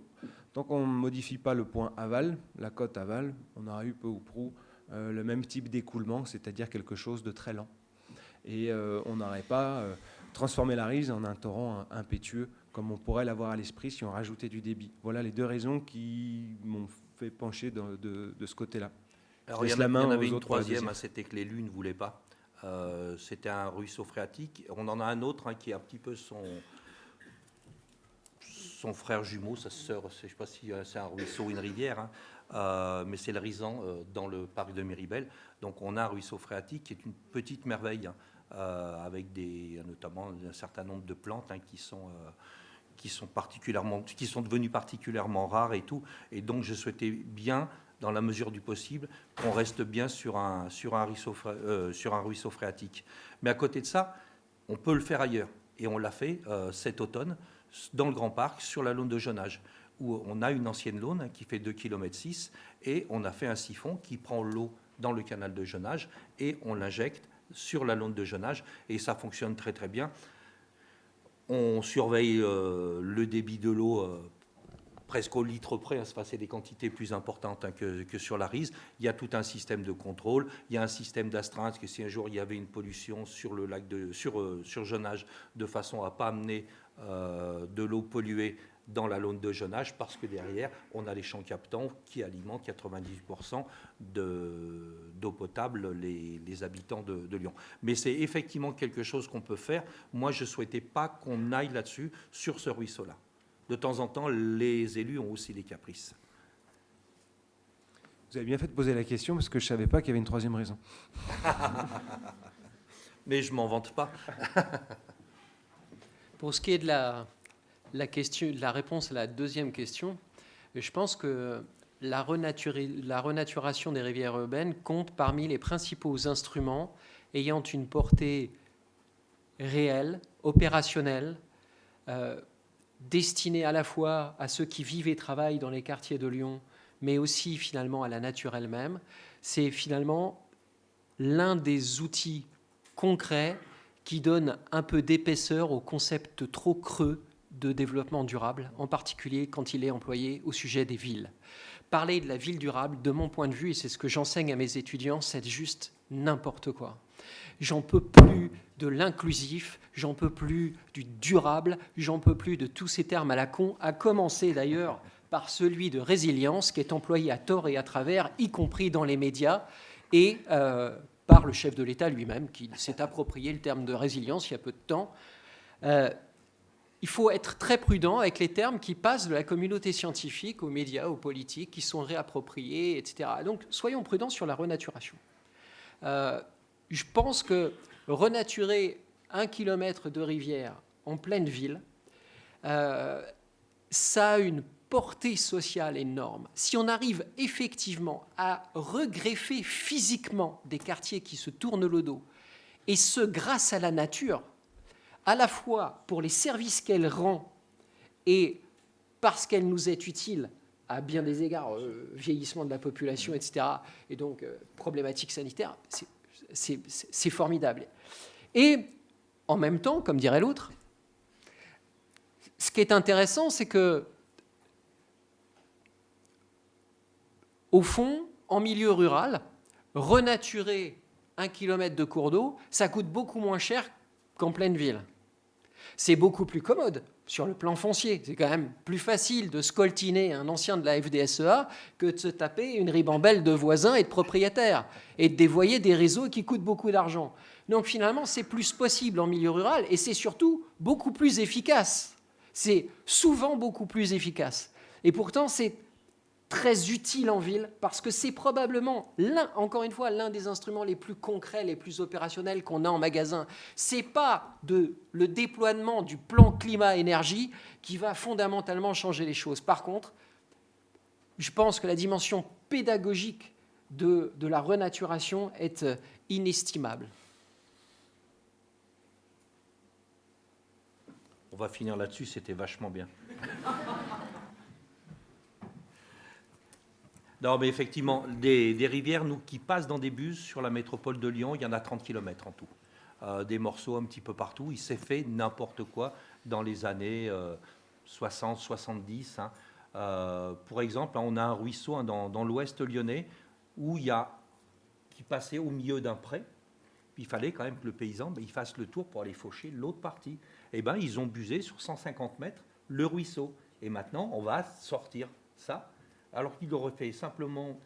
Tant qu'on ne modifie pas le point aval, la côte aval, on aura eu peu ou prou le même type d'écoulement, c'est-à-dire quelque chose de très lent. Et on n'aurait pas transformé la RIS en un torrent impétueux, comme on pourrait l'avoir à l'esprit si on rajoutait du débit. Voilà les 2 raisons qui m'ont fait pencher de ce côté-là. Alors, il y en avait une troisième, c'était que l'élu ne voulait pas. C'était un ruisseau phréatique. On en a un autre qui est un petit peu son frère jumeau, sa sœur, je ne sais pas si c'est un ruisseau ou une rivière, mais c'est le Rizan dans le parc de Méribel. Donc on a un ruisseau phréatique qui est une petite merveille, avec notamment un certain nombre de plantes qui sont devenues particulièrement rares et tout. Et donc je souhaitais bien, dans la mesure du possible, qu'on reste bien sur un ruisseau phréatique. Mais à côté de ça, on peut le faire ailleurs. Et on l'a fait cet automne dans le Grand Parc, sur la Laune de Jonage, où on a une ancienne laune qui fait 2,6 km, et on a fait un siphon qui prend l'eau dans le canal de Jonage et on l'injecte sur la Laune de Jonage, et ça fonctionne très très bien. On surveille le débit de l'eau presque au litre près, c'est des quantités plus importantes que sur la Rise. Il y a tout un système de contrôle, il y a un système d'astreinte, que si un jour il y avait une pollution sur le lac sur Jonage, de façon à ne pas amener de l'eau polluée dans la Laune de Jonage, parce que derrière, on a les champs captants qui alimentent 98% d'eau potable les habitants de Lyon. Mais c'est effectivement quelque chose qu'on peut faire. Moi, je ne souhaitais pas qu'on aille là-dessus, sur ce ruisseau-là. De temps en temps, les élus ont aussi des caprices. Vous avez bien fait de poser la question, parce que je ne savais pas qu'il y avait une troisième raison. Mais je ne m'en vante pas. Pour ce qui est de la réponse à la deuxième question, je pense que la renaturation des rivières urbaines compte parmi les principaux instruments ayant une portée réelle, opérationnelle, destinée à la fois à ceux qui vivent et travaillent dans les quartiers de Lyon, mais aussi finalement à la nature elle-même. C'est finalement l'un des outils concrets qui donne un peu d'épaisseur au concept trop creux de développement durable, en particulier quand il est employé au sujet des villes. Parler de la ville durable, de mon point de vue, et c'est ce que j'enseigne à mes étudiants, c'est juste n'importe quoi. J'en peux plus de l'inclusif, j'en peux plus du durable, j'en peux plus de tous ces termes à la con, à commencer d'ailleurs par celui de résilience qui est employé à tort et à travers, y compris dans les médias, et par le chef de l'État lui-même, qui s'est approprié le terme de résilience il y a peu de temps. Il faut être très prudent avec les termes qui passent de la communauté scientifique aux médias, aux politiques, qui sont réappropriés, etc. Donc, soyons prudents sur la renaturation. Je pense que renaturer 1 kilomètre de rivière en pleine ville, ça a une portée sociale énorme. Si on arrive effectivement à regreffer physiquement des quartiers qui se tournent le dos, et ce grâce à la nature, à la fois pour les services qu'elle rend et parce qu'elle nous est utile à bien des égards, vieillissement de la population, etc., et donc problématiques sanitaires, c'est formidable. Et en même temps, comme dirait l'autre, ce qui est intéressant, c'est que au fond, en milieu rural, renaturer 1 kilomètre de cours d'eau, ça coûte beaucoup moins cher qu'en pleine ville. C'est beaucoup plus commode sur le plan foncier. C'est quand même plus facile de scoltiner un ancien de la FDSEA que de se taper une ribambelle de voisins et de propriétaires et de dévoyer des réseaux qui coûtent beaucoup d'argent. Donc finalement, c'est plus possible en milieu rural et c'est surtout beaucoup plus efficace. C'est souvent beaucoup plus efficace. Et pourtant, c'est très utile en ville parce que c'est probablement encore une fois, l'un des instruments les plus concrets, les plus opérationnels qu'on a en magasin. C'est pas le déploiement du plan climat-énergie qui va fondamentalement changer les choses. Par contre, je pense que la dimension pédagogique de la renaturation est inestimable. On va finir là-dessus, c'était vachement bien. Non, mais effectivement, des rivières qui passent dans des bus sur la métropole de Lyon, il y en a 30 km en tout. Des morceaux un petit peu partout. Il s'est fait n'importe quoi dans les années 60, 70. Pour exemple, on a un ruisseau dans l'ouest lyonnais qui passait au milieu d'un pré. Puis il fallait quand même que le paysan il fasse le tour pour aller faucher l'autre partie. Eh bien, ils ont busé sur 150 mètres le ruisseau. Et maintenant, on va sortir ça. Alors qu'il aurait fait simplement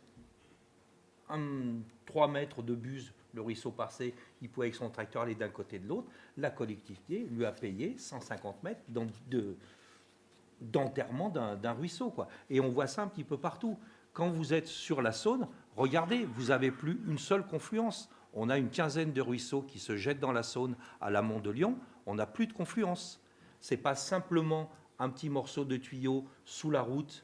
3 mètres de buse, le ruisseau passé, il pouvait avec son tracteur aller d'un côté de l'autre. La collectivité lui a payé 150 mètres d'enterrement d'un ruisseau, quoi. Et on voit ça un petit peu partout. Quand vous êtes sur la Saône, regardez, vous n'avez plus une seule confluence. On a une quinzaine de ruisseaux qui se jettent dans la Saône à l'amont de Lyon. On n'a plus de confluence. Ce n'est pas simplement un petit morceau de tuyau sous la route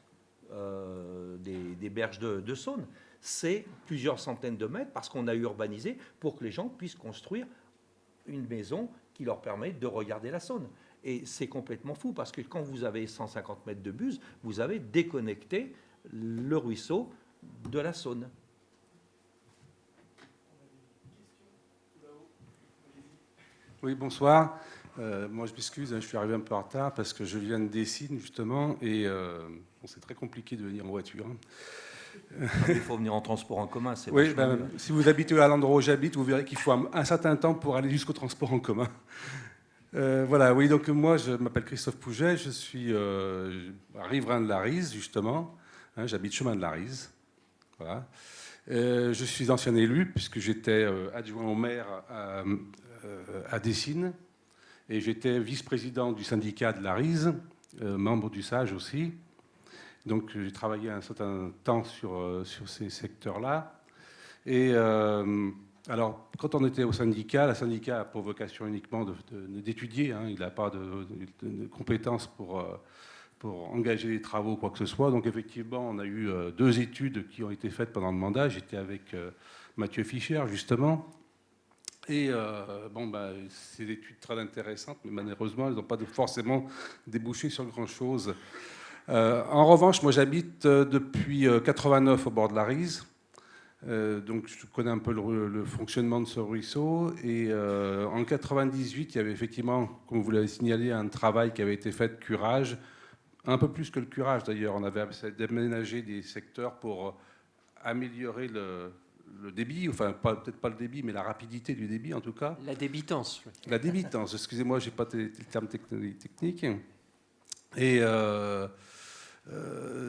des berges de Saône. C'est plusieurs centaines de mètres parce qu'on a urbanisé pour que les gens puissent construire une maison qui leur permet de regarder la Saône. Et c'est complètement fou parce que quand vous avez 150 mètres de buse, vous avez déconnecté le ruisseau de la Saône. Oui, bonsoir. Moi, je m'excuse, je suis arrivé un peu en retard parce que je viens de Dessines, justement, et c'est très compliqué de venir en voiture. Il faut venir en transport en commun. Oui, si vous habitez à l'endroit où j'habite, vous verrez qu'il faut un certain temps pour aller jusqu'au transport en commun. Voilà, oui, donc moi, je m'appelle Christophe Pouget, je suis riverain de la Rise, justement. J'habite chemin de la Rise. Voilà. Je suis ancien élu, puisque j'étais adjoint au maire à Dessines, et j'étais vice-président du syndicat de la Rise, membre du SAGE aussi. Donc j'ai travaillé un certain temps sur ces secteurs-là. Et alors, quand on était au syndicat, le syndicat a pour vocation uniquement d'étudier, il n'a pas de compétences pour engager les travaux, quoi que ce soit. Donc effectivement, on a eu 2 études qui ont été faites pendant le mandat. J'étais avec Mathieu Fischer, justement. Et c'est des études très intéressantes, mais malheureusement, elles n'ont pas forcément débouché sur grand-chose. En revanche, moi, j'habite depuis 89 au bord de la Rise. Donc, je connais un peu le fonctionnement de ce ruisseau. Et en 98, il y avait effectivement, comme vous l'avez signalé, un travail qui avait été fait de curage. Un peu plus que le curage, d'ailleurs. On avait aménagé des secteurs pour améliorer le débit, enfin peut-être pas le débit, mais la rapidité du débit en tout cas. La débitance. La débitance, excusez-moi, je n'ai pas les termes techniques. Et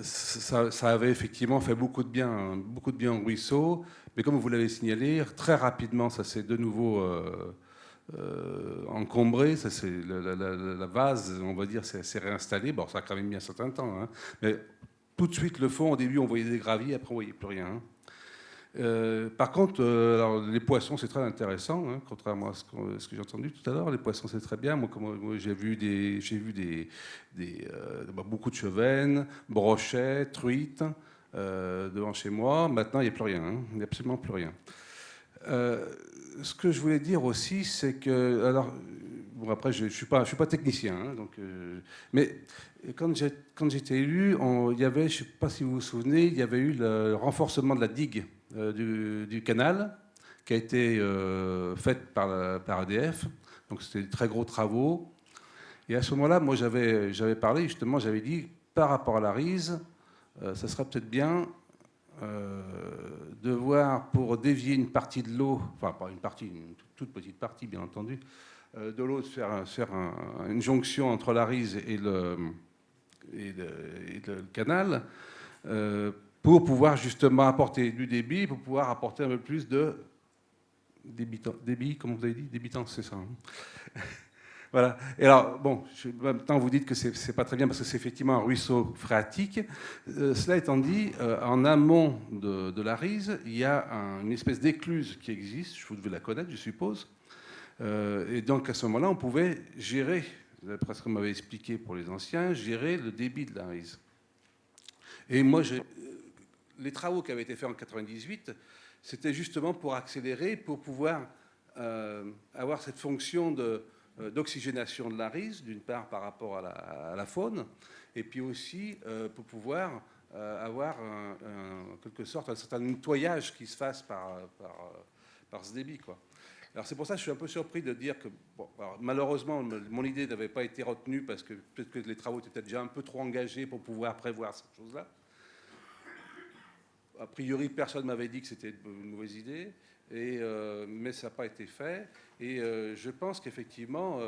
ça avait effectivement fait beaucoup de bien au ruisseau, mais comme vous l'avez signalé, très rapidement ça s'est de nouveau encombré, la vase, on va dire, s'est réinstallée. Bon, ça a quand même mis un certain temps, mais tout de suite le fond, au début on voyait des graviers, après on voyait plus rien. Par contre, alors, les poissons, c'est très intéressant, contrairement à ce que j'ai entendu tout à l'heure. Les poissons, c'est très bien. Moi, j'ai vu beaucoup de chevennes, brochets, truites devant chez moi. Maintenant, il n'y a plus rien. Il n'y a absolument plus rien. Ce que je voulais dire aussi, c'est que... Alors, bon, après, je ne suis pas technicien, mais quand j'étais élu, il y avait, je ne sais pas si vous vous souvenez, il y avait eu le renforcement de la digue du canal qui a été faite par EDF. Donc c'était de très gros travaux. Et à ce moment-là, moi j'avais parlé, justement, j'avais dit, par rapport à la Rise, ça serait peut-être bien de voir, pour dévier une partie de l'eau, enfin pas une partie, une toute petite partie bien entendu, de l'eau, de faire une jonction entre la Rise et le canal, pour pouvoir justement apporter du débit, pour pouvoir apporter un peu plus de débit, comme vous avez dit, débitance, c'est ça. Voilà. Et alors, bon, maintenant vous dites que c'est pas très bien parce que c'est effectivement un ruisseau phréatique. Cela étant dit, en amont de la Rise, il y a une espèce d'écluse qui existe, vous devez la connaître, je suppose. Et donc à ce moment-là, on pouvait gérer, d'après ce qu'on m'avait expliqué pour les anciens, gérer le débit de la Rise. Et moi, les travaux qui avaient été faits en 98, c'était justement pour accélérer, pour pouvoir avoir cette fonction d'oxygénation de la Rise, d'une part par rapport à la faune, et puis aussi pour pouvoir avoir en quelque sorte un certain nettoyage qui se fasse par ce débit, quoi. Alors c'est pour ça que je suis un peu surpris de dire que, bon, alors, malheureusement, mon idée n'avait pas été retenue parce que peut-être que les travaux étaient déjà un peu trop engagés pour pouvoir prévoir cette chose-là. A priori, personne ne m'avait dit que c'était une mauvaise idée, mais ça n'a pas été fait. Et je pense qu'effectivement,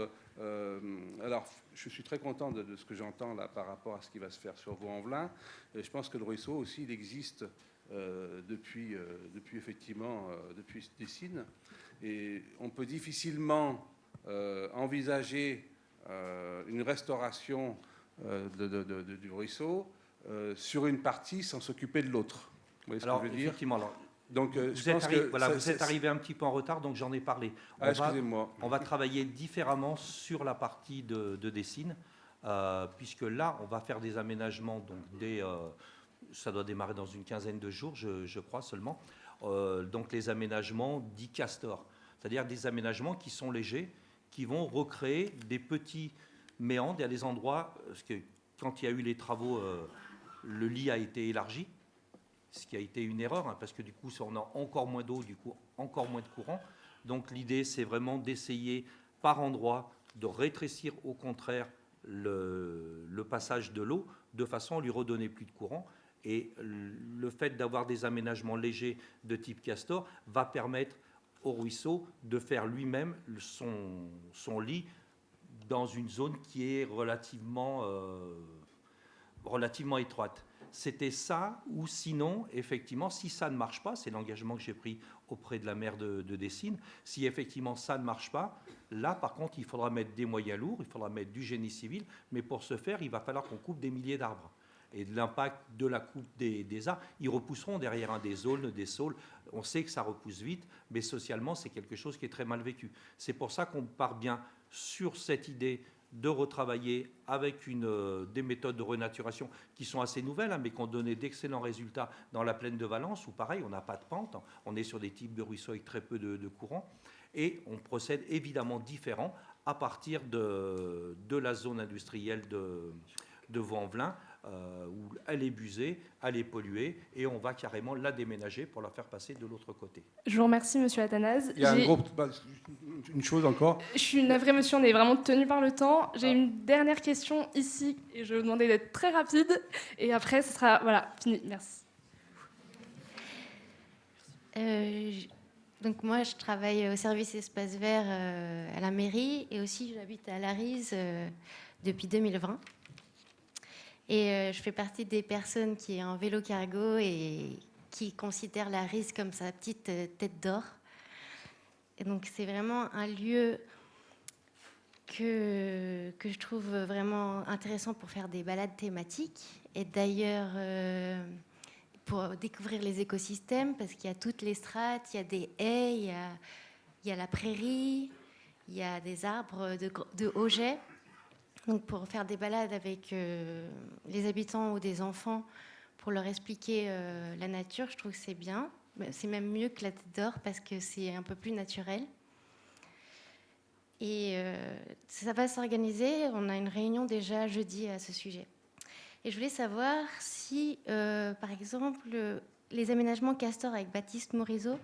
alors je suis très content de ce que j'entends là par rapport à ce qui va se faire sur Vaux-en-Velin. Je pense que le ruisseau aussi, il existe depuis Dessines. Et on peut difficilement envisager une restauration du ruisseau sur une partie sans s'occuper de l'autre. Vous voyez ce que je veux dire? Effectivement, donc, vous êtes arrivé un petit peu en retard, donc j'en ai parlé. Excusez-moi. On va travailler différemment sur la partie de Dessines, puisque là, on va faire des aménagements, donc ça doit démarrer dans une quinzaine de jours, je crois seulement. Donc les aménagements dits Castor, c'est-à-dire des aménagements qui sont légers, qui vont recréer des petits méandres. Il y a des endroits, parce que quand il y a eu les travaux, le lit a été élargi, ce qui a été une erreur, parce que du coup, on a encore moins d'eau, du coup, encore moins de courant. Donc l'idée, c'est vraiment d'essayer par endroit de rétrécir au contraire le passage de l'eau, de façon à lui redonner plus de courant. Et le fait d'avoir des aménagements légers de type Castor va permettre au ruisseau de faire lui-même son lit dans une zone qui est relativement étroite. C'était ça, ou sinon, effectivement, si ça ne marche pas, c'est l'engagement que j'ai pris auprès de la maire de Dessines, si effectivement ça ne marche pas, là par contre il faudra mettre des moyens lourds, il faudra mettre du génie civil, mais pour ce faire il va falloir qu'on coupe des milliers d'arbres. Et de l'impact de la coupe des arbres, ils repousseront derrière des aulnes, des saules. On sait que ça repousse vite, mais socialement c'est quelque chose qui est très mal vécu. C'est pour ça qu'on part bien sur cette idée de retravailler avec des méthodes de renaturation qui sont assez nouvelles, mais qui ont donné d'excellents résultats dans la plaine de Valence, où pareil, on n'a pas de pente, on est sur des types de ruisseaux avec très peu de courant, et on procède évidemment différent à partir de la zone industrielle de Vaux-en-Velin, où elle est busée, elle est polluée, et on va carrément la déménager pour la faire passer de l'autre côté. Je vous remercie, monsieur Athanase. Il y a une chose encore. Je suis navrée, monsieur, on est vraiment tenu par le temps. J'ai une dernière question ici, et je vais vous demander d'être très rapide, et après, ce sera fini. Merci. Donc moi, je travaille au service espace vert à la mairie, et aussi j'habite à Larise depuis 2020. Et je fais partie des personnes qui est en vélo cargo et qui considèrent la Rise comme sa petite tête d'or. Et donc c'est vraiment un lieu que je trouve vraiment intéressant pour faire des balades thématiques. Et d'ailleurs, pour découvrir les écosystèmes, parce qu'il y a toutes les strates, il y a des haies, il y a la prairie, il y a des arbres de haut jet. Donc pour faire des balades avec les habitants ou des enfants, pour leur expliquer la nature, je trouve que c'est bien. C'est même mieux que la tête d'or parce que c'est un peu plus naturel. Et ça va s'organiser. On a une réunion déjà jeudi à ce sujet. Et je voulais savoir si, par exemple, les aménagements Castor avec Baptiste Morisot,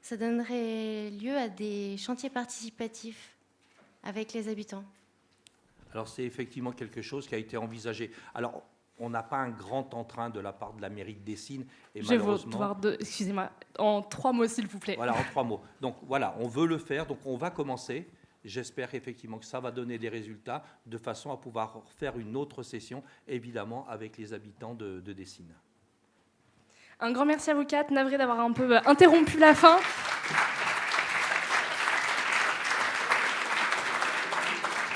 ça donnerait lieu à des chantiers participatifs avec les habitants. Alors c'est effectivement quelque chose qui a été envisagé. Alors on n'a pas un grand entrain de la part de la mairie de Dessines. Et je vais vous devoir excusez-moi, en 3 mots s'il vous plaît. Voilà, en 3 mots. Donc voilà, on veut le faire, donc on va commencer. J'espère effectivement que ça va donner des résultats de façon à pouvoir faire une autre session, évidemment, avec les habitants de Dessines. Un grand merci à vous quatre, navré d'avoir un peu interrompu la fin.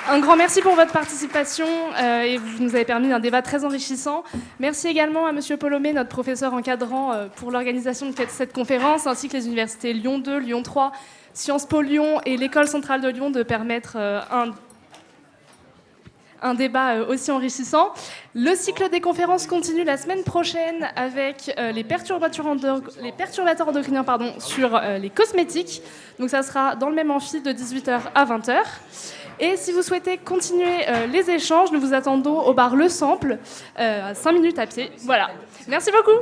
Un grand merci pour votre participation et vous nous avez permis un débat très enrichissant. Merci également à Monsieur Polomé, notre professeur encadrant, pour l'organisation de cette conférence, ainsi que les universités Lyon 2, Lyon 3, Sciences Po Lyon et l'École centrale de Lyon de permettre un débat aussi enrichissant. Le cycle des conférences continue la semaine prochaine avec les perturbateurs endocriniens sur les cosmétiques. Donc ça sera dans le même amphi de 18h à 20h. Et si vous souhaitez continuer les échanges, nous vous attendons au bar Le Sample, à 5 minutes à pied. Voilà. Merci beaucoup.